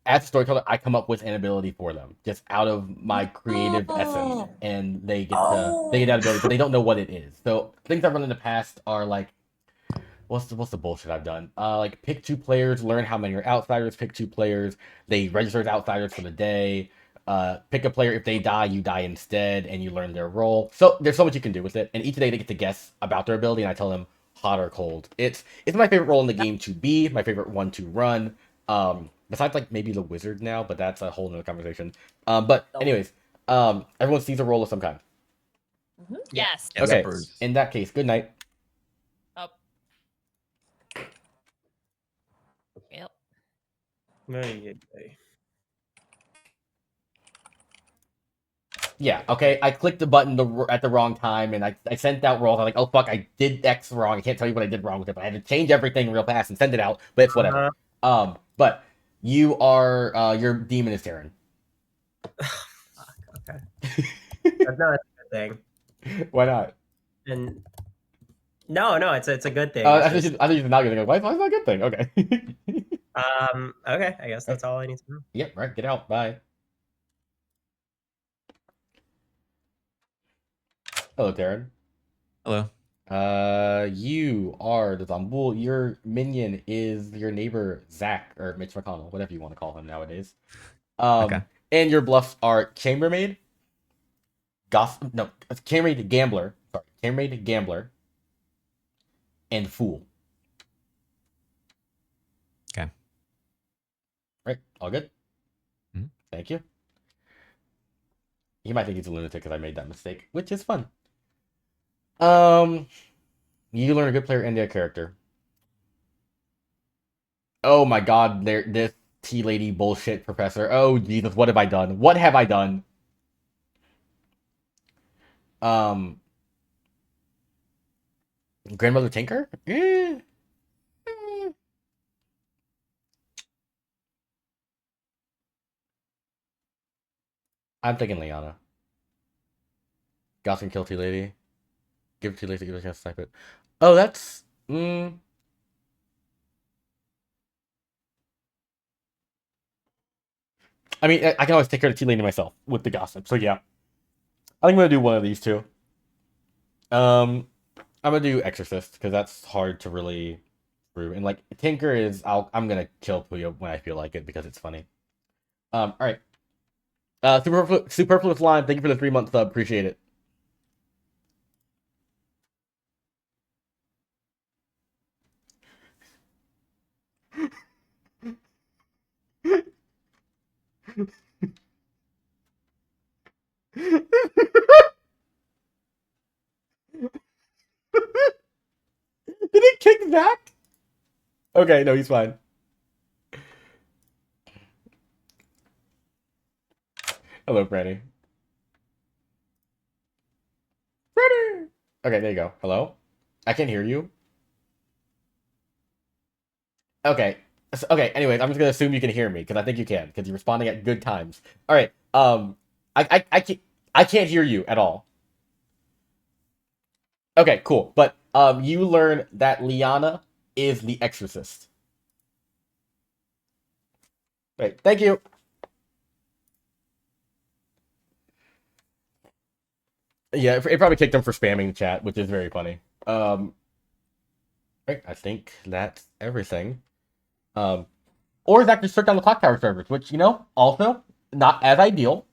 as a storyteller, I come up with an ability for them just out of my creative essence, and they get that ability, but they don't know what it is. So things I've run in the past are like, what's the bullshit I've done? Like pick 2 players, learn how many are outsiders. Pick 2 players, they register as outsiders for the day. Pick a player, if they die, you die instead, and you learn their role. So there's so much you can do with it, and each day they get to guess about their ability, and I tell them hot or cold. It's my favorite role in the game to be, my favorite one to run. Besides like maybe the wizard now, but that's a whole nother conversation. But anyways, everyone sees a role of some kind. Yes. Okay, Peppers. in that case, good night. Oh. Yep. Yeah, okay, I clicked the button at the wrong time, and I sent out rolls. I'm like, oh fuck, I did X wrong. I can't tell you what I did wrong with it, but I had to change everything real fast and send it out, but it's whatever. But you are, your demon is Taryn. Okay. That's not a good thing. Why not? And no, it's a good thing. I It's think it's not good thing. Why is that a good thing? Okay. okay, I guess that's all I need to know. Yep, right, get out, bye. Hello, Taryn. Hello. You are the Zambul. Your minion is your neighbor Zach or Mitch McConnell, whatever you want to call him nowadays. Okay. And your bluffs are Chambermaid, Chambermaid Gambler. Sorry, Chambermaid Gambler, and fool. Okay. Right, all good. Mhm. Thank you. He might think he's a lunatic because I made that mistake, which is fun. You learn a good player and their character. Oh my god, this tea lady bullshit professor. Oh Jesus, what have I done? What have I done? Grandmother Tinker? I'm thinking Liana. Goss and kill tea lady. Give tea lady a chance to snipe it. Oh, that's I mean, I can always take care of tea lady myself with the gossip. So yeah, I think I'm gonna do one of these two. I'm gonna do Exorcist because that's hard to really prove. And like Tinker is, I'm gonna kill Puyo when I feel like it because it's funny. All right. Superfluous Line, thank you for the 3-month sub. Appreciate it. Did he kick back? Okay, no, he's fine. Hello, Franny. Franny! Okay, there you go. Hello? I can't hear you. Okay. Okay, anyways, I'm just gonna assume you can hear me, because I think you can, because you're responding at good times. Alright, I can't hear you at all. Okay, cool. But you learn that Liana is the exorcist. Wait, thank you. Yeah, it probably kicked him for spamming the chat, which is very funny. Right, I think that's everything. Or is that just shut down the Clocktower servers, which, you know, also not as ideal,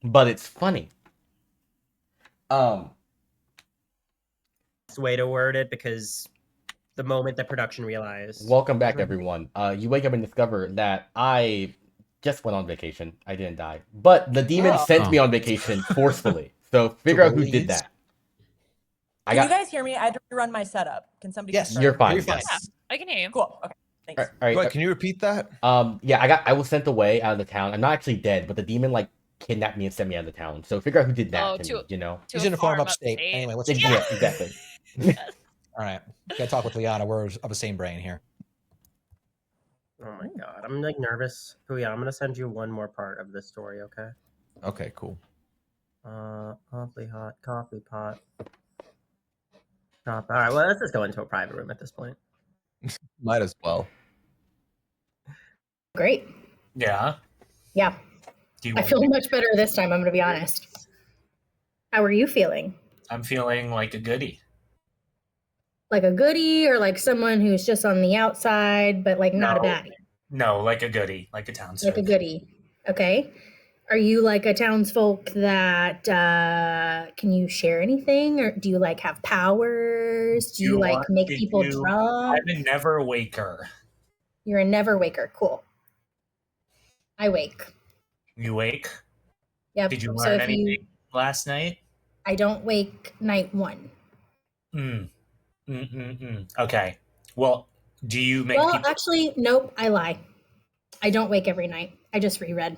but it's funny. Way to word it, because the moment that production realized. Welcome back, everyone. You wake up and discover that I just went on vacation. I didn't die, but the demon sent me on vacation forcefully. So figure out who did that. Can you guys hear me? I had to rerun my setup. Can somebody? Yes, confirm? You're fine. You're fine. Yes. Yeah, I can hear you. Cool. Okay. Thanks. All right. Wait, can you repeat that? Yeah, I was sent away out of the town. I'm not actually dead, but the demon like kidnapped me and sent me out of the town. So figure out who did that to me. You know, He's in a farm upstate. Anyway, let's yeah, exactly. All right, gotta talk with Liana. We're of the same brain here. Oh my god, I'm like nervous. Oh yeah, I'm gonna send you one more part of this story, okay? Okay, cool. Awfully hot coffee pot. All right, well, let's just go into a private room at this point. Might as well. Great. Yeah. Yeah. I feel much better this time, I'm going to be honest. How are you feeling? I'm feeling like a goodie. Like a goodie or like someone who's just on the outside, but like not a baddie? No, like a goodie, like a townsfolk. Like a goodie. Okay. Are you like a townsfolk that can you share anything, or do you like have powers? Do you like make people drunk? I'm a never waker. You're a never waker. Cool. I wake. You wake? Yep. Did you So learn if anything last night? I don't wake night one. Okay. Well, do you make people... actually, nope, I lie. I don't wake every night. I just reread.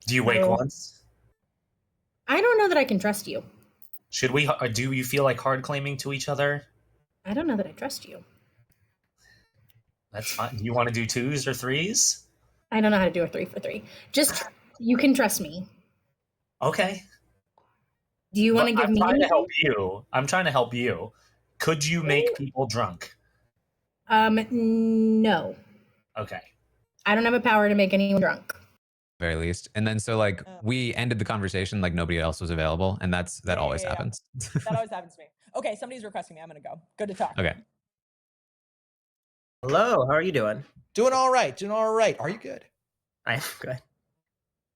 Do you wake once? I don't know that I can trust you. Should we... do you feel like hard claiming to each other? I don't know that I trust you. That's fine. Do you want to do 2s or 3s? I don't know how to do a 3 for 3. Just, you can trust me. Okay. Do you want to give me... I'm trying to help you. I'm trying to help you. Could you make people drunk? No. Okay. I don't have a power to make anyone drunk. Very least. And then so like we ended the conversation like nobody else was available, and that always happens. That always happens to me. Okay, somebody's requesting me. I'm gonna go. Good to talk. Okay. Hello, how are you doing? Doing all right. Doing all right. Are you good? I am good.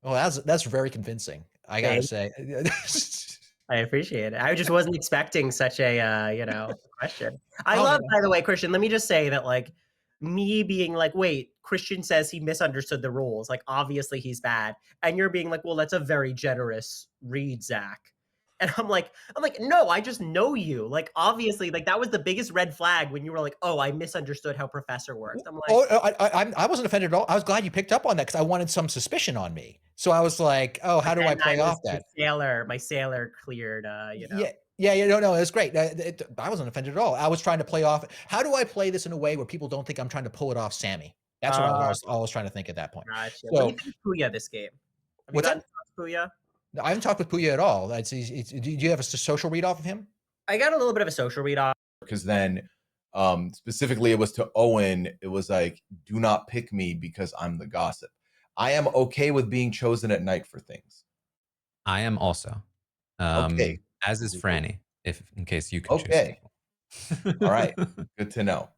Oh, that's very convincing. I gotta say. I appreciate it. I just wasn't expecting such a question. I Oh, love, yeah. by the way, Christian. Let me just say that like me being like, wait, Christian says he misunderstood the rules. Like obviously he's bad, and you're being like, well, that's a very generous read, Zach. And I'm like, no, I just know you. Like obviously, like that was the biggest red flag when you were like, oh, I misunderstood how Professor works. I'm like, Oh, I wasn't offended at all. I was glad you picked up on that because I wanted some suspicion on me. So I was like, oh, how do I play off that? My sailor cleared. Yeah, no, it was great. I wasn't offended at all. I was trying to play off. How do I play this in a way where people don't think I'm trying to pull it off Sammy? That's what I was always trying to think at that point. Gotcha. So, What do you think of Puya this game? Have you what's gotten that? to talk to Puya? No, I haven't talked with Puya at all. Do you have a social read off of him? I got a little bit of a social read off. Because then specifically it was to Owen, it was like, do not pick me because I'm the gossip. I am okay with being chosen at night for things. I am also. Okay. As is Franny, in case you can choose. Okay. All right. Good to know.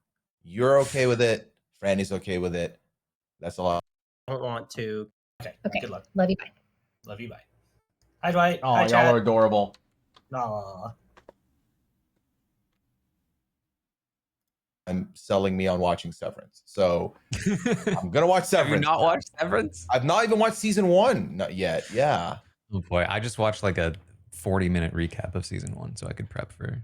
You're okay with it. Franny's okay with it. That's a lot. I don't want to. Okay. Okay. Good luck. Love you. Bye. Love you. Bye. Hi, Dwight. Oh, Hi, y'all chat. are adorable. Aw. I'm selling me on watching Severance. So I'm going to watch Severance. Have you not watched Severance? I've not even watched season 1. Not yet. Yeah. Oh boy, I just watched like a 40-minute recap of season 1 so I could prep for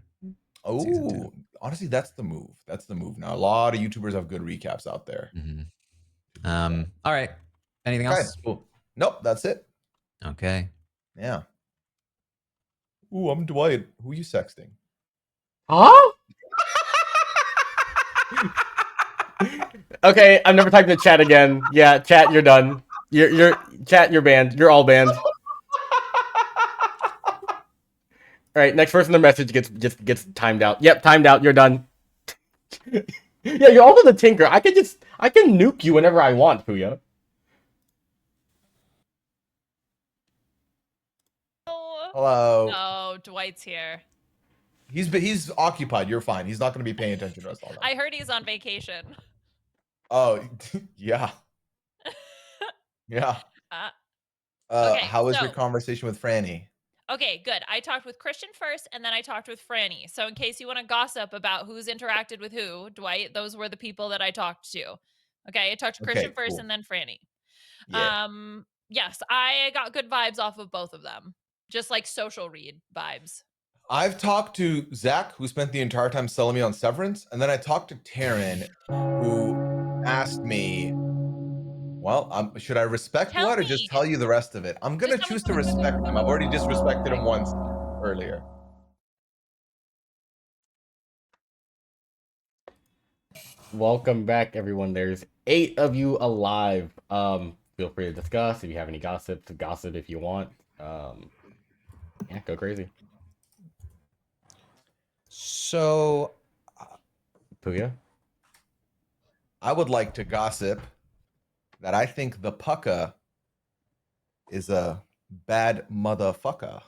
season 2. Honestly, that's the move. That's the move. Now, a lot of YouTubers have good recaps out there. Mm-hmm. All right. Anything else? Cool. Nope, that's it. Okay. Yeah. Ooh, I'm Dwight. Who are you sexting? Huh? Okay, I'm never typing the chat again. Yeah, chat, you're done. You're chat, you're banned. You're all banned. All right, next person the message gets timed out. Yep, timed out. You're done. Yeah, you're also the tinker. I can nuke you whenever I want, Puya. Hello. No, Dwight's here. He's occupied. You're fine. He's not going to be paying attention to us all that. I heard he's on vacation. Oh, yeah. Yeah. Okay, how was your so- conversation with Franny? Okay, good. I talked with Christian first, and then I talked with Franny. So in case you want to gossip about who's interacted with who, Dwight, those were the people that I talked to. Okay, I talked to Christian first, cool. and then Franny. Yeah. Yes, I got good vibes off of both of them. Just like social read vibes. I've talked to Zach, who spent the entire time selling me on Severance, and then I talked to Taryn, who asked me, well, should I respect Tell what or me. just tell you the rest of it? I'm going to Just tell me choose to what- respect him. I've already disrespected him once earlier. Welcome back, everyone. There's 8 of you alive. Feel free to discuss if you have any gossip. To gossip if you want. Yeah, go crazy. So, Puya. I would like to gossip that I think the pucka is a bad motherfucker.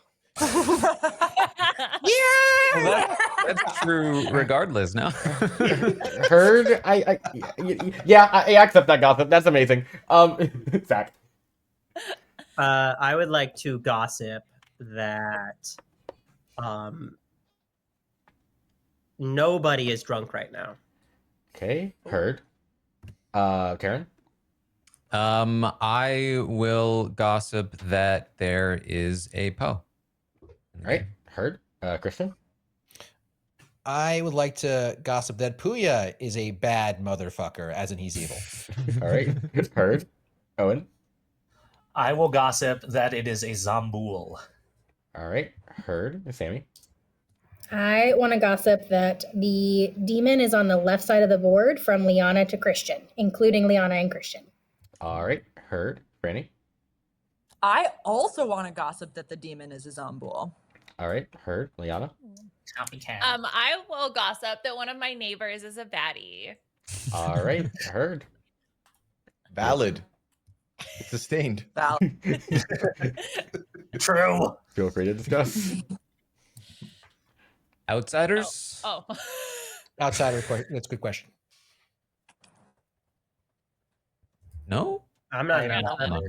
Well, that's true regardless, no? Heard? I accept that gossip. That's amazing. Zach. I would like to gossip that nobody is drunk right now. Okay, heard. Karen? I will gossip that there is a Poe. All right, heard. Christian? I would like to gossip that Puya is a bad motherfucker, as in he's evil. All right, heard. Owen? I will gossip that it is a Zamboul. All right, heard. Sammy? I want to gossip that the demon is on the left side of the board from Liana to Christian, including Liana and Christian. All right, heard. Franny? I also want to gossip that the demon is a Zomboul. All right, heard. Liana? I will gossip that one of my neighbors is a baddie. All right, heard. Valid. Sustained. True. Feel free to discuss. Outsiders? Oh. Outsider, that's a good question. No? I'm not I gonna don't know.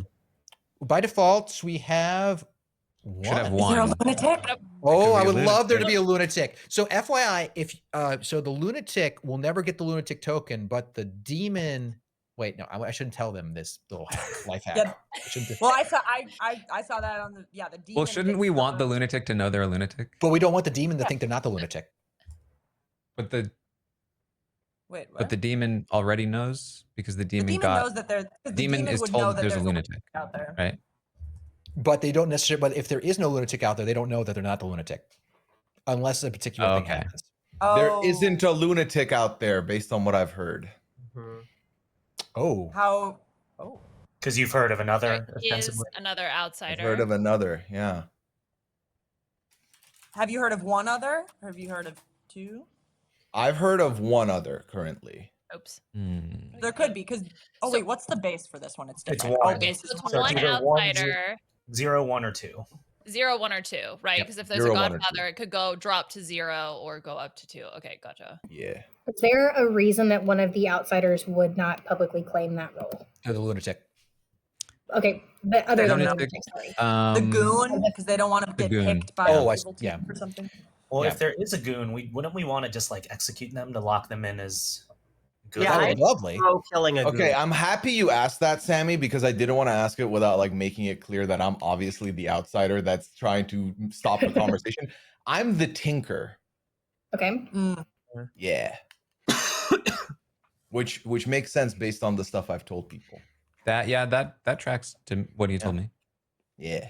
By default, we have Should have What? Is there a one. lunatic? Oh, be I a would love there to lunatic. be a lunatic. So FYI, if so the lunatic will never get the lunatic token, but the demon. Wait, no, I shouldn't tell them this little life hack. Yeah. I shouldn't. Well, I saw that on the the demon. Well, shouldn't we want the lunatic to know they're a lunatic? But we don't want the demon to think they're not the lunatic. But the Wait, what? but the demon already knows because the the demon demon got knows that there. The demon is would told know that there's a lunatic, out there. right? But they don't necessarily. But if there is no lunatic out there, they don't know that they're not the lunatic, unless a particular thing Okay. happens. There Oh, isn't a lunatic out there, based on what I've heard. Mhm. Oh, How? Oh. Because you've heard of There another is ostensibly. another I've outsider. heard of another. Yeah. Have you heard of one other? Or have you heard of two? I've heard of one other currently. Oops. There could be because. Oh So- wait, what's the base for this one? It's It's different. one. Oh, base is So it's one. So one it's either one, outsider, 0, 1, or 2. 0, 1, or 2, right? Yep. Because if there's 0, a 1, or 2. godfather, it could go drop to 0 or go up to 2. Okay, gotcha. Yeah. Is there a reason that one of the outsiders would not publicly claim that role? they're the lunatic. Okay, but other than the Lunatic. lunatic, sorry. The goon, because they don't want to the get goon. picked by Oh, a I evil see, yeah. team or something. Well, Yeah. if there is a goon, wouldn't we want to just like execute them to lock them in as good? Yeah, That would I- be lovely. Pro killing a Okay, goon. I'm happy you asked that, Sammy, because I didn't want to ask it without like making it clear that I'm obviously the outsider that's trying to stop the conversation. I'm the tinker. Okay. Mm. Yeah. which makes sense based on the stuff I've told people. That tracks to what you told me. Yeah.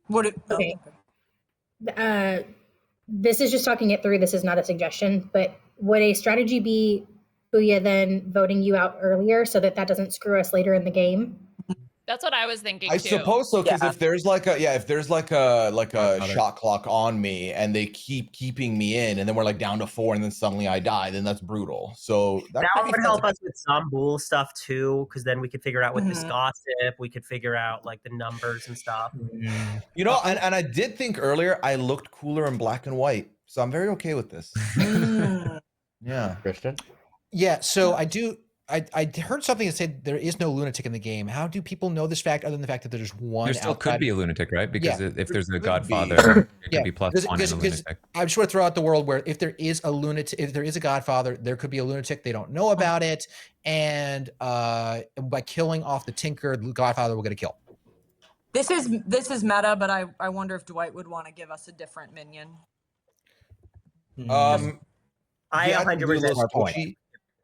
Would it? Okay. This is just talking it through. This is not a suggestion, but would a strategy be Booyah then voting you out earlier so that doesn't screw us later in the game? That's what I was thinking I too. suppose so, because Yeah. if there's like a Godfather. shot clock on me and they keep keeping me in, and then we're like down to 4, and then suddenly I die, then that's brutal. So That could be would help fun. us with some bull stuff too, because then we could figure out with this Mhm. gossip, we could figure out like the numbers and stuff. You know, and I did think earlier I looked cooler in black and white, so I'm very okay with this. Mm. Yeah. Christian? Yeah, so I heard something that said there is no lunatic in the game. How do people know this fact other than the fact that there's one There still could outside- be a lunatic, right? Because if there's a could be. godfather, it could Yeah, be plus because- 1 in a because- lunatic. I just want to throw out the world where if there is a lunatic, if there is a godfather, there could be a lunatic. They don't know about it, and by killing off the tinker, the godfather will get a kill. This is meta, but I wonder if Dwight would want to give us a different minion. I yeah, can do a 100% little point. squishy.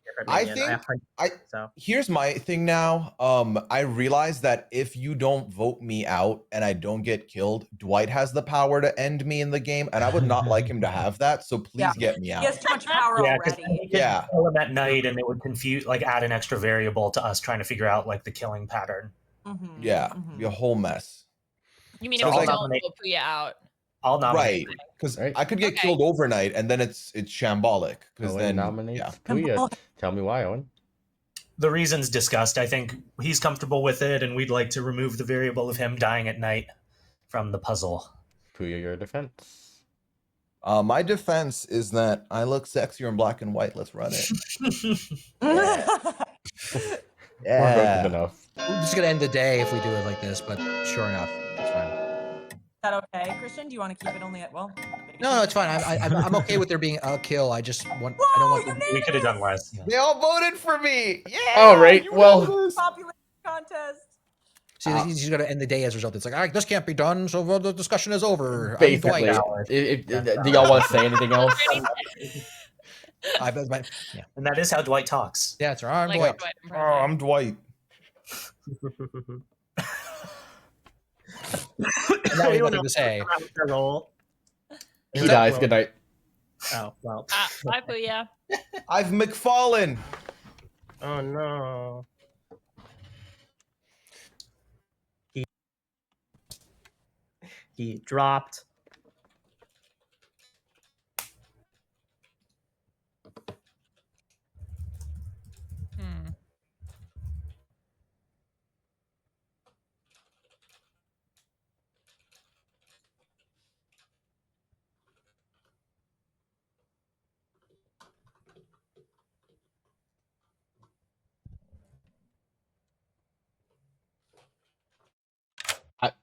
different I minion. think 100% so. Here's my thing now. I realize that if you don't vote me out and I don't get killed, Dwight has the power to end me in the game, and I would not like him to have that. So please Yeah. get me He out. has too much power Yeah, because already. we could Yeah. kill him at night, and it would confuse, like, add an extra variable to us trying to figure out like the killing pattern. Mhm, Yeah, mhm. be a whole mess. You mean So if you I'll don't nominate- vote Puya out? I'll nominate. Right, because Right. I could get Okay. killed overnight, and then it's shambolic. Because Owen then, nominates yeah. Puya. Tell me why, Owen. The reasons discussed, I think he's comfortable with it, and we'd like to remove the variable of him dying at night from the puzzle. Puya, your defense. My defense is that I look sexier in black and white. Let's run it. We're both enough. We're just gonna end the day if we do it like this, but sure enough, it's fine. Is that okay, Christian? Do you want to keep it only at No, it's fine. I'm okay with there being a kill. I just want. I don't Whoa, want. you The, made We could have done less. They all voted for me. Yeah. All right, you well- won. popular contest. see, he's gonna end the day as a result. It's like, all right, this can't be done, so the discussion is over. I'm Basically, Dwight. do y'all want to say anything else? Yeah, And that is how Dwight talks. yeah, it's all right. I'm Like Dwight. Dwight Oh, impression. I'm Dwight. Now we have nothing to say. Roll. He dies. Good night. Oh well. Bye, Puya. I've McFallen. Oh no. He dropped. Hmm.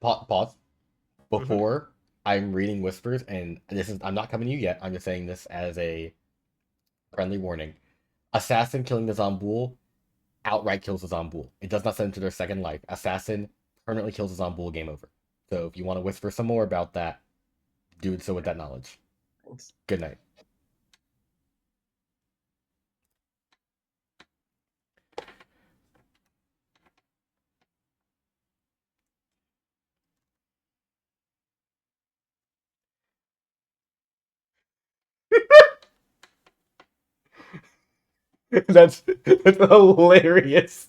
Pause. before I'm reading whispers, and I'm not coming to you yet. I'm just saying this as a friendly warning. Assassin killing the Zomboul outright kills the Zomboul. It does not send them to their second life. Assassin permanently kills the Zomboul. Game over. So if you want to whisper some more about that, do so with that knowledge. Thanks. Good night. That's hilarious,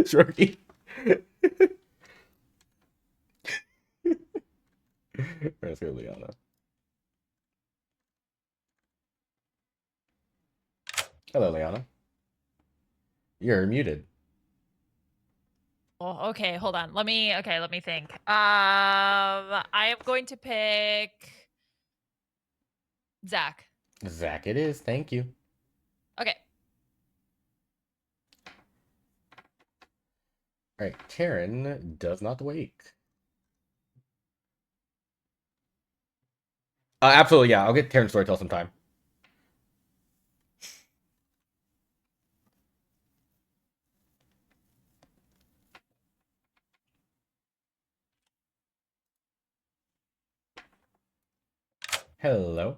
Shorty. Let's go, Liana. Hello, Liana. You're muted. Oh, okay, hold on. Let me think. I am going to pick Zach. Zach, it is. Thank you. Okay. All right, Karen does not wake. Absolutely, yeah. I'll get Karen's story till sometime. Hello.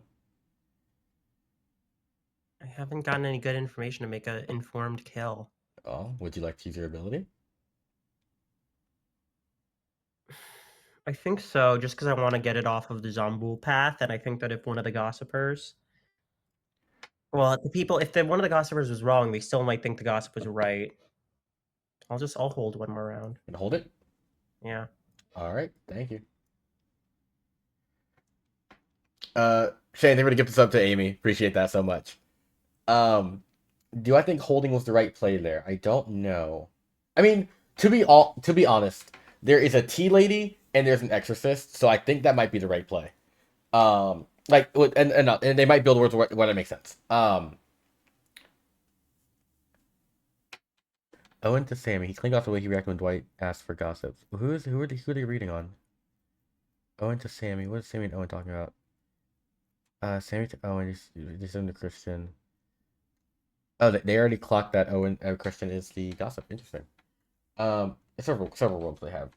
I haven't gotten any good information to make an informed kill. Oh, would you like to use your ability? I think so, just because I want to get it off of the Zomboul path, and I think that if one of the gossipers... Well, if one of the gossipers was wrong, they still might think the gossip was right. I'll hold one more round. And hold it? Yeah. All right, thank you. Shane, they were to give this up to Amy. Appreciate that so much. Do I think holding was the right play there? I don't know. I mean, to be honest, there is a tea lady and there's an exorcist, so I think that might be the right play. And they might build words where that makes sense. Owen to Sammy. He cleaned off the way he reacted when Dwight asked for gossips. Who are they reading on? Owen to Sammy. What is Sammy and Owen talking about? Sammy to Owen. Just into Christian. Oh, they already clocked that Owen Christian is the gossip. Interesting. Several roles they have.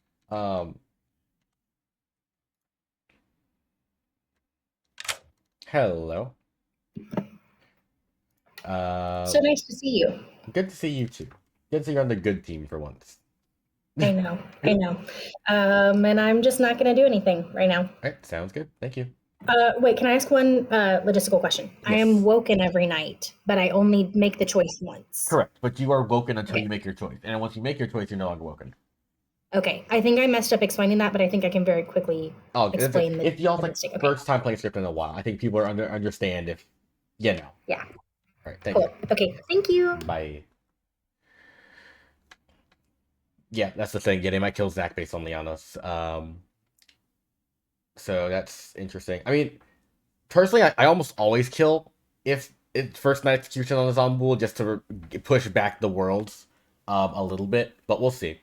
Hello. So nice to see you. Good to see you too. Good to see you're on the good team for once. I know. And I'm just not going to do anything right now. All right, sounds good. Thank you. Wait, can I ask one logistical question? Yes. I am woken every night, but I only make the choice once. Correct, but you are woken until you make your choice. And once you make your choice, you're no longer woken. Okay, I think I messed up explaining that, but I think I can very quickly explain if y'all like mistake. first time playing script in a while, I think people are understand if you know. Yeah. All right, thank Cool. you. Okay, thank you. Bye. Yeah, that's the thing. Yeah, they might kill Zach based on Liana's. So that's interesting. I mean, personally, I almost always kill if it's first night execution on the Zomboul just to push back the worlds a little bit, but we'll see.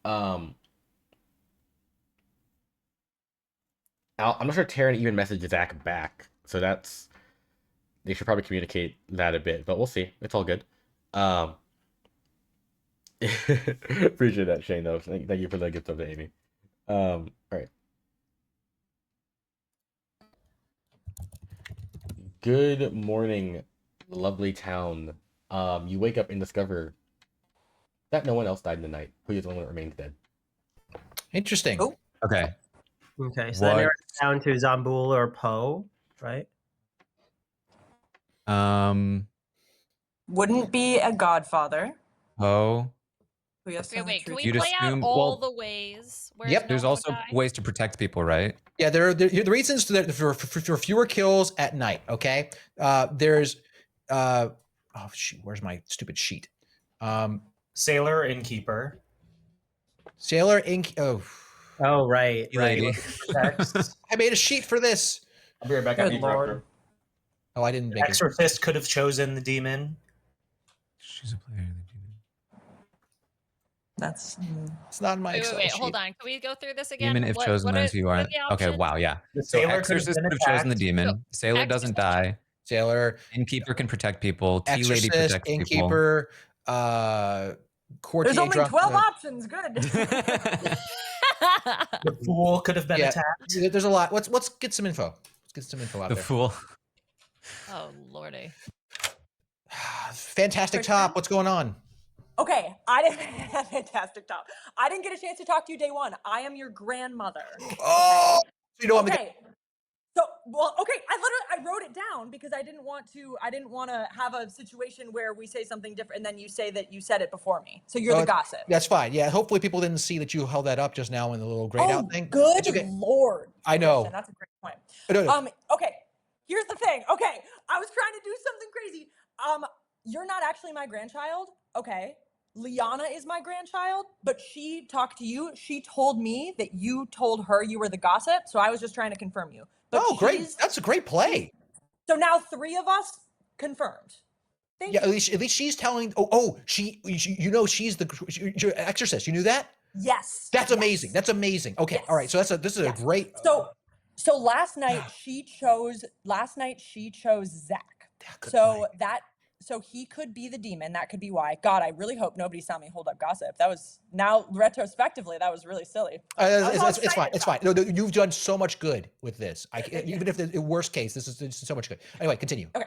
I'm not sure Taryn even messaged Zach back, so they should probably communicate that a bit, but we'll see. It's all good. Appreciate that, Shane, though. Thank you for the gift of the Amy. All right. Good morning, lovely town. You wake up and discover that no one else died in the night. Who is the one that remains dead? Interesting. Oh. Okay. Okay, so then it's down to Zomboul or Poe, right? Wouldn't be a godfather. Oh. Who has to tell the Wait, can truth. we You'd play out assume- all well, the ways? Where Yep, no There's one would also die? ways to protect people, right? Yeah, there are the reasons for fewer kills at night. Okay, there's oh shoot, where's my stupid sheet? Sailor, innkeeper. Sailor Ink. Oh, Right. Lady. I made a sheet for this. I'll be right back. Good I need lord. director. Oh, I didn't make it. Exorcist could have chosen the demon. She's a player. That's It's not in my Wait, Excel wait, sheet. hold on. Can we go through this again? Demon, if chosen, as you what are. the Okay, options? wow, yeah. The So sailor could have Exorcist been could have chosen the attacked. demon. Sailor doesn't Exorcist. die. Sailor, Innkeeper can protect people. Tea lady Exorcist, protects people. Innkeeper, courtier There's only drunk. 12 options. Good. The fool could have been Yeah, attacked. there's a lot. Let's get some info. Let's get some info out The there. fool. Oh lordy. Fantastic Christian? top. What's going on? Okay, I didn't fantastic top. I didn't get a chance to talk to you day one. I am your grandmother. Oh, you know I'm the Okay. So, well, okay, I wrote it down because I didn't want to have a situation where we say something different and then you say that you said it before me. So you're the gossip. That's fine. Yeah, hopefully people didn't see that you held that up just now in the little grayed out thing. Good It's okay. Lord. I know. Christian, that's a great point. No. Okay, here's the thing. Okay, I was trying to do something crazy. You're not actually my grandchild. Okay. Liana is my grandchild, but she talked to you. She told me that you told her you were the gossip. So I was just trying to confirm you. But Great. That's a great play. So now 3 of us confirmed. Thank you. At least she's telling. She she's your exorcist. You knew that? Yes. That's amazing. That's amazing. Okay. Yes. All right. So this is a great. So last night she chose Zach. So he could be the demon. That could be why. God, I really hope nobody saw me hold up gossip. That was now retrospectively, that was really silly. It's fine. It's fine. No, you've done so much good with this. Even if the worst case, this is so much good. Anyway, continue. Okay.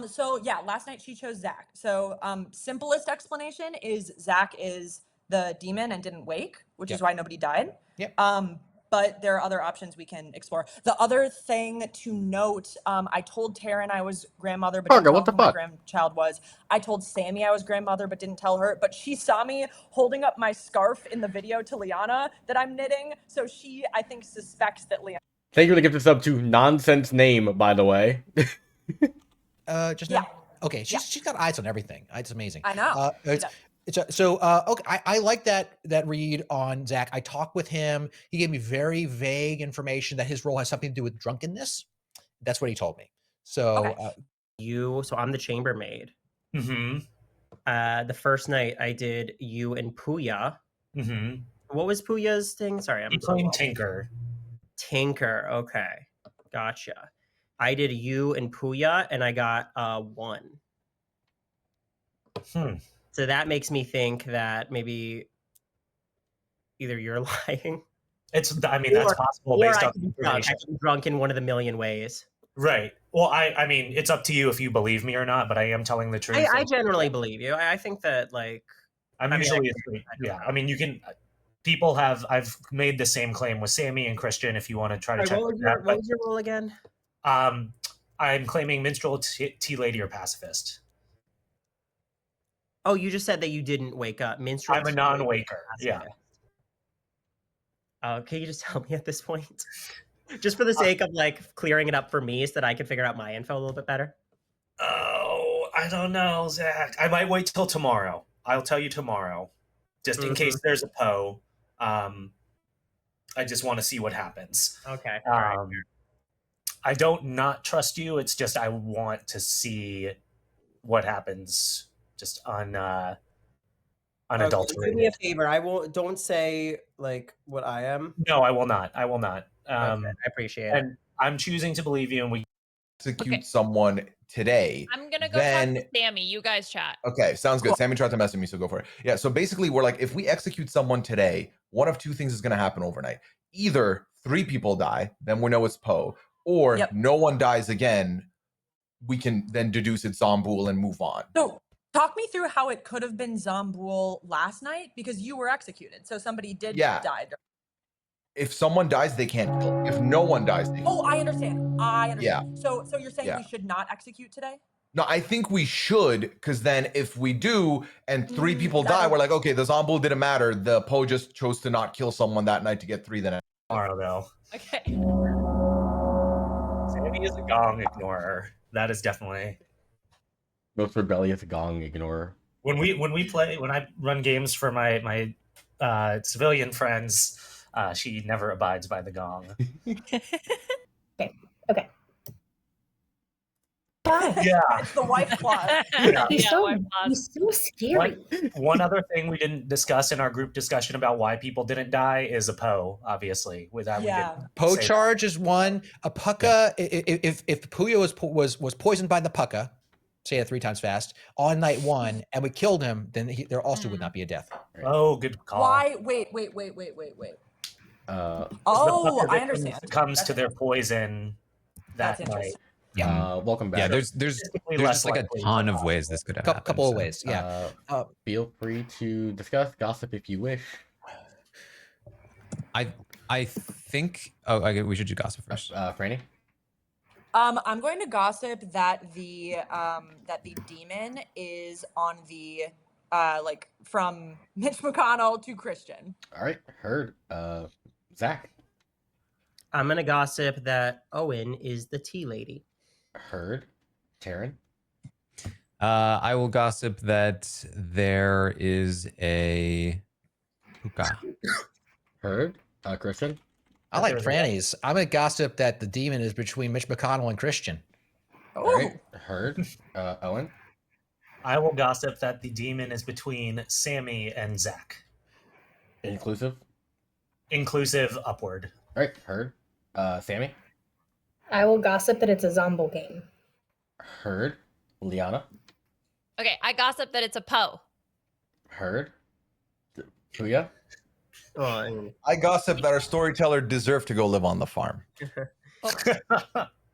So yeah, last night she chose Zach. So simplest explanation is Zach is the demon and didn't wake, which is why nobody died. Yep. But there are other options we can explore. The other thing to note, I told Taryn I was grandmother, but didn't tell who my grandchild was. I told Sammy I was grandmother, but didn't tell her. But she saw me holding up my scarf in the video to Liana that I'm knitting. So she, I think, suspects that Liana. Thank you for the gift of sub to nonsense name, by the way. Just now? Okay, she's got eyes on everything. It's amazing. I know. Okay. I like that read on Zach. I talked with him. He gave me very vague information that his role has something to do with drunkenness. That's what he told me. So so I'm the chambermaid. Mm-hmm. The first night I did you and Puya. Mm-hmm. What was Puya's thing? Sorry, I'm playing Tinker. Tinker. Okay, gotcha. I did you and Puya, and I got 1. So that makes me think that maybe either you're lying. That's possible based on information. I could be drunk in one of the million ways. Right. Well, I mean, it's up to you if you believe me or not, but I am telling the truth. I generally believe you. I think that, like, I mean, you can. I've made the same claim with Sammy and Christian. If you want to try to check. What was your role again? I'm claiming minstrel, tea lady, or pacifist. Oh, you just said that you didn't wake up. Minstrel. I'm a non-waker. Yeah. Can you just tell me at this point? Just for the sake of like clearing it up for me so that I can figure out my info a little bit better. Oh, I don't know, Zach. I might wait till tomorrow. I'll tell you tomorrow. Just in case there's a Poe. I just want to see what happens. Okay. I don't not trust you. It's just I want to see what happens just unadulterated. Do me a favor. Don't say like what I am. No, I will not. I I appreciate it. And I'm choosing to believe you, and we execute someone today. I'm gonna go talk to Sammy. You guys chat. Okay, sounds good. Sammy tried to message me, so go for it. Yeah, so basically we're like, if we execute someone today, one of 2 things is going to happen overnight. Either 3 people die, then we know it's Poe, or no one dies again. We can then deduce it's Zomboul and move on. So talk me through how it could have been Zomboul last night because you were executed. So somebody did die. If someone dies, they can't kill. If no one dies, they can't. Oh, I understand. Yeah. So you're saying we should not execute today? No, I think we should, because then if we do and 3 people die, we're like, okay, the Zomboul didn't matter. The Poe just chose to not kill someone that night to get 3 the next tomorrow, though. Okay. Sammy is a gong ignorer. That is definitely most rebellious gong ignorer. When I run games for my civilian friends, she never abides by the gong. Okay. clause. Yeah. It's the wife clause. He's wife clause. he's so scary. One other thing we didn't discuss in our group discussion about why people didn't die is a Poe, obviously. Without Poe charge is one. A pucka. If Puya was poisoned by the pucka, say it 3 times fast on night 1, and we killed him, then there also would not be a death. Oh, good call. Why? Wait. Oh, I understand. Comes to their poison that That's night. interesting. Yeah. Welcome back. Yeah, there's just like a ton of ways this could have happened. Couple of so. ways. Yeah. Feel free to discuss, gossip if you wish. I think. We should do gossip first. Franny? I'm going to gossip that the demon is on the like from Mitch McConnell to Christian. All right, heard. Zach? I'm gonna gossip that Owen is the tea lady. Heard. Taryn? I will gossip that there is a hookah. Heard. Christian? I like Franny's. I'm gonna gossip that the demon is between Mitch McConnell and Christian. Oh, All right, heard. Owen? I will gossip that the demon is between Sammy and Zach. Inclusive? Inclusive upward. All right, heard. Sammy? I will gossip that it's a Zombo game. Heard. Liana? Okay, I gossip that it's a Poe. Heard. Puya? I gossip that our storyteller deserved to go live on the farm.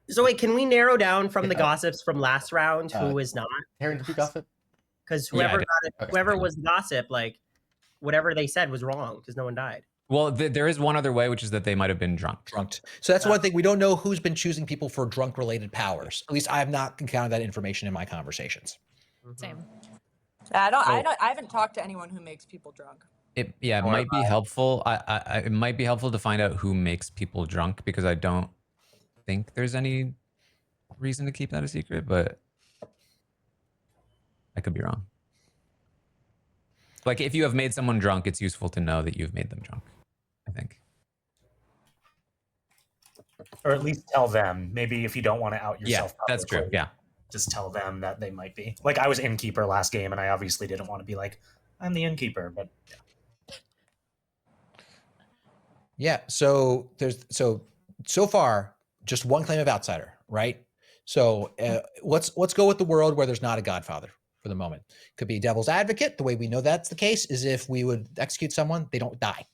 So wait, can we narrow down from the gossips from last round who is not? Taryn, did you gossip? Because whoever Okay. whoever was gossip, like whatever they said was wrong because no one died. Well, there is one other way, which is that they might have been drunk. Drunked. So that's one thing. We don't know who's been choosing people for drunk-related powers. At least I have not encountered that information in my conversations. Same. I haven't talked to anyone who makes people drunk. It might be helpful. It might be helpful to find out who makes people drunk because I don't think there's any reason to keep that a secret, but I could be wrong. Like if you have made someone drunk, it's useful to know that you've made them drunk, I think. Or at least tell them. Maybe if you don't want to out yourself. Yeah, that's true. Yeah. Just tell them that they might be. Like I was innkeeper last game and I obviously didn't want to be like, I'm the innkeeper, but yeah. Yeah. So so far just one claim of outsider, right? So let's go with the world where there's not a godfather for the moment. Could be devil's advocate. The way we know that's the case is if we would execute someone, they don't die.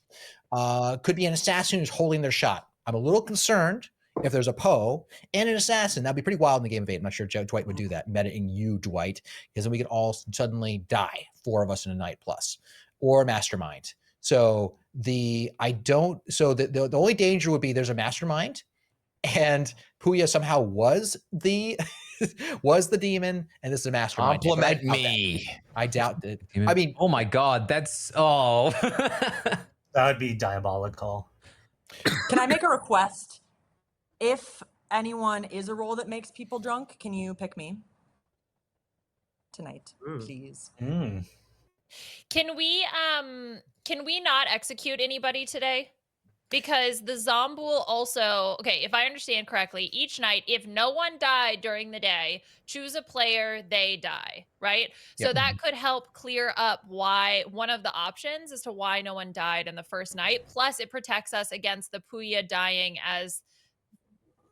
Could be an assassin who's holding their shot. I'm a little concerned if there's a Poe and an assassin. That'd be pretty wild in the game of 8. I'm not sure Dwight would do that. Metaing you, Dwight, because then we could all suddenly die, 4 of us in a night plus, or mastermind. So the only danger would be there's a mastermind, and Puya somehow was the demon, and this is a mastermind. Compliment me. I doubt that. Demon. I mean, oh my god, that's That would be diabolical. Can I make a request? If anyone is a role that makes people drunk, can you pick me tonight, please? Can we not execute anybody today? Because the Zomboul also, okay, if I understand correctly, each night, if no one died during the day, choose a player, they die, right? So that could help clear up why one of the options as to why no one died in the first night. Plus, it protects us against the Puya dying as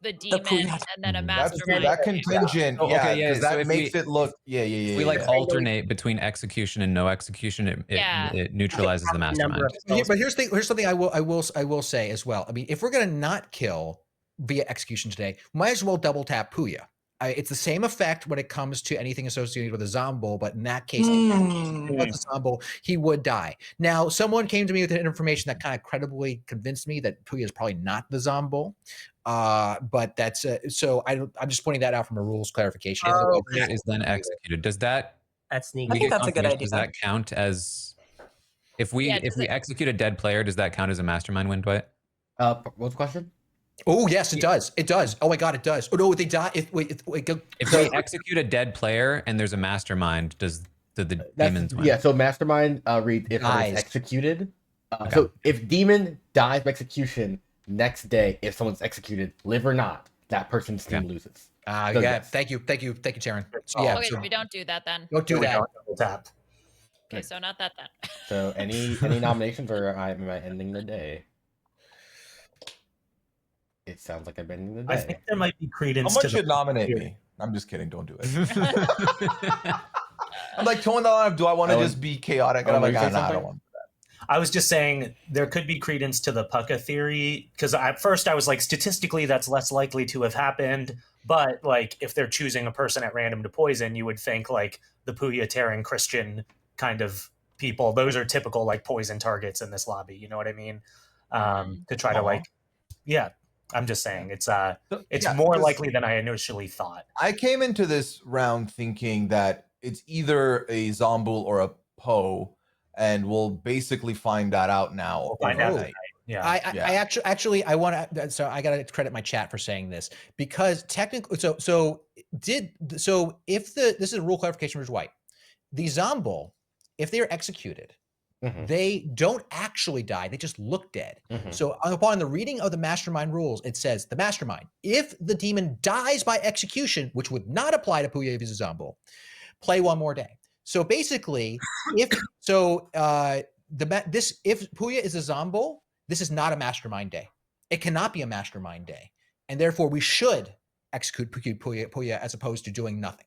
the demon and then a mastermind. That contingent, because that makes it look, If we alternate between execution and no execution, it neutralizes the mastermind. But here's something I will say as well. I mean, if we're gonna not kill via execution today, might as well double tap Puya. It's the same effect when it comes to anything associated with a Zomboul, but in that case, he would die. Now, someone came to me with information that kind of credibly convinced me that Puya is probably not the Zomboul. But that's so I'm just pointing that out from a rules clarification. That is then executed. Does that? That's sneaky. I think that's a good idea. Does that count as if we execute a dead player? Does that count as a mastermind win, Dwight? What was the question? Oh yes, it does. It does. Oh my god, it does. Oh no, they die. If we execute a dead player and there's a mastermind, do the demons win? Yeah. So mastermind reads if it's executed. So if demon dies by execution next day, if someone's executed, live or not, that person's team loses. So, Yeah. yes. Thank you, Taryn. So, yeah. Okay, So so we don't do that then. don't do We that. don't double tap. Okay, so not that then. So any nominations, or am I ending the day? It sounds like I'm ending the I day. think there might be credence Someone to should the nominate me. I'm just kidding. Don't do it. I'm like towing the line. Do I want to Owen- just be chaotic? And Owen, I'm like, were you saying nah, I something? don't want. I was just saying there could be credence to the Pucka theory because at first I was like, statistically, that's less likely to have happened. But like, if they're choosing a person at random to poison, you would think like the Puya, Terran, Christian kind of people. Those are typical like poison targets in this lobby. You know what I mean? To try to like, yeah. I'm just saying it's Yeah, more 'cause likely than I initially thought. I came into this round thinking that it's either a Zombul or a Poe, and we'll basically find that out now. We'll find out overnight. tonight. Yeah. I actually I want to, so I got to credit my chat for saying this, because technically, so if this is a rule clarification for White, the Zombul, if they are executed, Mhm. they don't actually die, they just look dead. Mhm. So upon the reading of the mastermind rules, it says the mastermind, if the demon dies by execution, which would not apply to Puya if he's a Zombul, play one more day. So basically, if Puya is a Zombul, this is not a mastermind day. It cannot be a mastermind day, and therefore we should execute Puya as opposed to doing nothing.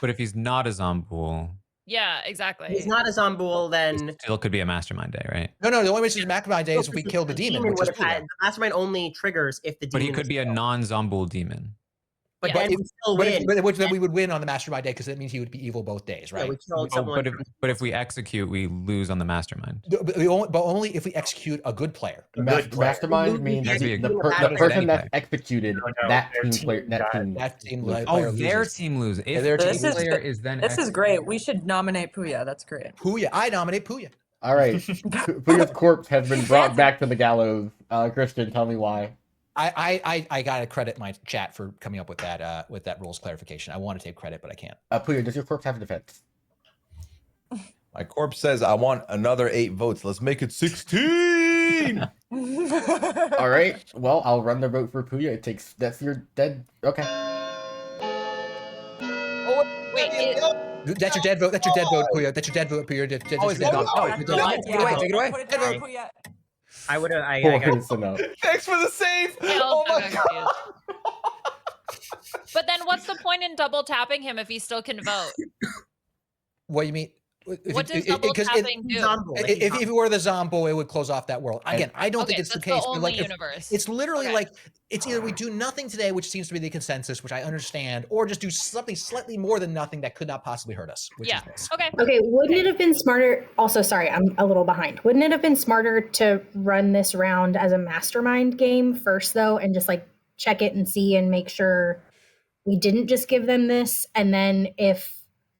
But if he's not a Zombul, Yeah, exactly. He's not a Zombul, then it still could be a mastermind day, right? No, the only way it's a mastermind day is if we kill the demon, which would is have had, Puya. the mastermind only triggers if the demon. But he could was be a killed. non-Zombul demon. But Yeah. then we still win. Then we would win on the mastermind day because that means he would be evil both days, Yeah, right? we killed Oh, someone. but if we execute, we lose on the mastermind. But only if we execute a good player. Mastermind means Has to be a the good- person any that's player. executed, No, that their team team player, that got- team. That team loses. player Their loses. team loses. Yeah, If their the team This is player is then This is great. We should nominate Puya. That's great. Puya. I nominate Puya. All right, Puya's corpse has been brought back to the gallows. Christian, tell me why. I gotta credit my chat for coming up with that rules clarification. I want to take credit, but I can't. Puya, does your corpse have a defense? My corpse says I want another 8 votes. Let's make it 16. All right. Well, I'll run the vote for Puya. That's your dead. Okay. Wait, That's your dead vote. That's your dead vote, Puya. That's your dead vote, Puya. Oh, is it done? Oh, You're it's dead. done. Take it away. Take it away. Put it Dead down, vote. Puya. I would have. I got Points enough. Thanks for the save. Yeah, Oh I'm my so god. confused. But then what's the point in double tapping him if he still can vote? What do you mean? What does double tapping do? If it were the Zombo, it would close off that world. Again, I don't think Okay, it's the that's case. the but only like, universe. it's literally Okay. like it's either we do nothing today, which seems to be the consensus, which I understand, or just do something slightly more than nothing that could not possibly hurt us. Which Yeah. is this. Okay. Okay, wouldn't it have been smarter? Also, sorry, I'm a little behind. Wouldn't it have been smarter to run this round as a mastermind game first, though, and just like check it and see and make sure we didn't just give them this? And then if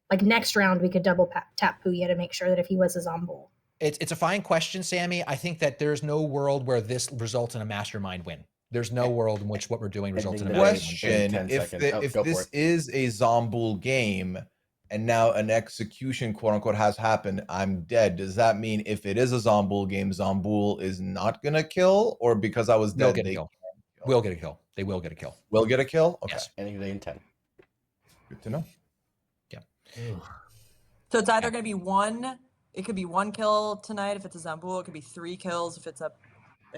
like next round, we could double tap Puya to make sure that if he was a Zombul. It's a fine question, Sammy. I think that there's no world where this results in a mastermind win. There's no world in which what we're doing results in a mastermind win. Question: 10 If seconds. if Go for this it. is a Zombul game, and now an execution, quote unquote, has happened, I'm dead. Does that mean if it is a Zombul game, Zombul is not gonna kill, or because I was They'll dead, get a they kill. Will get a kill. They will get a kill. will get a kill? Okay, Yes. Anything they intend. good to know. So it's either going to be one. It could be one kill tonight if it's a Zambul. It could be 3 kills if it's a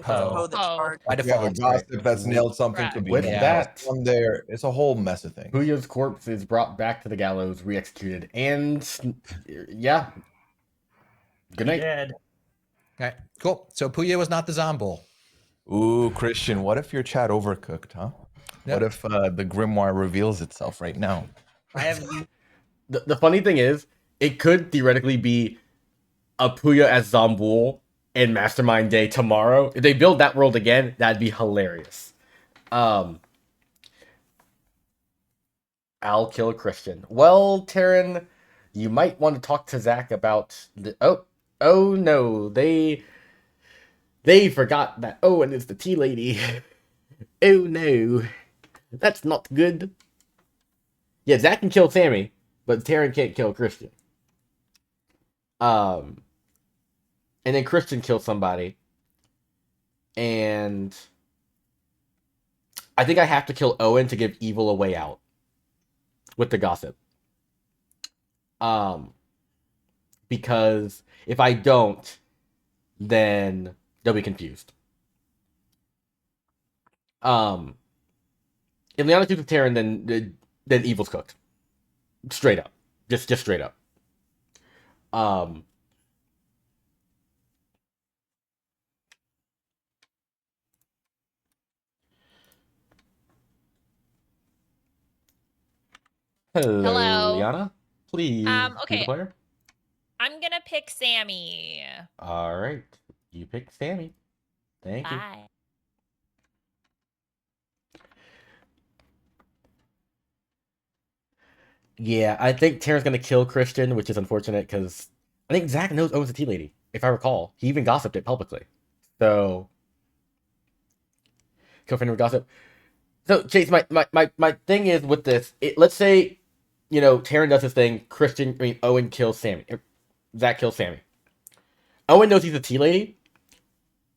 Poe. Poe that's Poe. charged. By If you have a default, gossip that's nailed something, Correct. could be With nailed that- from there. It's a whole mess of things. Puya's corpse is brought back to the gallows, re-executed, and yeah. Good night. Dead. okay, cool. So Puya was not the Zombul. Ooh, Christian, what if your chat overcooked, huh? Yep. What if the grimoire reveals itself right now? I have. The funny thing is, it could theoretically be a Puya as Zombul and Mastermind Day tomorrow. If they build that world again, that'd be hilarious. I'll kill a Christian. Well, Taryn, you might want to talk to Zach about the oh no, they forgot that Owen is the tea lady. Oh no. That's not good. Yeah, Zach can kill Sammy, but Taryn can't kill Christian. And then Christian kills somebody. And I think I have to kill Owen to give evil a way out. with the gossip. Because if I don't, then they'll be confused. If Liana shoots with Terran, then evil's cooked. Straight up. Just straight up. Hello, Liana. Please be the Okay. player. I'm gonna pick Sammy. All right. You pick Sammy. Thank you. Bye. Yeah, I think Terran's gonna kill Christian, which is unfortunate because I think Zach knows Owen's a tea lady, if I recall. He even gossiped it publicly. So kill friend with gossip. So Chase, my thing is with this, let's say, Terran does his thing, Owen kills Sammy. Zach kills Sammy. Owen knows he's a tea lady,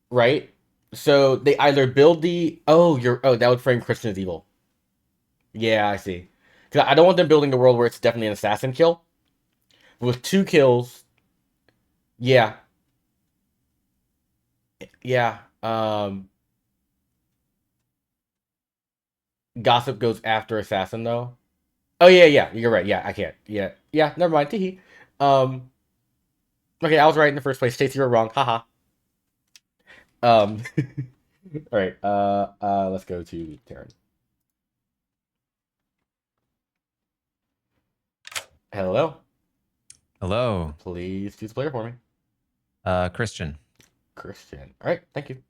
right? So they either build that would frame Christian as evil. Yeah, I see. Because I don't want them building the world where it's definitely an assassin kill. With 2 kills, yeah. Yeah. Gossip goes after assassin though. Oh yeah, you're right. Yeah, I can't. Yeah, never mind. Teehee. Okay, I was right in the first place. Chase, you were wrong. Haha. All right. Let's go to Terran. Hello. Hello. Please choose a player for me. Christian. Christian. All right. Thank you.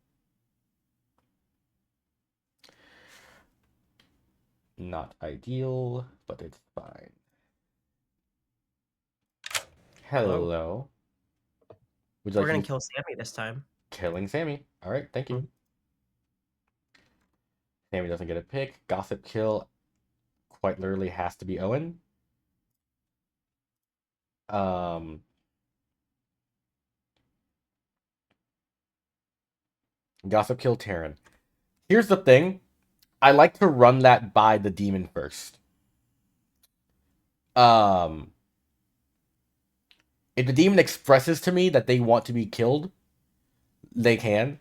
Not ideal, but it's fine. Hello. Would you We're like gonna to kill Sammy this time. killing Sammy? All right. Thank you. Sammy doesn't get a pick. Gossip kill quite literally has to be Owen. Gossip kill Terran. Here's the thing. I like to run that by the demon first. If the demon expresses to me that they want to be killed, they can.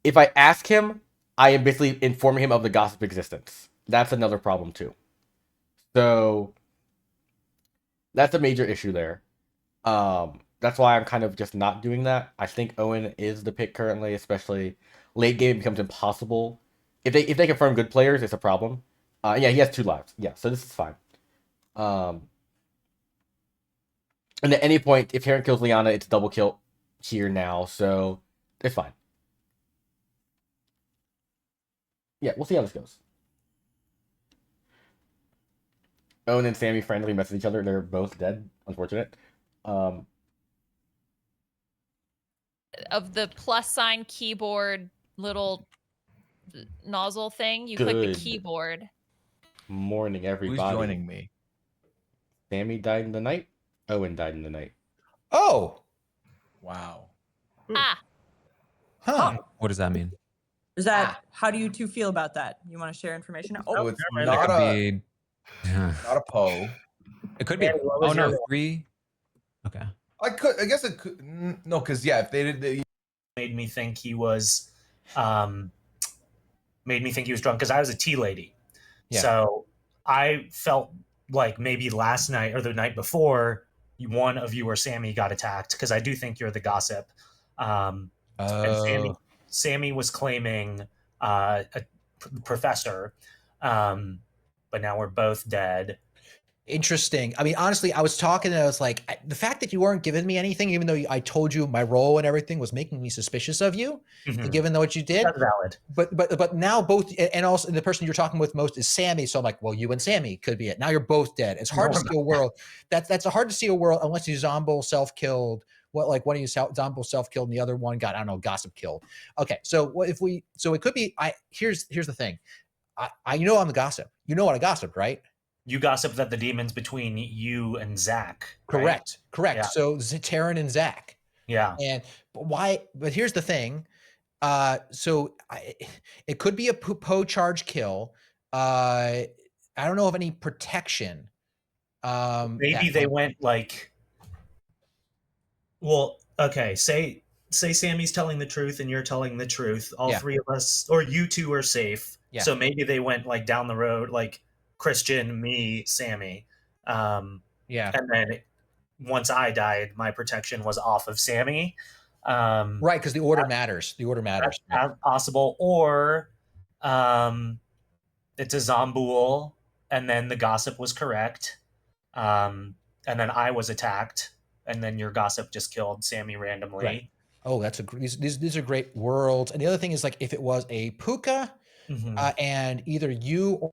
If I ask him, I am basically informing him of the gossip existence. That's another problem too. So that's a major issue there. That's why I'm kind of just not doing that. I think Owen is the pick currently, especially late game. It becomes impossible. If they confirm good players, it's a problem. Yeah, he has 2 lives. Yeah, so this is fine. And at any point, if Terran kills Liana, it's double kill here now, so it's fine. Yeah, we'll see how this goes. Owen and Sammy friendly message each other. They're both dead. Unfortunate. Of the plus sign keyboard little nozzle thing, you click the keyboard. Morning, everybody. Who's joining me? Sammy died in the night. Owen died in the night. Oh, Wow. Ah, huh. What does that mean? Is that how do you two feel about that? You want to share information? So it's It not could a be. not a Poe. It could be. Manny, what was Oh no, your- 3. Okay. I guess it could. No, because yeah, if they made me think he was drunk because I was a tea lady. Yeah. So I felt like maybe last night or the night before, one of you or Sammy got attacked because I do think you're the gossip. And Sammy was claiming a professor, but now we're both dead. Interesting. I mean, honestly, I was talking and I was like, the fact that you weren't giving me anything, even though I told you my role and everything, was making me suspicious of you, given what you did. That's valid. But now both, and also the person you're talking with most is Sammy. So I'm like, well, you and Sammy could be it. Now you're both dead. It's hard to see a world. That's hard to see a world unless you Zombo self-killed. What, like one of you Zombo self-killed and the other one got, I don't know, gossip killed. Okay, so what if we? So it could be. Here's the thing. I'm the gossip. You know what I gossiped, right? You gossiped that the demon's between you and Zach. Right? Correct. Yeah. So Terran and Zach. Yeah. And why? But here's the thing. It could be a Poe charge kill. I don't know of any protection Maybe they went like, well, okay, say Sammy's telling the truth and you're telling the truth. All three of us, or you two, are safe. Yeah. So maybe they went like down the road, like Christian, me, Sammy. And then once I died, my protection was off of Sammy. Right, because the order matters. The order matters. That's possible. Or it's a Zombool, and then the gossip was correct. And then I was attacked, and then your gossip just killed Sammy randomly. Right. Oh, that's these are great worlds. And the other thing is, like, if it was a Puka, and either you or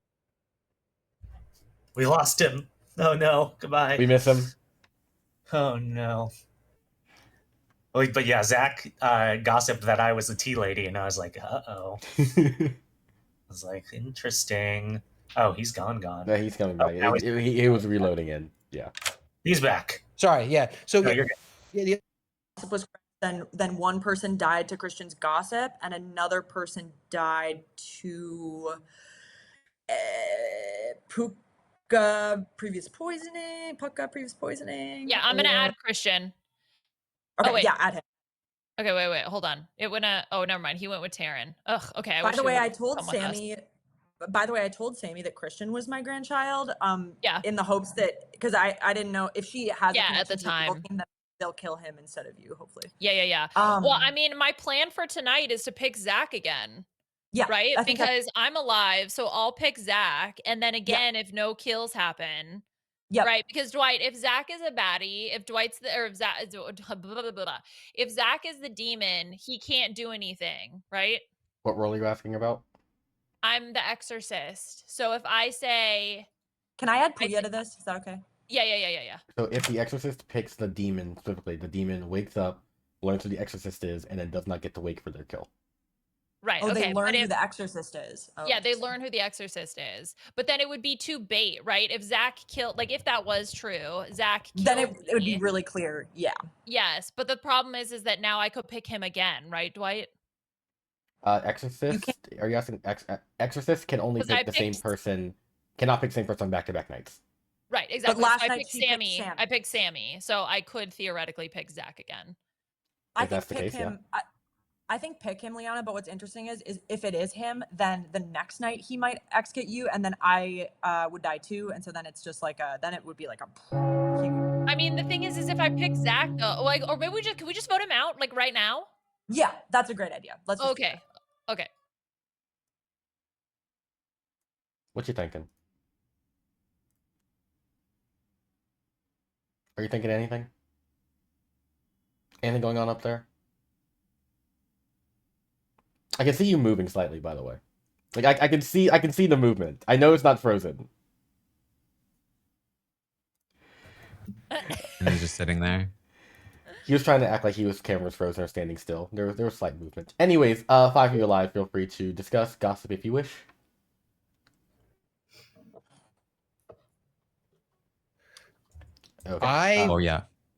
we lost him. Oh no, goodbye. We miss him. Oh no. But yeah, Zach gossiped that I was the tea lady, and I was like, uh-oh. I was like, interesting. Oh, he's gone. No, he's coming back. He was reloading in. Yeah. He's back. Sorry, yeah. So no, you're good. Gossip was then one person died to Christian's gossip, and another person died to Puka previous poisoning. Yeah, I'm gonna add Christian. Okay, oh, wait. yeah, add him. Okay, wait, hold on. It went oh, never mind. He went with Taryn. Ugh, okay. By the way, I told Sammy that Christian was my grandchild. In the hopes that, because I didn't know if she has at the time that they'll kill him instead of you, hopefully. Yeah. Well, I mean, my plan for tonight is to pick Zach again. Yeah. Right? Because I'm alive, so I'll pick Zach. And then again, if no kills happen. Yeah. Right. Because Dwight, if Zach is a baddie, if Dwight's if Zach if Zach is the demon, he can't do anything, right? What role are you asking about? I'm the exorcist. So if I say, can I add Priya to this? Is that okay? Yeah. So if the exorcist picks the demon, specifically, the demon wakes up, learns who the exorcist is, and then does not get to wake for their kill. Right. Oh, okay. They learn who the exorcist is. Oh, yeah, they learn who the exorcist is. But then it would be too bait, right? If Zach killed, like, if that was true, Zach killed then it would be really clear. Yeah. Yes, but the problem is that now I could pick him again, right, Dwight? Exorcist? Are you asking? Exorcist can only pick the same person. Cannot pick the same person on back-to-back nights. Right. Exactly. But last so night picked Sammy. I picked Sammy, so I could theoretically pick Zach again. I think pick him. Yeah. I think pick him, Liana, but what's interesting is if it is him, then the next night he might execute you, and then I would die too, and so then it's just like then it would be like a. I mean, the thing is if I pick Zach, though, like, or maybe can we just vote him out, like, right now? Yeah, that's a great idea. Let's just okay. What you thinking? Are you thinking anything? Anything going on up there? I can see you moving slightly, by the way. Like I can see the movement. I know it's not frozen. And he's just sitting there. He was trying to act like he was cameras frozen or standing still. There was slight movement. Anyways, 5 of you alive. Feel free to discuss, gossip if you wish. Okay.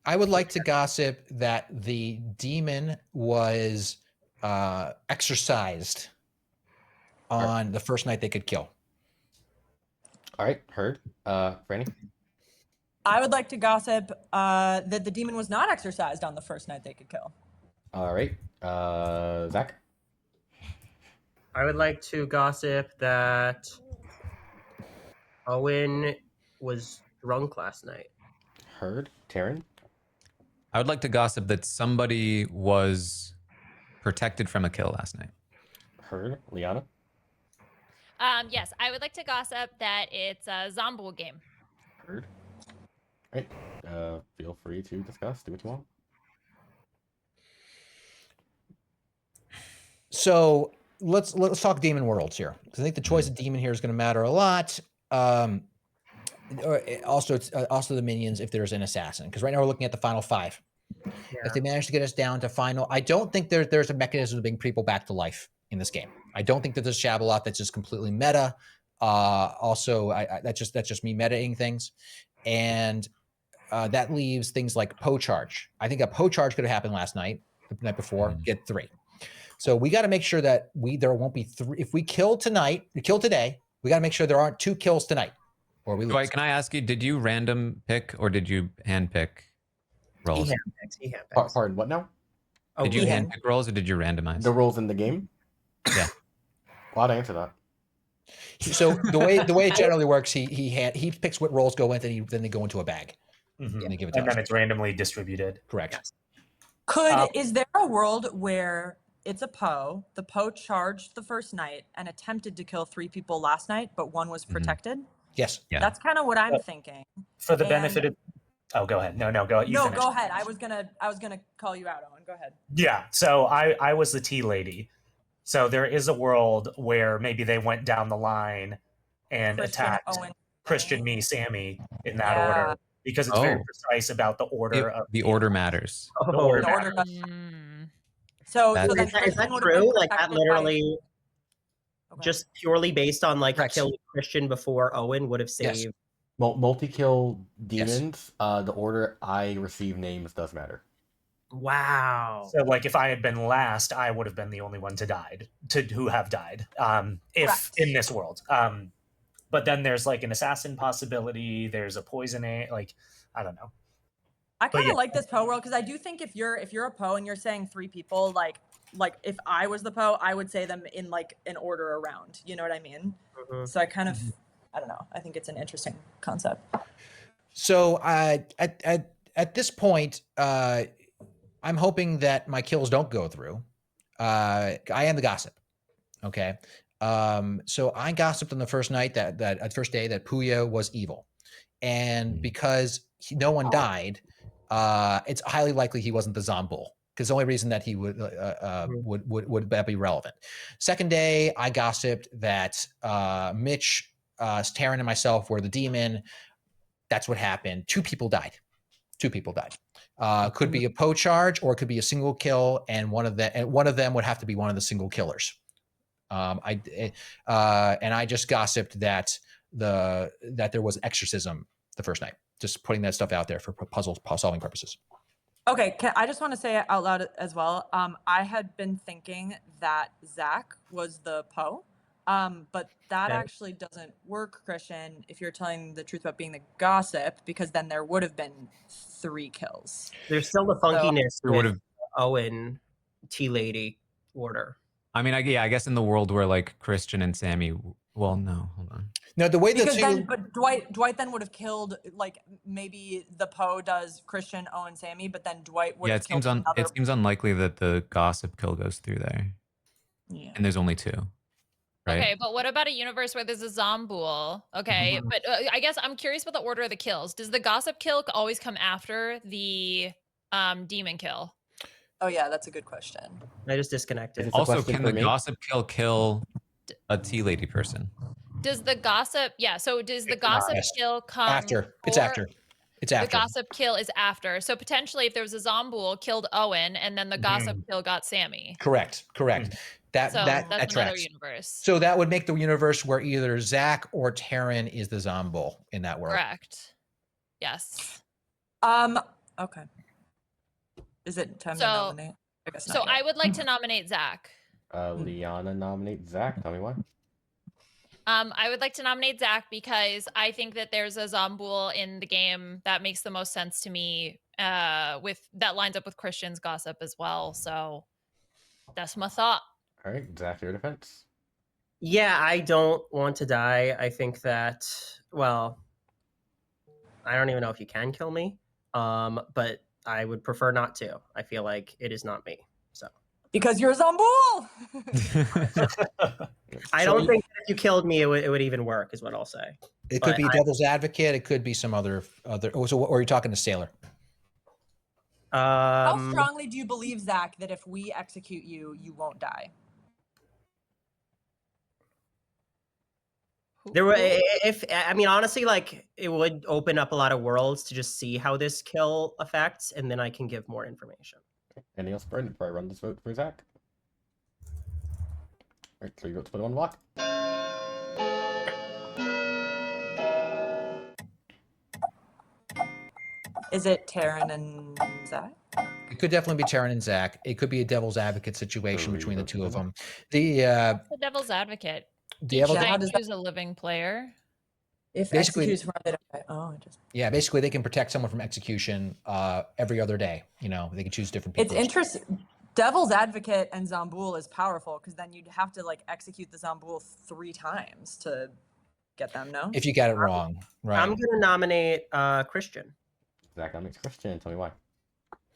I would like to gossip that the demon was exercised on the first night they could kill. All right, heard. Franny? I would like to gossip that the demon was not exercised on the first night they could kill. All right, Zach? I would like to gossip that Owen was drunk last night. Heard. Taryn? I would like to gossip that somebody was protected from a kill last night. Heard. Liana? Yes, I would like to gossip that it's a Zombool game. Heard. All right. Feel free to discuss. Do what you want. So let's talk demon worlds here, because I think the choice of demon here is going to matter a lot. Also the minions if there's an assassin, because right now we're looking at the final 5. Yeah. If they manage to get us down to final, I don't think there's a mechanism to bring people back to life in this game. I don't think that there's a Shabalot that's just completely meta. Also, that's just me metaing things, and that leaves things like Poe Charge. I think a Poe Charge could have happened last night, the night before. Get 3. So we got to make sure that there won't be 3. If we kill today, we got to make sure there aren't 2 kills tonight. or we lose. Dwight, can I ask you, did you random pick or did you hand pick rolls? He handpicks. Pardon, what now? Oh, Did you he hand pick rolls or did you randomize? The roles in the game? Yeah. Well, I'd answer that. So the way it generally works, he picks what rolls go in, then they go into a bag. Mhm. And they give it to And us. then it's randomly distributed. Correct. Is there a world where it's a Poe, the Poe charged the first night and attempted to kill 3 people last night, but 1 was protected? Yes. Yeah. That's kind of what I'm thinking. For the benefit of go ahead. No, go. You finish. Go ahead. I was gonna call you out, Owen. Go ahead. Yeah. So I was the tea lady. So there is a world where maybe they went down the line and Christian, attacked Owen, Christian, me, Sammy in that Yeah. order because it's very precise about the order of The order matters. the order. The order matters. So That's- then Is that Christian would have been true? Like that protected by- literally Okay. just purely based on like Correct. killing Christian before Owen would have Yes. saved. Multi-kill Yes. demons, the order I receive names does matter. Wow. So like if I had been last, I would have been the only one who have died. If Correct. in this world. But then there's like an assassin possibility. There's a poisoning. Like I don't know. I kind of yeah. like this Poe world because I do think if you're a Poe and you're saying 3 people, like if I was the Poe, I would say them in like an order around. You know what I mean? Mhm. So I kind of, I don't know. I think it's an interesting concept. So at this point, I'm hoping that my kills don't go through. I am the gossip. Okay. So I gossiped on the first night that first day that Puya was evil, and because no one died, it's highly likely he wasn't the Zombul. Because the only reason that he would that be relevant. Second day, I gossiped that Mitch, Taryn, and myself were the demon. That's what happened. 2 people died. 2 people died. Could be a Poe charge, or it could be a single kill, and one of them would have to be one of the single killers. And I just gossiped that there was exorcism the first night. Just putting that stuff out there for puzzle solving purposes. Okay, I just want to say it out loud as well. I had been thinking that Zach was the Poe, but that actually doesn't work, Christian, if you're telling the truth about being the gossip, because then there would have been 3 kills. There's still the funkiness There with would've- Owen Tea Lady order. I mean, I guess in the world where like Christian and Sammy, well, no, hold on. No, the way that But Dwight then would have killed, like maybe the Poe does Christian, Owen, Sammy, but then Dwight would Yeah, have it killed seems another. it seems unlikely that the gossip kill goes through there, Yeah. and there's only 2. Right? Okay, but what about a universe where there's a Zombul? Okay, but I guess I'm curious about the order of the kills. Does the gossip kill always come after the demon kill? Oh yeah, that's a good question. I just disconnected. It's a Also, question can for the me. gossip kill a tea lady person? Does the gossip? Yeah. So does the gossip Yes. kill come after? It's before- after. It's The after. gossip kill is after. So potentially, if there was a Zombul, killed Owen, and then the gossip kill got Sammy. Correct. That So that that's that another tracks. universe. So that would make the universe where either Zach or Taryn is the Zombul in that world. Correct. Yes. Okay. Is it time to So- nominate? I guess So not yet. I would like to nominate Zach. Liana nominates Zach. Tell me why. I would like to nominate Zach because I think that there's a Zombul in the game that makes the most sense to me. With that lines up with Christian's gossip as well. So that's my thought. All right, Zach, your defense. Yeah, I don't want to die. I think that, well, I don't even know if you can kill me, but I would prefer not to. I feel like it is not me. So Because you're Zombul! I don't think that if you killed me, it would even work, is what I'll say. It could But be I- Devil's Advocate. It could be some other. Or are you talking to Sailor? How strongly do you believe, Zach, that if we execute you, you won't die? There were, if I mean, honestly, like it would open up a lot of worlds to just see how this kill affects, and then I can give more information. Anything else, Brendan, before I run this vote for Zach? All right, 3 votes, put it on the block. Is it Taryn and Zach? It could definitely be Taryn and Zach. It could be a Devil's Advocate situation Three between the votes two of for them. The The devil's advocate. Devil. Yeah, how Can I does that- choose a living player? If Basically- executed tomorrow, they don't die. Oh, interesting. Yeah, basically they can protect someone from execution every other day. You know, they can choose different people. It's interesting. Devil's Advocate and Zambul is powerful because then you'd have to like execute the Zambul 3 times to get them. No. If you get it wrong, right? I'm gonna nominate Christian. Zach, that makes Christian. Tell me why.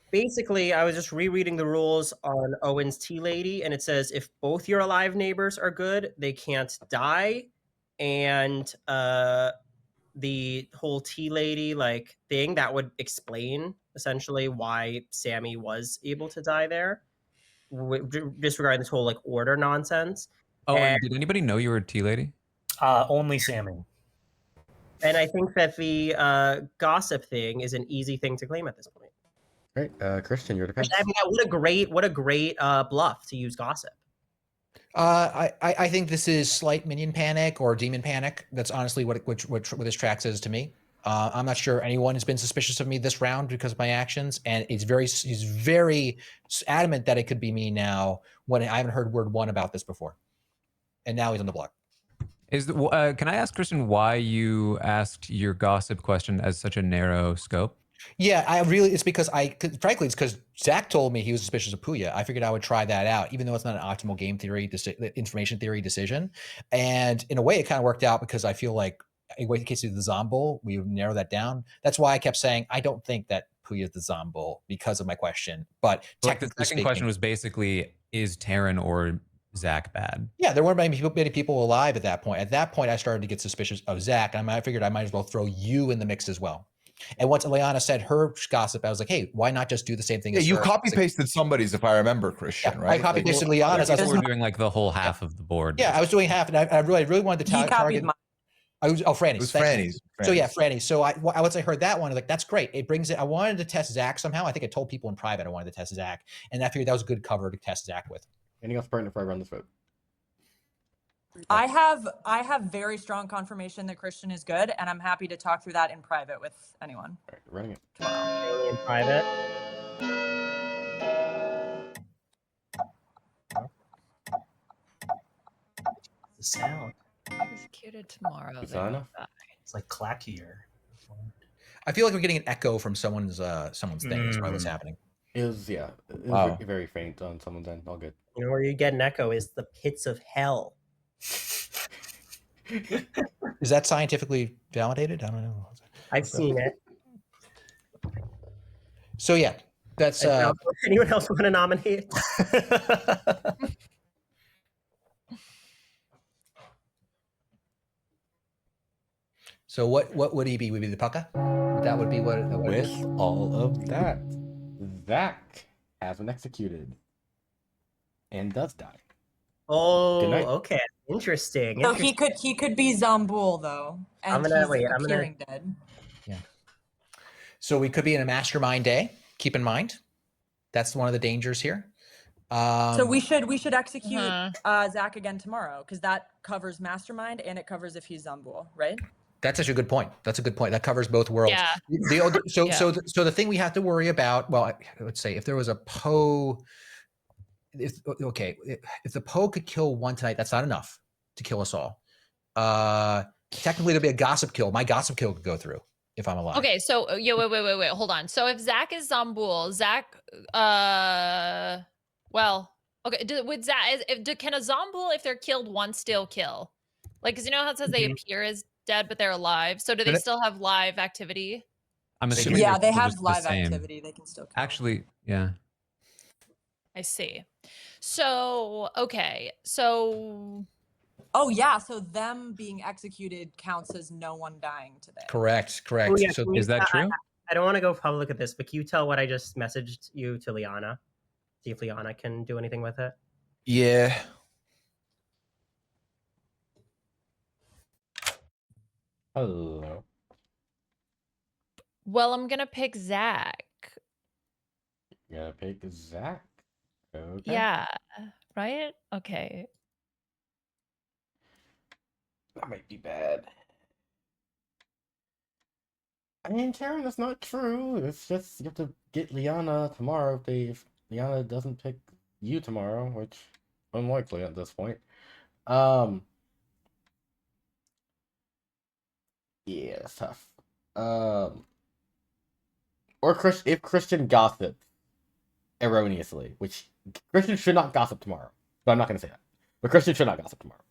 Basically, I was just rereading the rules on Owen's Tea Lady, and it says if both your alive neighbors are good, they can't die, and the whole Tea Lady like thing that would explain essentially why Sammy was able to die there, disregarding this whole like order nonsense. Oh, and, and did anybody know you were a tea lady? Only Sammy. and I think that the gossip thing is an easy thing to claim at this point. Great, Christian, your defense. I mean, what a great bluff to use gossip. I think this is slight minion panic or demon panic. That's honestly what this track says to me. I'm not sure anyone has been suspicious of me this round because of my actions, and he's very adamant that it could be me now when I haven't heard word one about this before, and now he's on the block. Can I ask Christian why you asked your gossip question as such a narrow scope? Yeah, it's because frankly, it's because Zach told me he was suspicious of Puya. I figured I would try that out, even though it's not an optimal game theory, information theory decision. And in a way, it kind of worked out because I feel like in the case of the Zombull, we narrow that down. That's why I kept saying I don't think that Puya is the Zombull because of my question. But the second question was basically, is Terran or Zach bad? Yeah, there weren't many people alive at that point. At that point, I started to get suspicious of Zach, and I figured I might as well throw you in the mix as well. And once Ileana said her gossip, I was like, hey, why not just do the same thing as you her? copy pasted somebody's, if I remember, Christian, right? I copy pasted Liana's. I was doing like the whole half of the board. Yeah, I was doing half, and I really wanted to target. Mine. Franny's. It was Franny's. So yeah, Franny's. So once I heard that one, I was like, that's great. It brings it. I wanted to test Zach somehow. I think I told people in private I wanted to test Zach, and I figured that was a good cover to test Zach with. Anything else pertinent before I run this vote? I have very strong confirmation that Christian is good, and I'm happy to talk through that in private with anyone. All right, running it. Tomorrow. In private. The sound. Executed tomorrow. Is they that will enough? die. It's like clackier. I feel like we're getting an echo from someone's thing. That's probably what's happening. It was Wow. very faint on someone's end. All good. You know where you get an echo is the pits of hell. Is that scientifically validated? I don't know. I've seen it. So yeah, that's Anyone else want to nominate? so what would he be? Would he be the Pucka? That would be what it With is? all of that, Zach has been executed and does die. Oh, Good night. okay. Interesting. So he could be Zambul though, and I'm gonna- he's wait, I'm gonna- appearing dead. So we could be in a mastermind day. Keep in mind, that's one of the dangers here. So we should execute Uh-huh. Zach again tomorrow because that covers mastermind and it covers if he's Zambul, right? That's actually a good point. That's a good point. That covers both worlds. Yeah. So the thing we have to worry about, well, let's say if there was a Poe, if the Poe could kill one tonight, that's not enough to kill us all. Technically, there'd be a gossip kill. My gossip kill could go through if I'm alive. Okay, so wait, hold on. So if Zach is Zambul, would Zach can a Zambul, if they're killed once, still kill? Like, because you know how it says they appear as dead but they're alive. So do they still have live activity? I'm assuming Yeah, they're they have just the live same. activity. They can still kill. Actually, yeah. I see. So okay, so Oh yeah, so them being executed counts as no one dying today. Correct. Oh, yeah, So can you- Is that true? I don't want to go public with this, but can you tell what I just messaged you to Liana? See if Liana can do anything with it. Yeah. Hello. well, I'm gonna pick Zach. You gotta pick Zach. Okay. Yeah, right? Okay. That might be bad. I mean, Karen, that's not true. It's just you have to get Liana tomorrow if Liana doesn't pick you tomorrow, which unlikely at this point. Yeah, it's tough. Or if Christian gossips erroneously, which Christian should not gossip tomorrow. But I'm not going to say that. But Christian should not gossip tomorrow.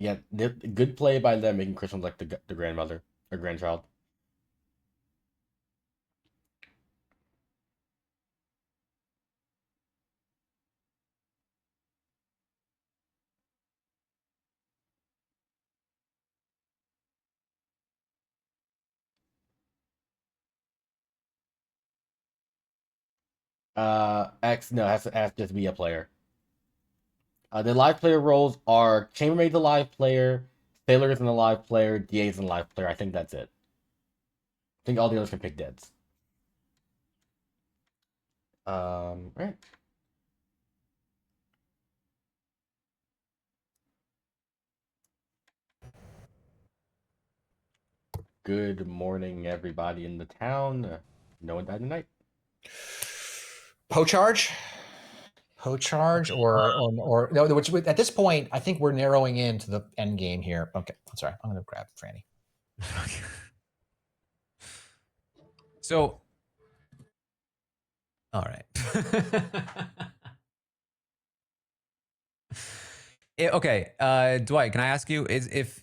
Yeah, good play by them making Christian like the grandmother or grandchild. X no has to just be a player. The live player roles are Chambermaid's a live player, Sailor is a live player, DA is a live player. I think that's it. I think all the others can pick deads. Right. Good morning, everybody in the town. No one died tonight. Poe-charge or no, which at this point I think we're narrowing into the end game here. Okay, I'm sorry. I'm gonna grab Franny. So, all right. Okay, Dwight, can I ask you, if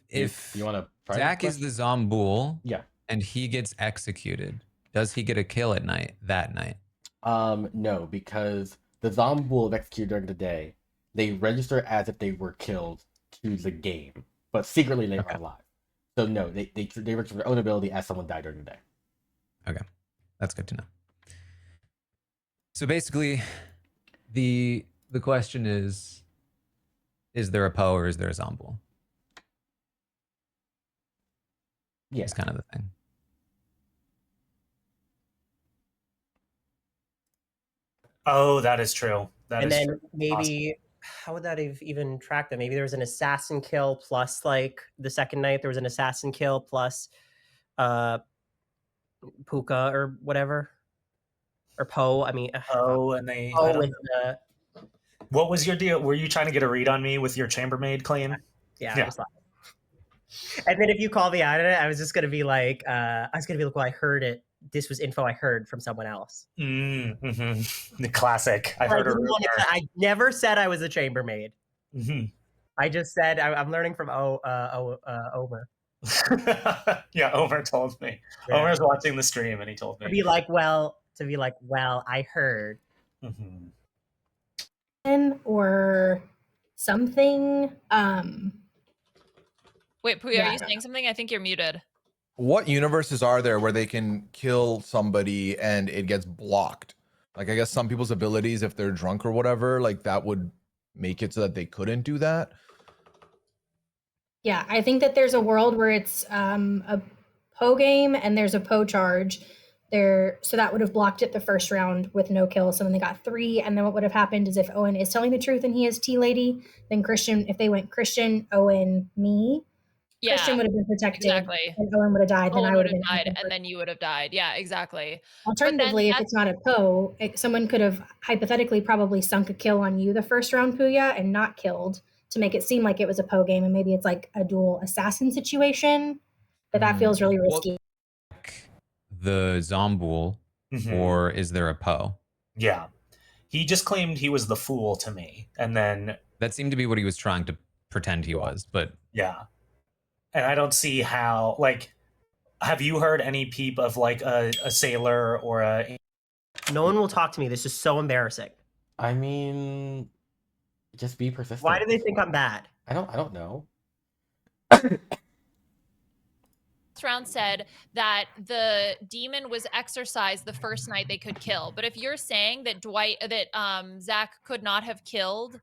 you want to Zach is the Zomboul, yeah, and he gets executed, does he get a kill at night that night? No, because the Zomboul is executed during the day. They register as if they were killed to the game, but secretly they are alive. So no, they register their own ability as someone died during the day. Okay, that's good to know. So basically, the question is there a Poe or is there a Zomboul? Yeah, it's kind of the thing. Oh, that is true. And then maybe how would that have even tracked them? Maybe there was an assassin kill plus like the second night there was an assassin kill plus Puka or whatever. Or Poe. I mean Poe and they what was your deal? Were you trying to get a read on me with your chambermaid claim? Yeah. I was like, and then if you call me out on it, I was just gonna be like, well, I heard it. This was info I heard from someone else. Mm-hmm. The classic. I heard I never said I was a chambermaid. Mm-hmm. I just said I'm learning from Omer. Yeah, Omer told me. Yeah. Omer's watching the stream and he told me. To be like, well, I heard. Mm-hmm. Or something. Wait, Puya, are you saying something? I think you're muted. What universes are there where they can kill somebody and it gets blocked? Like, I guess some people's abilities, if they're drunk or whatever, like that would make it so that they couldn't do that. Yeah, I think that there's a world where it's a Poe game and there's a Poe charge there, so that would have blocked it the first round with no kill. So then they got 3, and then what would have happened is if Owen is telling the truth and he is Tea Lady, then Christian, if they went Christian, Owen, me, Christian would have been protected, exactly, and Owen would have died. Then I would have died, and then you would have died. Yeah, exactly. Alternatively, if it's not a Poe, someone could have hypothetically probably sunk a kill on you the first round, Puya, and not killed to make it seem like it was a Poe game, and maybe it's like a dual assassin situation. But that feels really risky. The Zomboul, or is there a Poe? Yeah, he just claimed he was the fool to me, and then that seemed to be what he was trying to pretend he was. But yeah, and I don't see how. Like, have you heard any peep of like a sailor or a? No one will talk to me. This is so embarrassing. I mean, just be persistent. Why do they think I'm bad? I don't know. Round said that the demon was exorcised the first night they could kill, but if you're saying that Zach could not have killed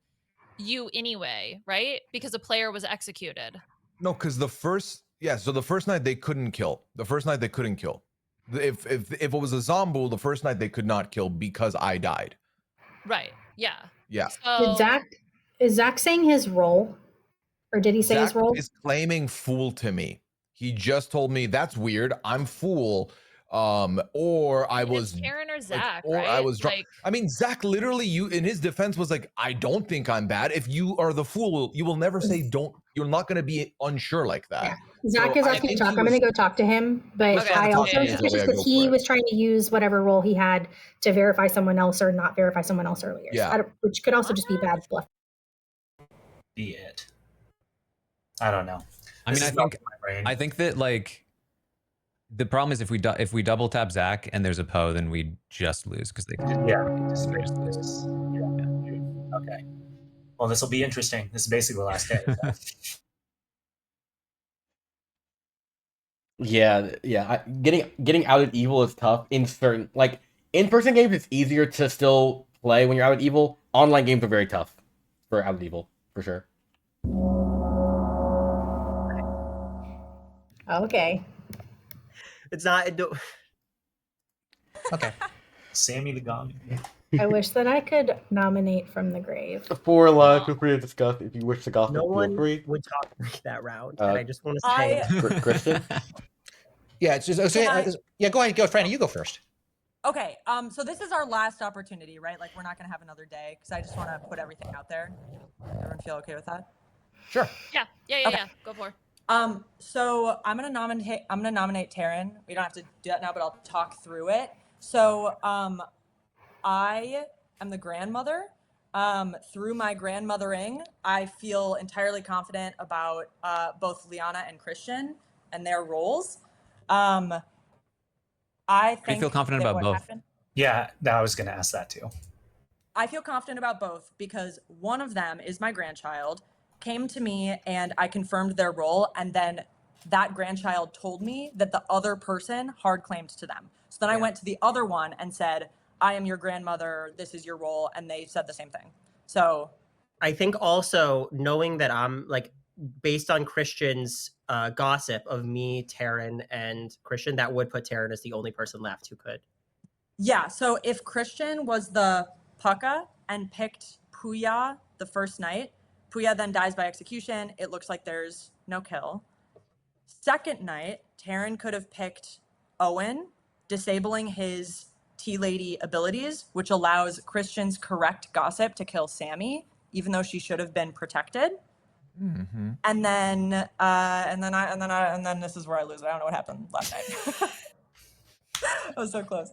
you anyway, right? Because a player was executed. No, because the first night they couldn't kill. If it was a Zomboul, the first night they could not kill because I died. Right. Yeah. Yeah. So Is Zach saying his role? Or did he say his Zach role? is claiming fool to me. He just told me that's weird. I'm fool. Or I was Karen or like, Zach, or right? I was drunk. Like, I mean, Zach literally, you in his defense was like, I don't think I'm bad. If you are the fool, you will never say don't. You're not going to be unsure like that. Yeah. Zach So is I asking to think talk. he I'm going was- to go talk to him, but was trying I to talk also to am me, so suspicious yeah, because go he for was it. trying to use whatever role he had to verify someone else or not verify someone else earlier. So Yeah. which could also just be bad bluff. Be it. I don't know. I mean, This I is not think my brain. I think that like the problem is if we double tap Zach and there's a Poe, then we just lose because they can Yeah. we just lose. Yeah. Okay. Well, this will be interesting. This is basically the last day. So. Yeah, yeah. Getting out of evil is tough in certain like in-person games. It's easier to still play when you're out of evil. Online games are very tough for out of evil for sure. Okay. It's not. Okay. Sammy the Gong. I wish that I could nominate from the grave. For life, feel free to discuss if you wish to gossip. No Feel one free. would talk like that round, and I just want to say, Christian. Yeah, it's just yeah. Go ahead, go, Franny. You go first. Okay, so this is our last opportunity, right? Like we're not gonna have another day because I just want to put everything out there. Everyone feel okay with that? Sure. yeah. Go for it. So I'm gonna nominate Taryn. We don't have to do that now, but I'll talk through it. So I am the grandmother. Through my grandmothering, I feel entirely confident about both Liana and Christian and their roles. I think Do you feel confident that about what both? happened- Yeah, I was going to ask that too. I feel confident about both because one of them is my grandchild, came to me and I confirmed their role, and then that grandchild told me that the other person hard claimed to them. So then I went to the other one and said, I am your grandmother, this is your role, and they said the same thing. So I think also knowing that I'm like based on Christian's gossip of me, Taryn, and Christian, that would put Taryn as the only person left who could. yeah, so if Christian was the Pucka and picked Puya the first night, Puya then dies by execution. It looks like there's no kill. Second night, Taryn could have picked Owen, disabling his tea lady abilities, which allows Christian's correct gossip to kill Sammy, even though she should have been protected. Mm-hmm. And then this is where I lose it. I don't know what happened last night. I was so close.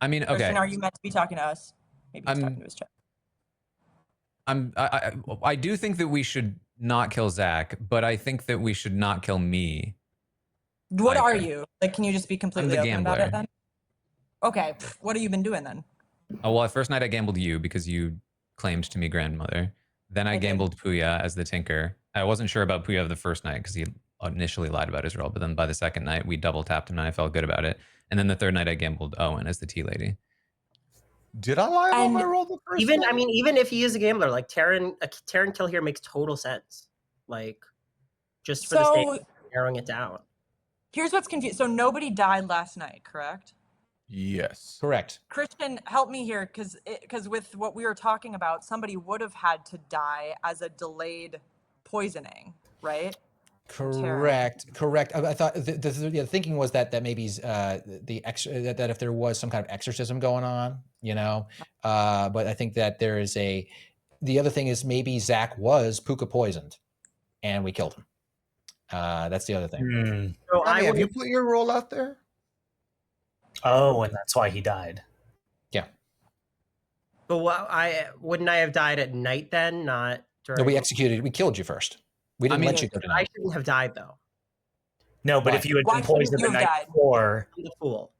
I mean, okay. Christian, are you meant to be talking to us? Maybe he's talking to his chat. I do think that we should not kill Zach, but I think that we should not kill me. What either. are you? Like, can you just be completely the open about it gambler. then? Okay. What have you been doing then? Oh, well, first night I gambled you because you claimed to me grandmother. Then I I did. gambled Puya as the tinker. I wasn't sure about Puya the first night because he initially lied about his role, but then by the second night we double tapped him and I felt good about it. And then the third night I gambled Owen as the tea lady. Did I lie about my role the first Even night? I mean, even if he is a gambler, like Taryn kill here makes total sense. Like just for the sake of narrowing it down. Here's what's confused. So nobody died last night, correct? Yes. Correct. Christian, help me here, because with what we were talking about, somebody would have had to die as a delayed poisoning, right? Correct. I thought the thinking was that maybe that if there was some kind of exorcism going on, but I think that there is the other thing is maybe Zach was Puka poisoned, and we killed him. That's the other thing. So have you put your role out there? Oh, and that's why he died. Yeah. But wouldn't I have died at night then? Not during. No, we killed you first. We didn't let you go I tonight. shouldn't have died though. No, but Why? if you had Why been shouldn't poisoned you the have night died? before, I'm the fool.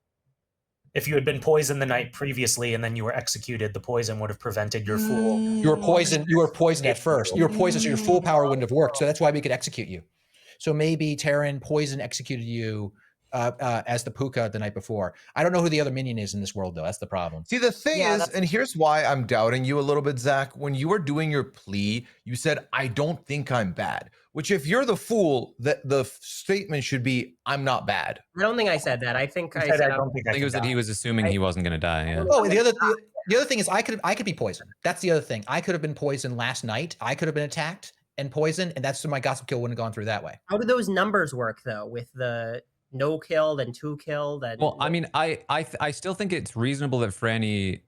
if you had been poisoned the night previously and then you were executed, the poison would have prevented your fool. You were poisoned. You were poisoned at first. You were poisoned, so your full power wouldn't have worked. So that's why we could execute you. So maybe Taryn poison executed you as the Puka the night before. I don't know who the other minion is in this world, though. That's the problem. See, the thing is, and here's why I'm doubting you a little bit, Zach. When you were doing your plea, you said, I don't think I'm bad. Which, if you're the fool, that the statement should be, "I'm not bad." I don't think I said that. I think I I said don't think I think it was that he was assuming he wasn't going to die. Yeah. Oh, the other thing is I could be poisoned. That's the other thing. I could have been poisoned last night. I could have been attacked and poisoned, and that's my gossip kill wouldn't have gone through that way. How do those numbers work though? With the no killed and 2 killed and Well, I mean, I still think it's reasonable that Franny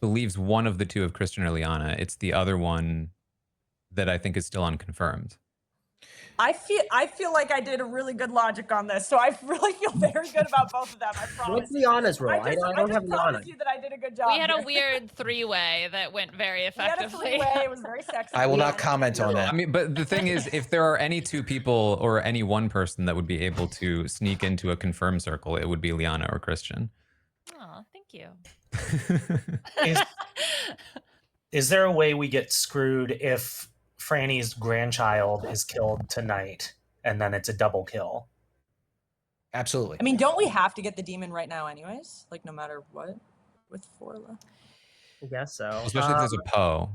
believes one of the two of Christian or Liana. It's the other one that I think is still unconfirmed. I feel like I did a really good logic on this, so I really feel very good about both of them. I promise. What's Liana's role? I don't have Liana. promise you that I did a good job. We had a here. weird 3-way that went very effectively. We had a 3-way. It was very sexy. I will not comment on that. I mean, but the thing is, if there are any two people or any one person that would be able to sneak into a confirmed circle, it would be Liana or Christian. Oh, thank you. Is there a way we get screwed if Franny's grandchild is killed tonight and then it's a double kill? Absolutely. I mean, don't we have to get the demon right now, anyways? Like, no matter what, with 4 left. I guess so. Especially if there's a Poe.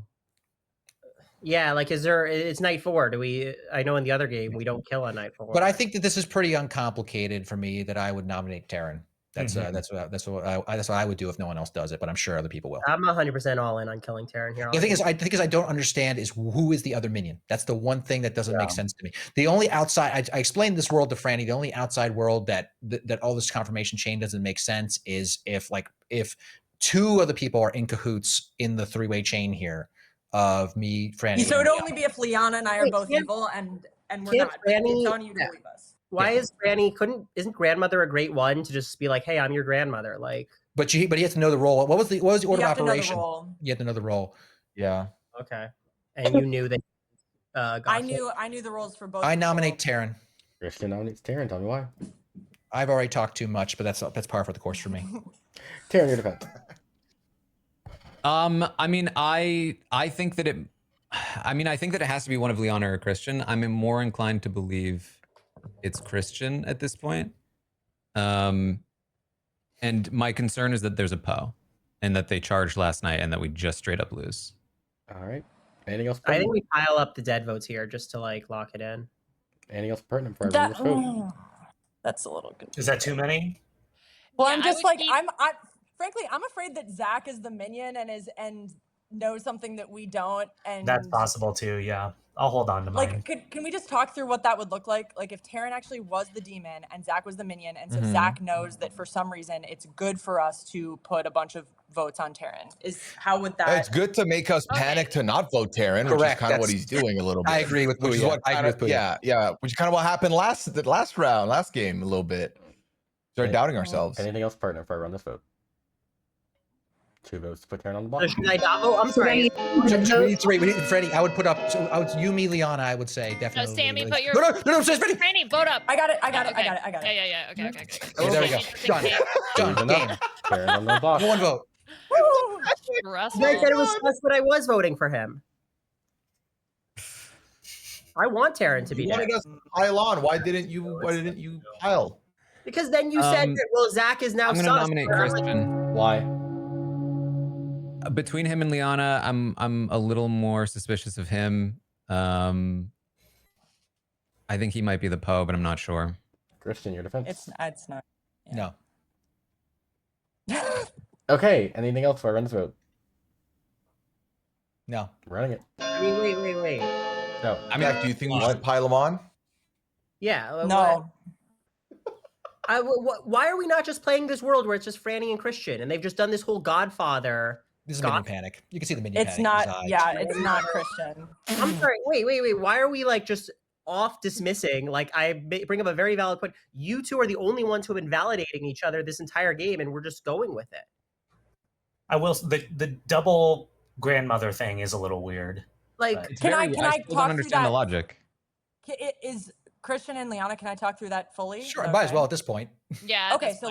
Yeah, like it's night 4. I know in the other game we don't kill on night 4. But I think that this is pretty uncomplicated for me that I would nominate Taryn. That's what I would do if no one else does it, but I'm sure other people will. I'm 100% all in on killing Taryn here. The thing is, I don't understand is who is the other minion. That's the one thing that doesn't make sense to me. The only outside, I explained this world to Franny. The only outside world that all this confirmation chain doesn't make sense is if 2 other people are in cahoots in the 3-way chain here of me, Franny. So it'd only be if Liana and I are both evil and we're not. It's on you to believe us. Why is Franny isn't grandmother a great one to just be like, hey, I'm your grandmother? Like, but he has to know the role. What was the order of operation? You have to know the role. Yeah. Okay. And you knew that. I knew the roles for both. I nominate Taryn. Christian nominates Taryn. Tell me why. I've already talked too much, but that's par for the course for me. Taryn, your defense. I mean, I think that it has to be one of Liana or Christian. I'm more inclined to believe it's Christian at this point. And my concern is that there's a Poe and that they charged last night and that we just straight up lose. All right. Anything else? I think we pile up the dead votes here just to like lock it in. Anything else pertinent for everyone to vote? That's a little good. Is that too many? Well, I'm just like frankly, I'm afraid that Zach is the minion and knows something that we don't. And that's possible too. Yeah, I'll hold on to mine. Like, can we just talk through what that would look like? Like, if Taryn actually was the demon and Zach was the minion, and so Zach knows that for some reason it's good for us to put a bunch of votes on Taryn. How would that? It's good to make us panic to not vote Taryn, which is kind of what he's doing a little bit. I agree with which is what I agree with. Yeah, which is kind of what happened last game a little bit. Started doubting ourselves. Anything else pertinent for everyone this vote? 2 votes to put Taryn on the bottom. Should I not vote? I'm sorry. We need 3. We need Freddie. I would put up. So you, me, Liana. I would say definitely. No, Sammy, put your. No, says Freddie. Franny, vote up. I got it. Okay. Yeah. Okay. There we go. Done. Game. Taryn on the box. 1 vote. I said it was that's what I was voting for him. I want Taryn to be dead. Wanted us to pile on. Why didn't you pile? Because then you said that, well, Zach is now. I'm going to nominate Christian. Why? Between him and Liana, I'm a little more suspicious of him. I think he might be the Poe, but I'm not sure. Christian, your defense. It's not. Yeah. No. Okay. Anything else for everyone's vote? No. Running it. I mean, wait. No. I mean, do you think we should pile them on? Yeah. No. Why are we not just playing this world where it's just Franny and Christian, and they've just done this whole Godfather? This is minion panic. You can see the minion It's panic. not. Yeah, it's not Christian. I'm sorry. Wait. Why are we like just off dismissing? Like, I bring up a very valid point. You two are the only ones who have been validating each other this entire game, and we're just going with it. I will. The double grandmother thing is a little weird. Like, Can I still talk don't through understand that? the logic. Is Christian and Liana? Can I talk through that fully? Sure, might as well at this point. Yeah. Okay, so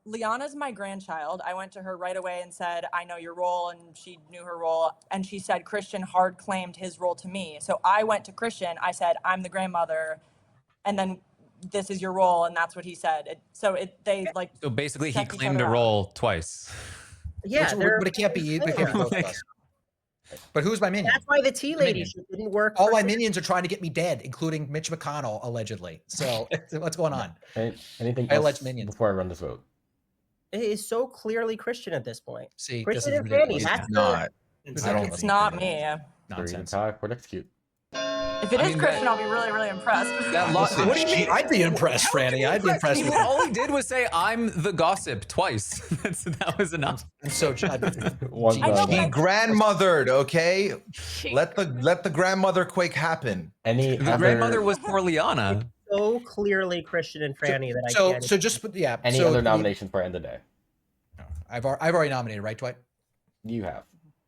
Liana's my grandchild. I went to her right away and said, I know your role, and she knew her role, and she said Christian hard claimed his role to me. So I went to Christian, I said, I'm the grandmother, and then this is your role, and that's what he said. So basically he claimed a role twice. yeah, but it can't be both of us. But who's my minion? That's why the tea lady Minion. shit didn't work. All for my Sam. minions are trying to get me dead, including Mitch McConnell, allegedly. So what's going on? Anything I else elect minions. before I run this vote? It is so clearly Christian at this point. See, Christian this is and Fanny. ridiculous. That's It's not. It's I don't ridiculous. It's not me. Nonsense. Tie, court execute. If it I is mean, Christian, that- I'll be really, really impressed. That lo- Listen, what do you mean? I'd be impressed, How can Franny. you I'd be impressed me? with that. All he did was say, "I'm the gossip" twice. that was enough. I'm so One I know, done. but He I- grandmothered, okay? Let the grandmother quake happen. Any The other, grandmother was poor Liana. so clearly Christian and Franny that I so can't. so just yeah. any so other nominations for end of the day? I've already nominated, right, Dwight? You have.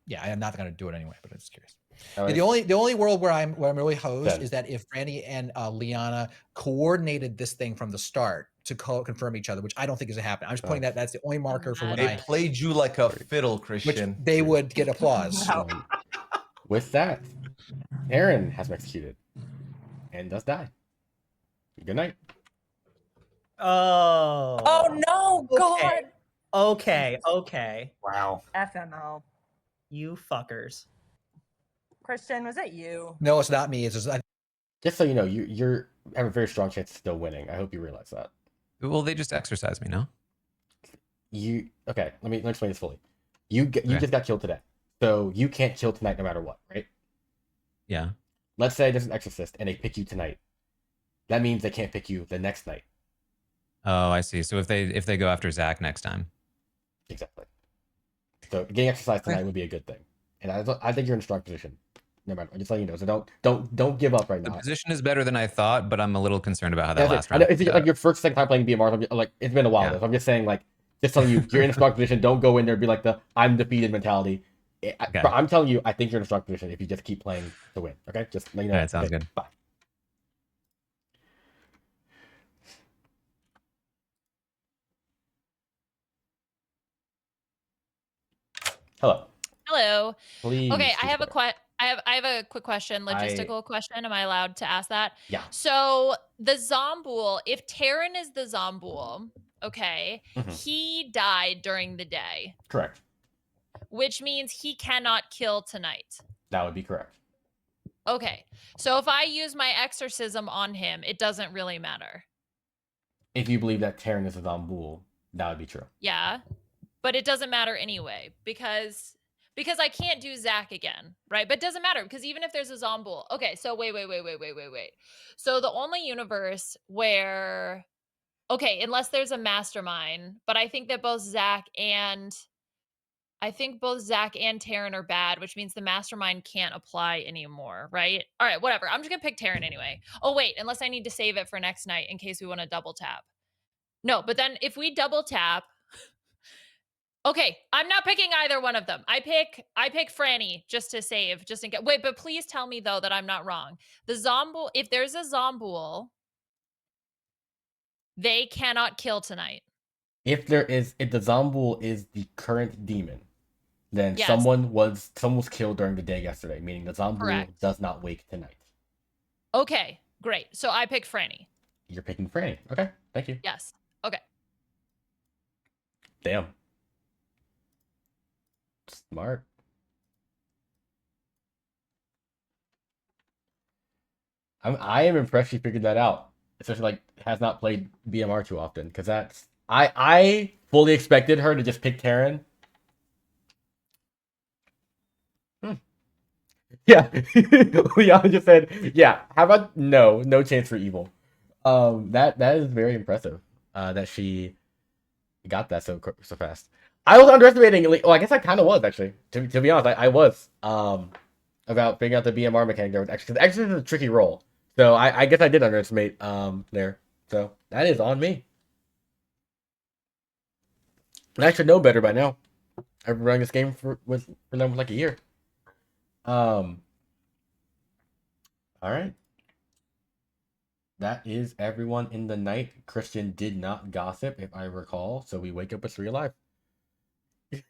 Yeah, I am not going to do it anyway, but I'm just curious. All Yeah, right. the only world where I'm really hosed Then. is that if Franny and Liana coordinated this thing from the start to confirm each other, which I don't think is going to happen. I'm just pointing that that's the only marker for when They played you like a fiddle, which Christian. they would get applause. No. With that, Aaron has been executed and does die. Good night. Oh. Oh no, Okay. God. Okay. Wow. FMO. You fuckers. Christian, was it you? No, it's not me. It's just, Just so you know, you're have a very strong chance of still winning. I hope you realize that. Well, they just exercised me, no? Okay? Let me explain this fully. You Okay. just got killed today, so you can't kill tonight no matter what, right? Yeah. Let's say there's an exorcist and they pick you tonight. That means they can't pick you the next night. Oh, I see. So if they go after Zach next time, Exactly. So getting exercise tonight would be a good thing, and I think you're in a strong position. No matter, I'm just letting you know. So don't give up right the now. position is better than I thought, but I'm a little concerned about how that That's it. last I round. know, it's like your first, second time playing BMR. So like it's been a while. Yeah. So I'm just saying, like, just telling you, you're in a strong position. Don't go in there and be like the I'm defeated mentality. Okay. I'm telling you, I think you're in a strong position if you just keep playing to win. Okay, just let you know. All right, sounds Okay, good. Bye. Hello. Hello. Please. Okay, I choose have a better. I have a quick question, logistical question. Am I allowed to ask that? Yeah. So the Zombool, if Terran is the Zombool, okay, Mhm. he died during the day, Correct. which means he cannot kill tonight. That would be correct. Okay, so if I use my exorcism on him, it doesn't really matter. If you believe that Terran is a Zombool, that would be true. Yeah, but it doesn't matter anyway because I can't do Zach again, right? But it doesn't matter because even if there's a Zombool, okay. So wait. So the only universe where, okay, unless there's a mastermind, but I think both Zach and Terran are bad, which means the mastermind can't apply anymore, right? All right, whatever. I'm just gonna pick Terran anyway. Oh wait, unless I need to save it for next night in case we want to double tap. No, but then if we double tap. Okay, I'm not picking either one of them. I pick Franny just to save, just in case. Wait, but please tell me though that I'm not wrong. The Zombool, if there's a Zombool, they cannot kill tonight. If the Zombool is the current demon, then Yes. someone was killed during the day yesterday, meaning the Zombool Correct. does not wake tonight. Okay, great. So I pick Franny. You're picking Franny. Okay, thank you. Yes. Okay. Damn. Smart. I am impressed she figured that out. Especially like has not played BMR too often, because that's I fully expected her to just pick Terran. Yeah, Leon just said, yeah. How about no chance for evil? That is very impressive. That she got that so fast. I was underestimating. Well, I guess I kind of was actually. To be honest, I was. About figuring out the BMR mechanic there with Exorcist. Exorcist is a tricky role, so I guess I did underestimate there. So that is on me. And I should know better by now. I've been running this game for them for like a year. All right. That is everyone in the night. Christian did not gossip, if I recall, so we wake up with 3 alive.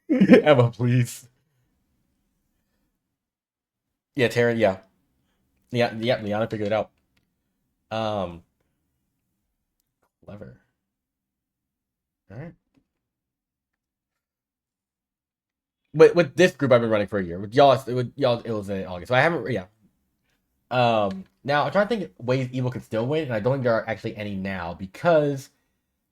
Emma, please. Yeah, Taryn, yeah. Yeah, Liana figured it out. Clever. All right. with this group I've been running for a year. With y'all, it was in August. So I haven't. Yeah. Now I'm trying to think ways evil could still win, and I don't think there are actually any now because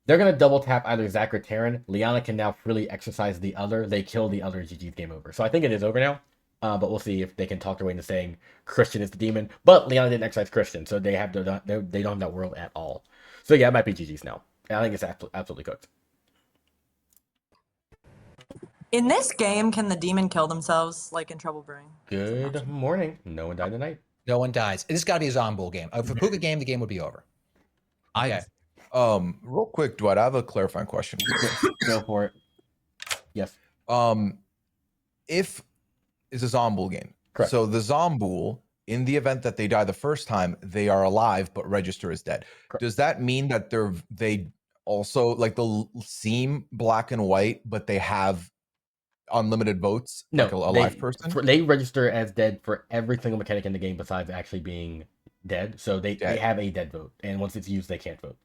they're gonna double tap either Zach or Terran. Liana can now freely exercise the other. They kill the other. GG's game over. So I think it is over now. But we'll see if they can talk their way into saying Christian is the demon. But Liana didn't exercise Christian, so they don't have that world at all. So yeah, it might be GG's now. And I think it's absolutely cooked. In this game, can the demon kill themselves like in Trouble Brewing? Good morning. No one died tonight. No one dies. This got to be a Zombull game. If a Puka game, the game would be over. Okay. Real quick, Dwight, I have a clarifying question. Go for it. Yes. If it's a Zombull game, correct. So the Zombull, in the event that they die the first time, they are alive but register as dead. Correct. Does that mean that they also like they'll seem black and white, but they have unlimited votes? No, like a live person. They register as dead for every single mechanic in the game besides actually being dead. So they have a dead vote, and once it's used, they can't vote.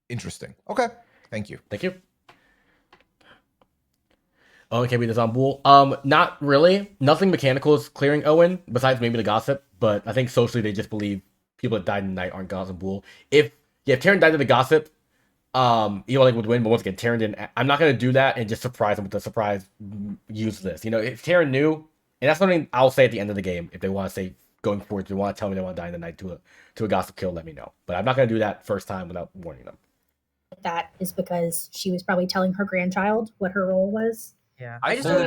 Interesting. Okay. Thank you. Thank you. Oh, it can be the Zombull. Not really. Nothing mechanical is clearing Owen, besides maybe the gossip, but I think socially they just believe people that died in the night aren't Zombull. If Terran died in the gossip, Evil Link would win, but once again, Terran didn't. I'm not going to do that and just surprise them with the surprise use list. If Terran knew, and that's something I'll say at the end of the game, if they want to say going forward, if they want to tell me they want to die in the night to a gossip kill, let me know. But I'm not going to do that first time without warning them. That is because she was probably telling her grandchild what her role was. Yeah, I fully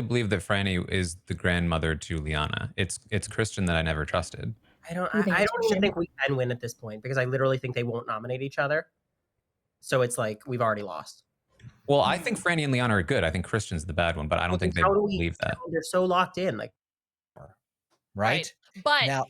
believe that Franny is the grandmother to Liana. It's Christian that I never trusted. I don't even think we can win at this point because I literally think they won't nominate each other. So it's like we've already lost. Well, I think Franny and Liana are good. I think Christian's the bad one, but I don't think they believe that. They're so locked in, like right. But now,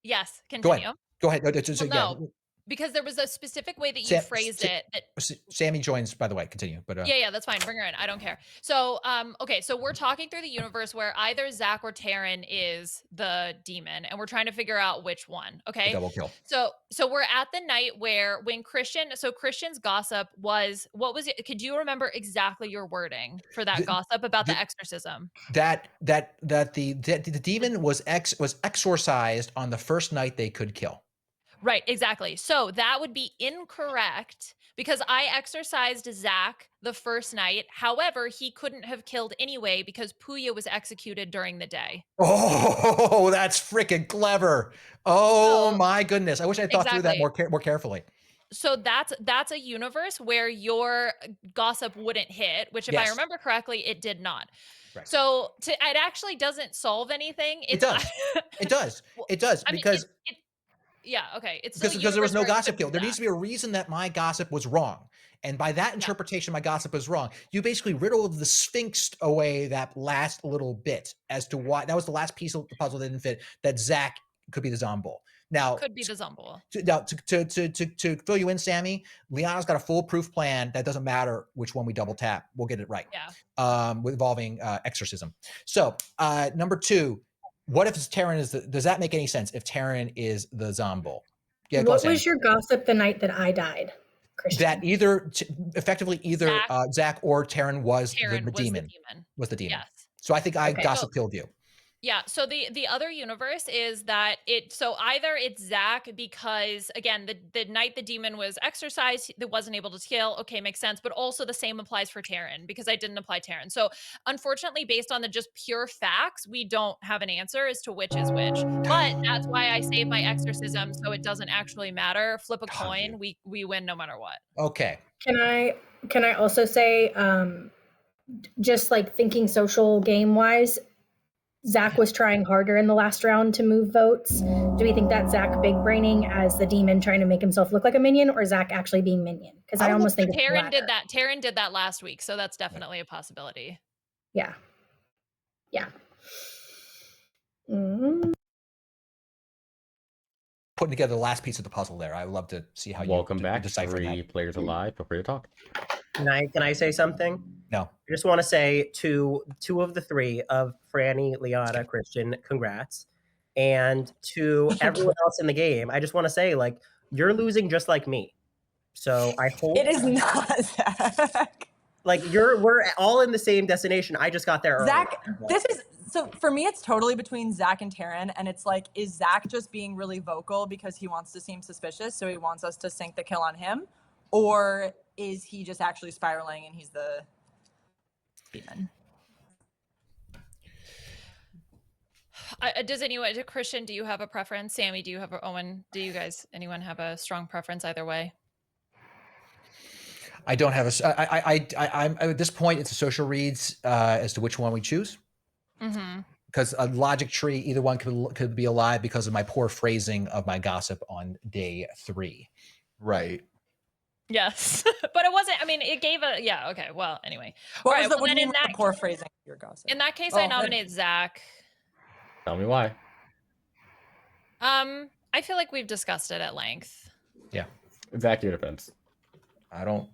yes, continue. Go ahead. No. Because there was a specific way that you phrased it. That Sammy joins, by the way. Continue, but yeah, that's fine. Bring her in. I don't care. So, okay, so we're talking through the universe where either Zach or Terran is the demon, and we're trying to figure out which one. Okay, double kill. So we're at the night where when Christian's gossip was what was it? Could you remember exactly your wording for that gossip about the exorcism? That the demon was exorcised on the first night they could kill. Right, exactly. So that would be incorrect because I exorcised Zach the first night. However, he couldn't have killed anyway because Puya was executed during the day. Oh, that's freaking clever. Oh my goodness. I wish I thought through that more carefully. So that's a universe where your gossip wouldn't hit, which if I remember correctly, it did not. Right. So it actually doesn't solve anything. It does. It does. It does because... Yeah, okay. It's because there was no gossip kill. There needs to be a reason that my gossip was wrong. And by that interpretation, my gossip was wrong. You basically riddled the Sphinx away that last little bit as to why that was the last piece of the puzzle that didn't fit, that Zach could be the Zombull. Now could be the Zombull. To fill you in, Sammy, Liana's got a foolproof plan that doesn't matter which one we double tap. We'll get it right. Yeah. Involving exorcism. So number 2. What if Terran is does that make any sense if Terran is the Zombull? Yeah, what was your gossip the night that I died, Christian? That effectively Zach or Terran was the demon. Was the demon. Yes. So I think I gossip killed you. Yeah, so the other universe is that either it's Zach because again the night the demon was exorcised, it wasn't able to kill. Okay, makes sense. But also the same applies for Terran because I didn't apply Terran. So unfortunately, based on the just pure facts, we don't have an answer as to which is which. But that's why I save my exorcism so it doesn't actually matter. Flip a coin, we win no matter what. Okay. Can I also say, just like thinking social game wise, Zach was trying harder in the last round to move votes. Do we think that's Zach big braining as the demon trying to make himself look like a minion, or Zach actually being minion? Because I almost think Terran did that. Terran did that last week, so that's definitely a possibility. Yeah. Yeah. Mm-hmm. Putting together the last piece of the puzzle there. I would love to see how Welcome back. 3 players alive. Feel free to talk. Can I say something? No. I just want to say to 2 of the 3 of Franny, Liana, Christian, congrats. And to everyone else in the game, I just want to say, you're losing just like me. So I hope it is not Zach. Like we're all in the same destination. I just got there early. Zach, this is so for me. It's totally between Zach and Taryn, and it's like, is Zach just being really vocal because he wants to seem suspicious, so he wants us to sink the kill on him, or is he just actually spiraling and he's the demon? Christian, do you have a preference? Sammy, do you have Owen? Do you guys, anyone have a strong preference either way? I don't have I'm at this point. It's a social reads as to which one we choose. Mm-hmm. Because a logic tree, either one could be alive because of my poor phrasing of my gossip on day 3. Right. Yes, but it wasn't. I mean, it gave a okay. Well, anyway, What all was right. the, what Well, do you then mean with the poor phrasing of your gossip? in that case, Oh, I then- nominate Zach. Tell me why. I feel like we've discussed it at length. Yeah. Zach, your defense. I don't.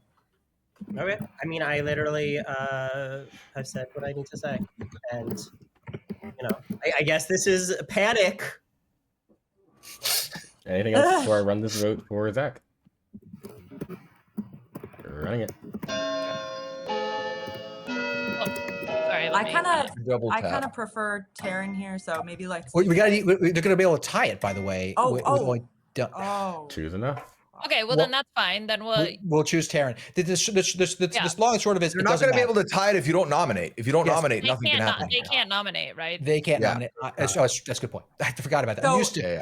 Okay. I mean, I literally have said what I need to say, and I guess this is panic. Anything else before I run this vote for Zach? Running it. Sorry, I kind Double of prefer Taryn here, so maybe like. We got. They're going to be able to tie it, by the way. Choose enough. Okay, well then that's fine. Then we'll choose Taryn. This long and short of it, You're not going to be able to tie it if you don't nominate. If you don't nominate, they nothing can happen. They can't nominate, right? They can't nominate. That's a good point. I forgot about that. So, I'm used to. Yeah.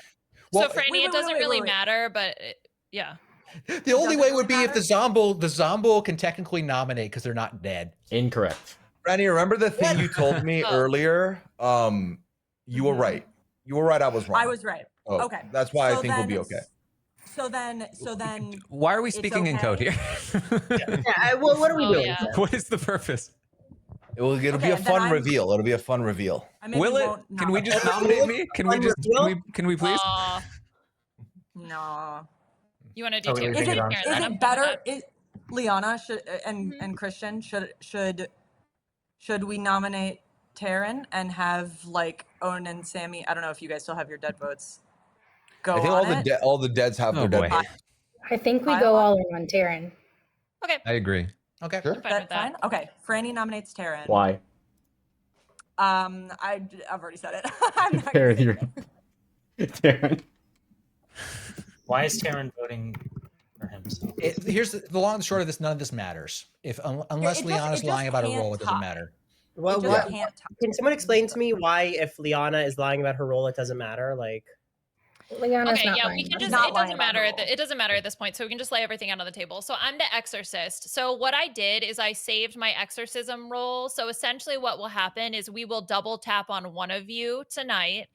Well, so Franny, it doesn't really matter, but yeah. The only way would be if the Zombo can technically nominate because they're not dead. Incorrect. Randy, remember the thing you told me earlier? You were right. You were right. I was wrong. I was right. Oh, okay. That's why I think we'll be okay. So then. Why are we speaking in code here? Well, what are we doing? Yeah. What is the purpose? It'll be a fun reveal. It'll be a fun reveal. Will it? Can we just nominate me? Can we please? No. You want to do Taryn? Is it better? Liana and Christian should we nominate Taryn and have like Owen and Sammy? I don't know if you guys still have your dead votes. I think all the deads have their dead votes. I think we go all in on Taryn. Okay. I agree. Okay. Sure. Fine. Okay. Franny nominates Taryn. Why? I've already said it. I'm not Taryn, Taryn. Why is Taryn voting for himself? Here's the long and short of this. None of this matters. Unless Liana's lying about her role, it doesn't matter. Well, can someone explain to me why, if Liana is lying about her role, it doesn't matter? Like, Liana's okay, not yeah, lying. we can just. It doesn't matter. It doesn't matter at this point. So we can just lay everything out on the table. So I'm the exorcist. So what I did is I saved my exorcism roll. So essentially, what will happen is we will double tap on one of you tonight.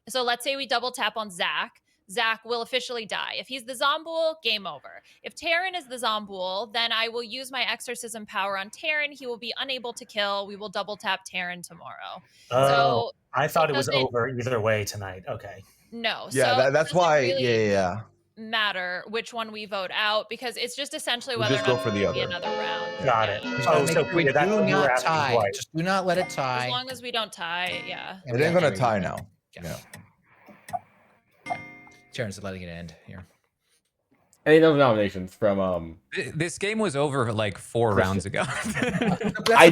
So let's say we double tap on Zach. Zach will officially die. If he's the Zomboul, game over. If Taryn is the Zomboul, then I will use my exorcism power on Taryn. He will be unable to kill. We will double tap Taryn tomorrow. So I thought it was over either way tonight. Okay. No. Yeah, so that's why. Really Yeah. matter which one we vote out because it's just essentially whether just or go not for the it'll be other. another round. Got it. Oh, so we do not tie. Just do not let it tie. As long as we don't tie, yeah. It ain't gonna tie now. Yeah. Taryn's letting it end here. Any other nominations from This game was over like 4 rounds ago. I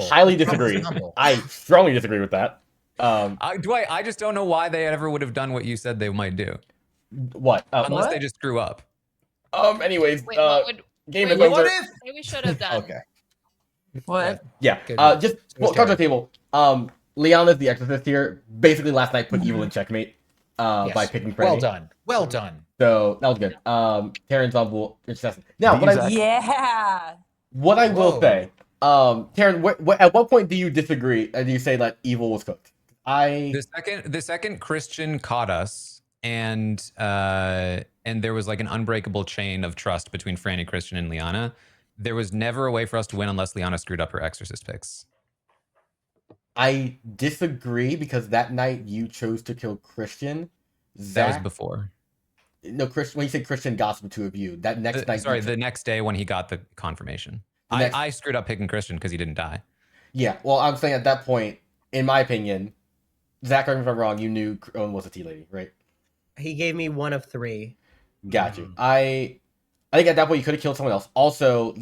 highly disagree. I strongly disagree with that. I just don't know why they ever would have done what you said they might do. What? Unless they just screw up. Anyways, game is what over. if we should have done? Okay. What? Yeah. Just cards on the table. Liana's the exorcist here. Basically, last night put evil in checkmate. By picking Franny. Well done. Well done. So that was good. Taryn's on board. Now, what I will say, Taryn, at what point do you disagree and do you say that evil was cooked? The second Christian caught us, and there was like an unbreakable chain of trust between Franny, Christian, and Liana. There was never a way for us to win unless Liana screwed up her exorcist picks. I disagree because that night you chose to kill Christian. That was before. No, Christian. When you said Christian gossiped to a view, that next night. Sorry, the next day when he got the confirmation. I screwed up picking Christian because he didn't die. Yeah, well, I'm saying at that point, in my opinion, Zach, correct me if I'm wrong, you knew Owen was a tea lady, right? He gave me 1 of 3. Got you. I think at that point you could have killed someone else. Also,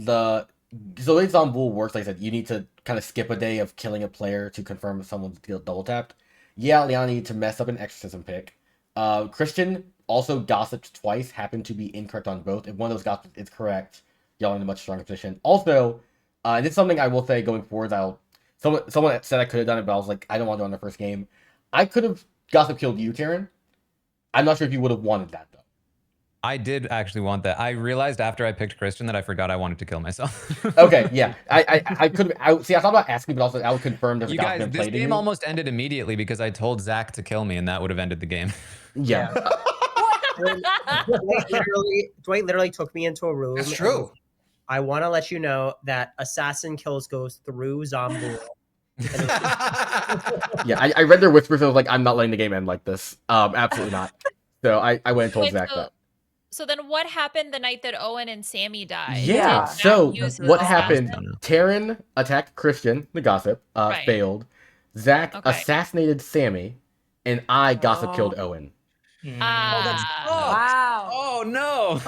so the way Zombul works, like I said, you need to kind of skip a day of killing a player to confirm if someone's double tapped. Yeah, Liana needed to mess up an exorcism pick. Christian also gossiped twice, happened to be incorrect on both. If one of those gossips is correct, y'all in a much stronger position. Also, and it's something I will say going forward. Someone said I could have done it, but I was like, I don't want to do it on the first game. I could have gossip killed you, Taryn. I'm not sure if you would have wanted that though. I did actually want that. I realized after I picked Christian that I forgot I wanted to kill myself. Okay, yeah. I could have. See, I thought about asking, but also I would confirm there's a You gossip guys, been this played in game you. almost ended immediately because I told Zach to kill me, and that would have ended the game. Yeah. Dwight literally took me into a room. That's and true. was, I want to let you know that assassin kills goes through Zombul. Yeah, I read their whispers and I was like, I'm not letting the game end like this. Absolutely not. So I went and told Wait, Zach that. So then what happened the night that Owen and Sammy died? Yeah, Did Zach so use his what assassin? happened? Taryn attacked Christian, the gossip, Right. failed. Zach Okay. assassinated Sammy, and I gossip killed Owen. Ah. Wow. Oh no!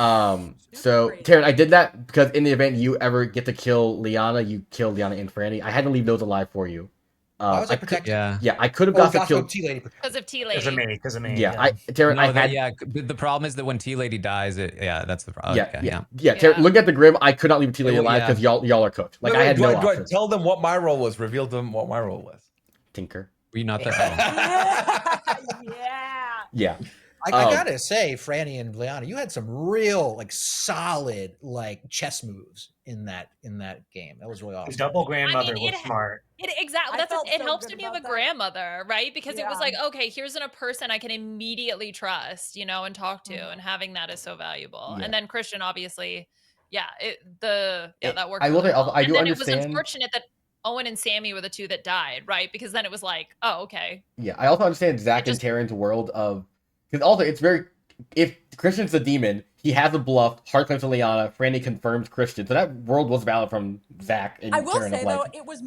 So Taryn, I did that because in the event you ever get to kill Liana, you kill Liana and Franny. I had to leave those alive for you. Why was I could- protected? Yeah. I could have Oh, gossip gossip killed. T lady. Because of T Because of Lady. me. Because of me. Yeah, Taryn, No, I had. the problem is that when T Lady dies, that's the problem. Yeah. Taryn, Yeah. look at the Grim. I could not leave T Lady Well, alive yeah. because y'all are cooked. Like Wait, I had no Dwight, option. tell them what my role was. Reveal to them what my role was. Tinker. Were you not there? Yeah. Yeah. I gotta say, Franny and Liana, you had some real like solid like chess moves in that game. That was really The awesome. double grandmother was it- smart. Exactly. I That's felt it so helps good when you have a about that. grandmother, right? Because it was Yeah. like, okay, here's a person I can immediately trust, and talk to, and having that is so valuable. Yeah. And then Christian, obviously, that worked. I will really say also, well. I And do then it was understand. unfortunate that Owen and Sammy were the two that died, right? Because then it was like, oh, okay. Yeah, I also understand Zach and Taryn's world of because also it's very if Christian's the demon, he has a bluff, hard claims to Liana, Franny confirms Christian. So that world was valid from Zach and I will Taryn say of like though, it was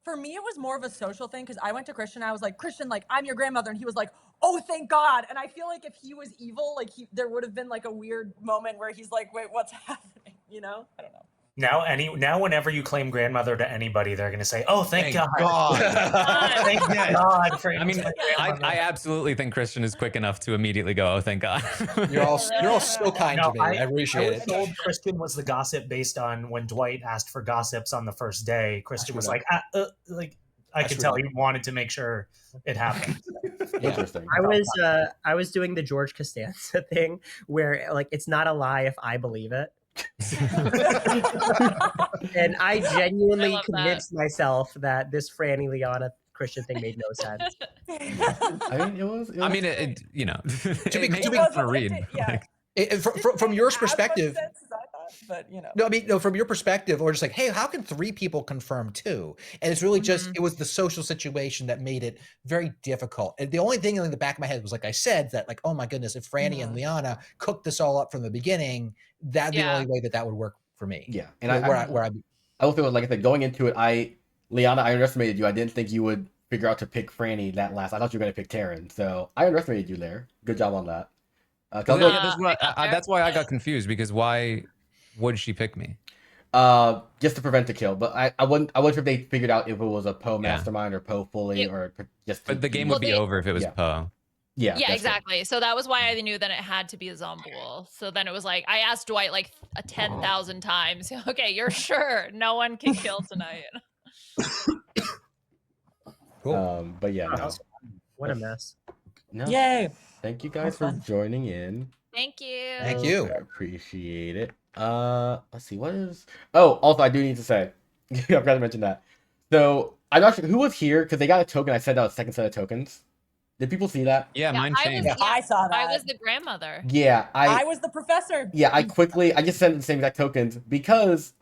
for me. It was more of a social thing because I went to Christian. I was like, Christian, like I'm your grandmother, and he was like, oh, thank God. And I feel like if he was evil, like there would have been like a weird moment where he's like, wait, what's happening? I don't know. Now, whenever you claim grandmother to anybody, they're going to say, "Oh, thank God, Thank God for." I mean, I absolutely think Christian is quick enough to immediately go, "Oh, thank God." You're all so kind to me. I appreciate was it. told Christian was the gossip based on when Dwight asked for gossips on the first day. Christian was like, I could tell he wanted to make sure it happened. interesting. I was doing the George Costanza thing where like it's not a lie if I believe it. And I genuinely love that. convinced myself that this Franny Liana Christian thing made no sense. I mean, it was. I mean, it makes be- sense for read. Yeah. From your perspective, But no, I mean, no, from your perspective, or just like, hey, how can 3 people confirm 2? And it's really just, it was the social situation that made it very difficult. And the only thing in the back of my head was, like I said, that like, oh my goodness, if Franny and Liana cooked this all up from the beginning, that'd be the only way that would work for me. Yeah, and where I will feel like I said, going into it, Liana, I underestimated you. I didn't think you would figure out to pick Franny that last. I thought you were going to pick Taryn, so I underestimated you there. Good job on that. That's why I got confused because why would she pick me? Just to prevent the kill, but I wasn't sure if they figured out if it was a Poe mastermind or Poe fully or just. But the game would be over if it was Poe. Yeah, exactly. So that was why I knew that it had to be a Zombul. So then it was like I asked Dwight like 10,000 times. Okay, you're sure no one can kill tonight. Cool. But yeah, no. What a mess. No. Yay. Thank you guys for joining in. Thank you. Thank you. I appreciate it. Let's see, what is... Oh, also, I do need to say, I forgot to mention that. So, I'm not sure who was here, because they got a token. I sent out a second set of tokens. Did people see that? Yeah, mine changed. I saw that. I was the grandmother. Yeah, I was the professor. Yeah, I just sent the same exact tokens, because,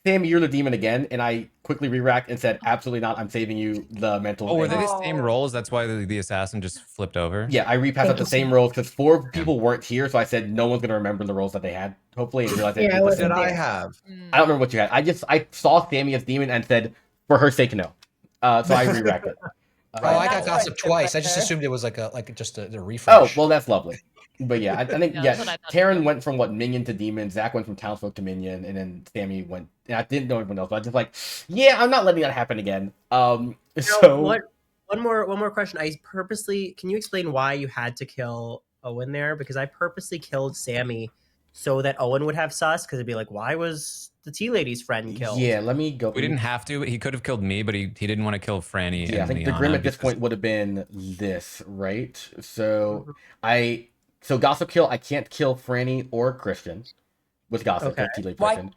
Sammy, you're the demon again, and I quickly re-racked and said, absolutely not, I'm saving you the mental... Oh, were they the same roles? That's why the assassin just flipped over? Yeah, I repassed out the same roles, because 4 people weren't here, so I said no one's going to remember the roles that they had, hopefully, and realize what what did I have? I don't remember what you had. I saw Sammy as demon and said, for her sake, no. So I re-racked it. I got gossip twice. I just assumed it was like just a refresh. Oh, well, that's lovely. But yeah, I think Yeah, that's what I thought Taryn too. went from minion to demon. Zach went from townsfolk to minion, and then Sammy went. And I didn't know everyone else, but I was just like, yeah, I'm not letting that happen again. So what? One more question. Can you explain why you had to kill Owen there? Because I purposely killed Sammy so that Owen would have sus. Because it'd be like, why was the tea lady's friend killed? yeah, let me go. We didn't have to. He could have killed me, but he didn't want to kill Franny Yeah, I and think the Liana grim at this because- point would have been this, right? So Mhm. so gossip kill. I can't kill Franny or Christian with gossip. Okay. Delayed Why- person.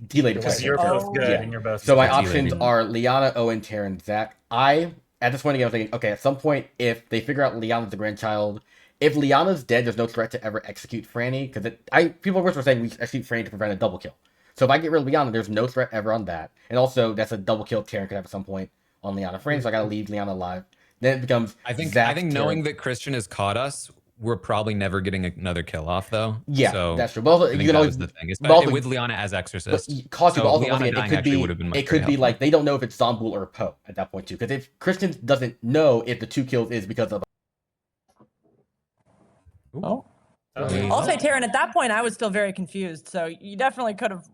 Delayed Because person. you're sorry. both good Yeah. and you're both. So my Tea options lady. are Liana, Owen, Taryn, Zach. At this point again, I'm thinking, okay, at some point, if they figure out Liana's the grandchild, if Liana's dead, there's no threat to ever execute Franny, because people were saying we execute Franny to prevent a double kill. So if I get rid of Liana, there's no threat ever on that. And also, that's a double kill Taryn could have at some point on Liana Franny, so I gotta leave Liana alive. Then it becomes I think Zach, knowing Taryn. that Christian has caught us, we're probably never getting another kill off though. Yeah, so that's true. But also, I think you can that always was the thing, but especially also- with Liana as But exorcist. cause you, So but also Liana once again, dying actually would have been much it could very be like helpful. they don't know if it's Zombul or Poe at that point too. Because if Christian doesn't know if the 2 kills is because of Oh. I'll say, Taryn, at that point, I was still very confused. So you definitely could have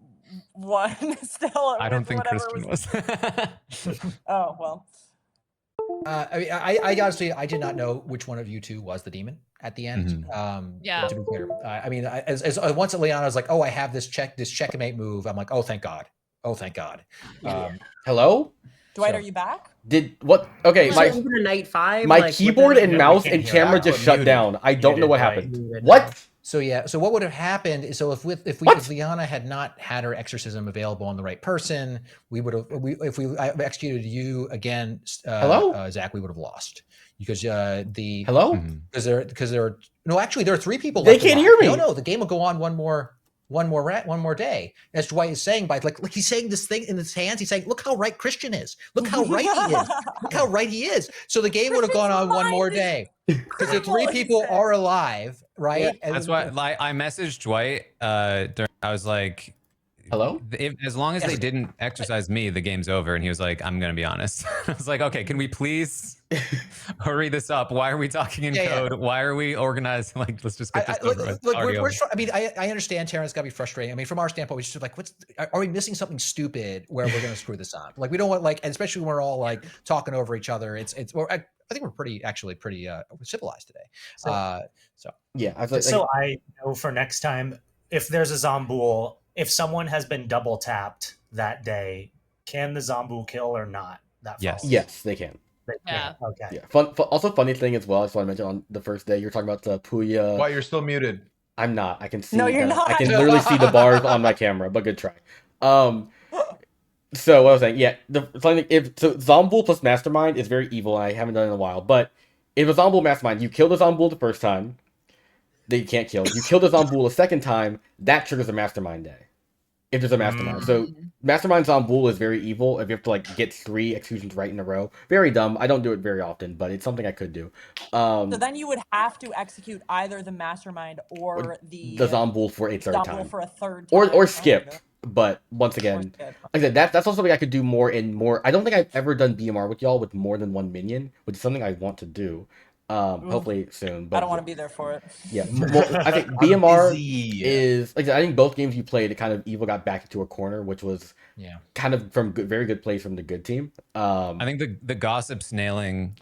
won still. I don't with think whatever Christian was. Oh, well. I mean, I honestly, I did not know which one of you two was the demon at the end. Yeah. To be clear, I mean, as once Liana was like, "Oh, I have this checkmate move," I'm like, "Oh, thank God! Oh, thank God!" hello. Dwight, So- are you back? Did what? Okay, So even a night 5. my like, keyboard what and No, we mouse can't and hear camera that. just We're shut muted. down. I don't know Muted, what Dwight. happened. Muted What? now. So yeah, so what would have happened is, so if What? Liana had not had her exorcism available on the right person, we would have if we executed you again, Hello? Zach, we would have lost because Hello? Mhm. because there are no, actually there are 3 people. They left can't alive. hear me. No, the game will go on one more day. That's Dwight is saying by like he's saying this thing in his hands. He's saying, "Look how right Christian is. Look how right he is. Look how right he is." So the game would have gone on one more day because the 3 people are alive, right? Yeah, And That's why I messaged Dwight. I was like, Hello? As long as Yes. they didn't exercise me, the game's over. And he was like, I'm gonna be honest. I was like, okay, can we please hurry this up? Why are we talking in Yeah. code? Why are we organized? Like, let's just get this over with. Look, Already over. I mean, I understand Taryn's got to be frustrating. I mean, from our standpoint, we just like, are we missing something stupid where we're going to screw this up? Like, we don't want and especially when we're all like talking over each other. I think we're pretty civilized today. So, Yeah, I was just so I know for next time, if there's a Zombul, if someone has been double tapped that day, can the Zombul kill or not? That Yes. follows? yes, they can. They Yeah. can. Okay. Yeah. Also, funny thing as well. I just want to mention on the first day you're talking about Puya. Why you're still muted? I'm not. I can see. No, you're not. I can literally see the bars on my camera. But good try. So what I was saying, yeah, Zombul plus Mastermind is very evil, and I haven't done it in a while. But if a Zombul Mastermind, you kill the Zombul the first time, they can't kill. You kill the Zombul a second time, that triggers a Mastermind day. If there's a Mastermind, so Mastermind Zombul is very evil. If you have to get 3 executions right in a row, very dumb. I don't do it very often, but it's something I could do. So then you would have to execute either the mastermind or the Zombul for a third Zombul time, for a third time. or skip. But once again, skip. like I said, that's also something I could do more and more. I don't think I've ever done BMR with y'all with more than 1 minion, which is something I want to do. Hopefully soon. But I don't want to be there for it. Yeah, I think BMR is I think both games you played, it kind of evil got back into a corner, which was kind of from very good plays from the good team. I think the gossip's nailing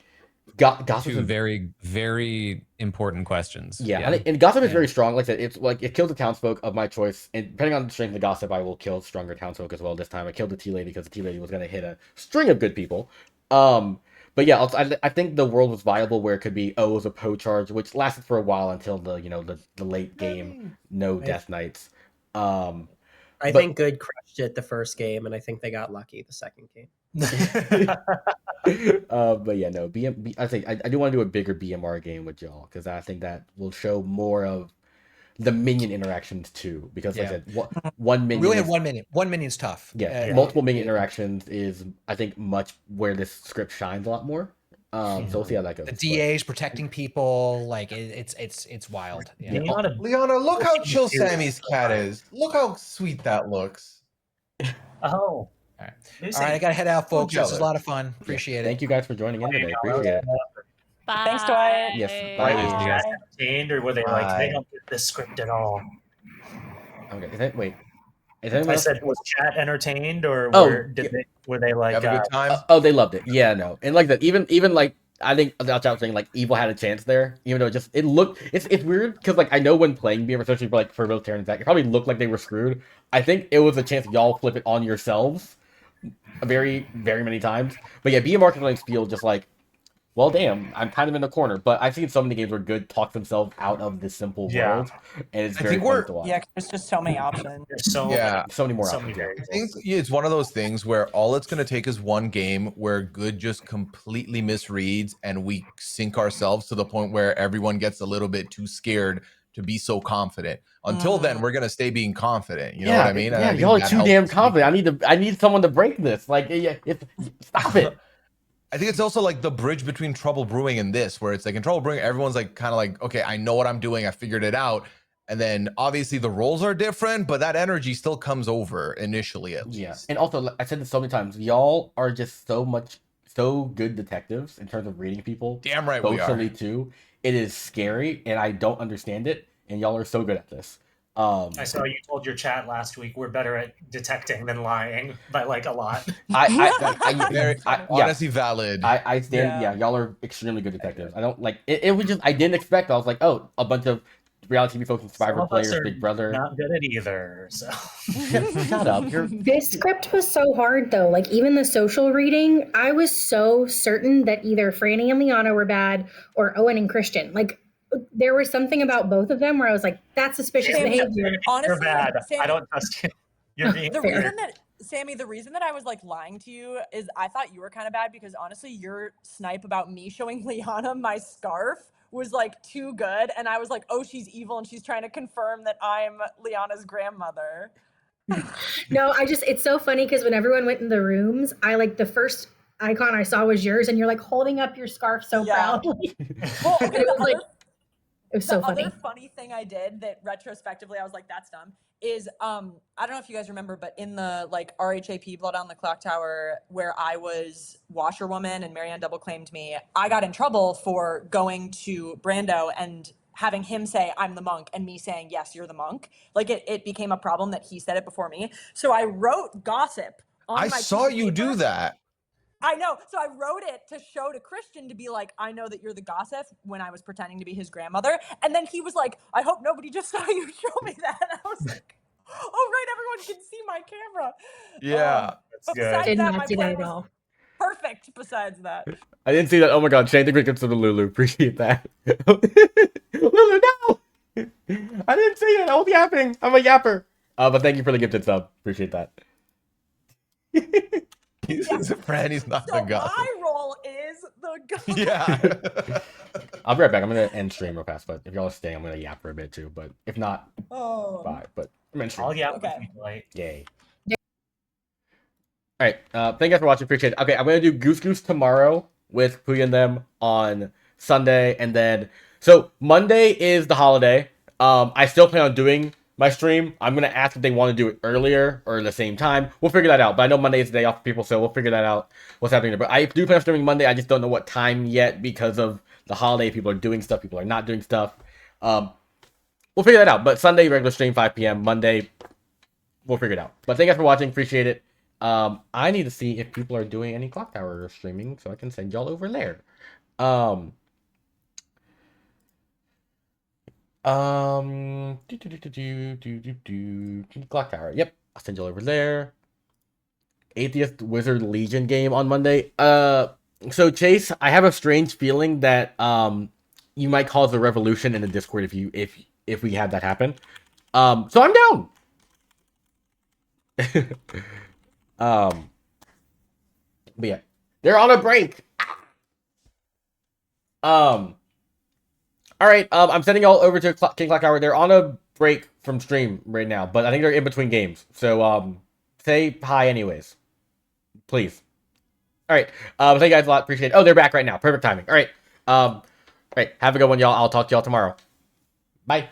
Gossip two is very, very important questions. Yeah, and Gossip is very strong. Like I said, it's like it kills the townsfolk of my choice, and depending on the strength of the Gossip, I will kill stronger townsfolk as well. This time, I killed the Tea Lady because the Tea Lady was going to hit a string of good people. But yeah, I think the world was viable where it could be it was a Poe charge, which lasted for a while until the late game, no Death Knights. I think Good crushed it the first game, and I think they got lucky the second game. But yeah, no, I think I do want to do a bigger BMR game with y'all because I think that will show more of the minion interactions too. Because like I said, one minion. We only have 1 minion. 1 minion's tough. Yeah, multiple minion interactions is I think much where this script shines a lot more. So we'll see how that goes. The DA's protecting people, like it's wild. Yeah. Liana, look how chill Sammy's cat is. Look how sweet that looks. Oh. All right, I gotta head out, folks. This was a lot of fun. Appreciate it. Thank you guys for joining in today. Appreciate it. Bye. Thanks, Dwight. Yes, Why bye. was you the guys. chat entertained, or were they like, they Bye. don't get this script at all? Okay, is that wait? Is anyone I else? said, was chat entertained, or Oh, were they like, Have a good time. Oh, they loved it. Yeah, no, and like that. Even like I think that's what I was saying. Like Evil had a chance there, even though it looked. It's weird because like I know when playing BM, especially for like for real Terran Zach, it probably looked like they were screwed. I think it was a chance y'all flip it on yourselves, very many times. But yeah, BM Marketplace feel just like, well, damn, I'm kind of in the corner. But I've seen so many games where good talk themselves out of this simple Yeah. world, and it's I very think fun we're- to watch. Yeah, 'cause there's just so many options. there's so So many more so options. many Yeah. I think it's one of those things where all it's going to take is one game where good just completely misreads and we sink ourselves to the point where everyone gets a little bit too scared to be so confident. Until then, we're going to stay being confident. You know what I mean? And I think y'all are that too helps damn make confident. I need someone to break this. Like, stop it. I think it's also like the bridge between Trouble Brewing and this, where it's like in Trouble Brewing, everyone's like kind of like, okay, I know what I'm doing, I figured it out. And then obviously the roles are different, but that energy still comes over initially at least. Yeah, and also I said this so many times. Y'all are just so good detectives in terms of reading people. Damn right we are. Socially too. It is scary, and I don't understand it. And y'all are so good at this. I saw you told your chat last week we're better at detecting than lying by like a lot. Honestly valid. I stand. Yeah, y'all are extremely good detectives. I don't like it. It was just I didn't expect. I was like, oh, a bunch of reality TV folks and Survivor Some of us players, are Big Brother. not good at either. So Shut up. This script was so hard though. Like even the social reading, I was so certain that either Franny and Liana were bad or Owen and Christian. Like there was something about both of them where I was like, that's suspicious behavior. Honestly, you're bad. Sammy, I don't trust you. You're being the weird. reason that I was like lying to you is I thought you were kind of bad because honestly, your snipe about me showing Liana my scarf was like too good, and I was like, oh, she's evil and she's trying to confirm that I'm Liana's grandmother. No, it's so funny because when everyone went in the rooms, I like the first icon I saw was yours, and you're like holding up your scarf so proudly. Well, okay, It was like it was so funny. The other funny thing I did that retrospectively I was like, that's dumb, is I don't know if you guys remember, but in the like RHAP Blood on the Clocktower where I was washerwoman and Marianne double claimed me, I got in trouble for going to Brando and having him say I'm the monk and me saying yes, you're the monk. Like it became a problem that he said it before me. So I wrote gossip on I my saw piece of you do paper. that. I know. So I wrote it to show to Christian to be like, I know that you're the gossip when I was pretending to be his grandmother. And then he was like, I hope nobody just saw you show me that. And I was like, oh, right. Everyone can see my camera. Yeah. But good. besides Did that, not my see that plan at was all. perfect besides that. I didn't see that. Oh my god, Shane the Great gets to the Lulu. Appreciate that. Lulu, no! I didn't see it. I was yapping. I'm a yapper. But thank you for the gifted sub. Appreciate that. Franny's not So the god. my role is the gossip. Yeah. I'll be right back. I'm gonna end stream real fast, but if y'all stay, I'm gonna yap for a bit too. But if not, Oh. bye. But I'm in stream. I'll yap Okay. with you, Dwight. Yay. All right. Thank you guys for watching. Appreciate it. Okay, I'm gonna do Goose Goose tomorrow with Puya and them on Sunday, and then so Monday is the holiday. I still plan on doing my stream. I'm gonna ask if they want to do it earlier or the same time. We'll figure that out. But I know Monday is the day off for people, so we'll figure that out. What's happening there? But I do plan on streaming Monday. I just don't know what time yet because of the holiday. People are doing stuff. People are not doing stuff. We'll figure that out. But Sunday regular stream 5 p.m. Monday, we'll figure it out. But thank you guys for watching. Appreciate it. I need to see if people are doing any Clocktower streaming so I can send y'all over there. Clocktower. Yep, I'll send y'all over there. Atheist Wizard Legion game on Monday. So Chase, I have a strange feeling that you might cause a revolution in the Discord if we have that happen. So I'm down. But yeah, they're on a break. All right. I'm sending y'all over to King Clocktower. They're on a break from stream right now, but I think they're in between games. So say hi anyways, please. All right. Thank you guys a lot. Appreciate it. Oh, they're back right now. Perfect timing. All right. All right. Have a good one, y'all. I'll talk to y'all tomorrow. Bye.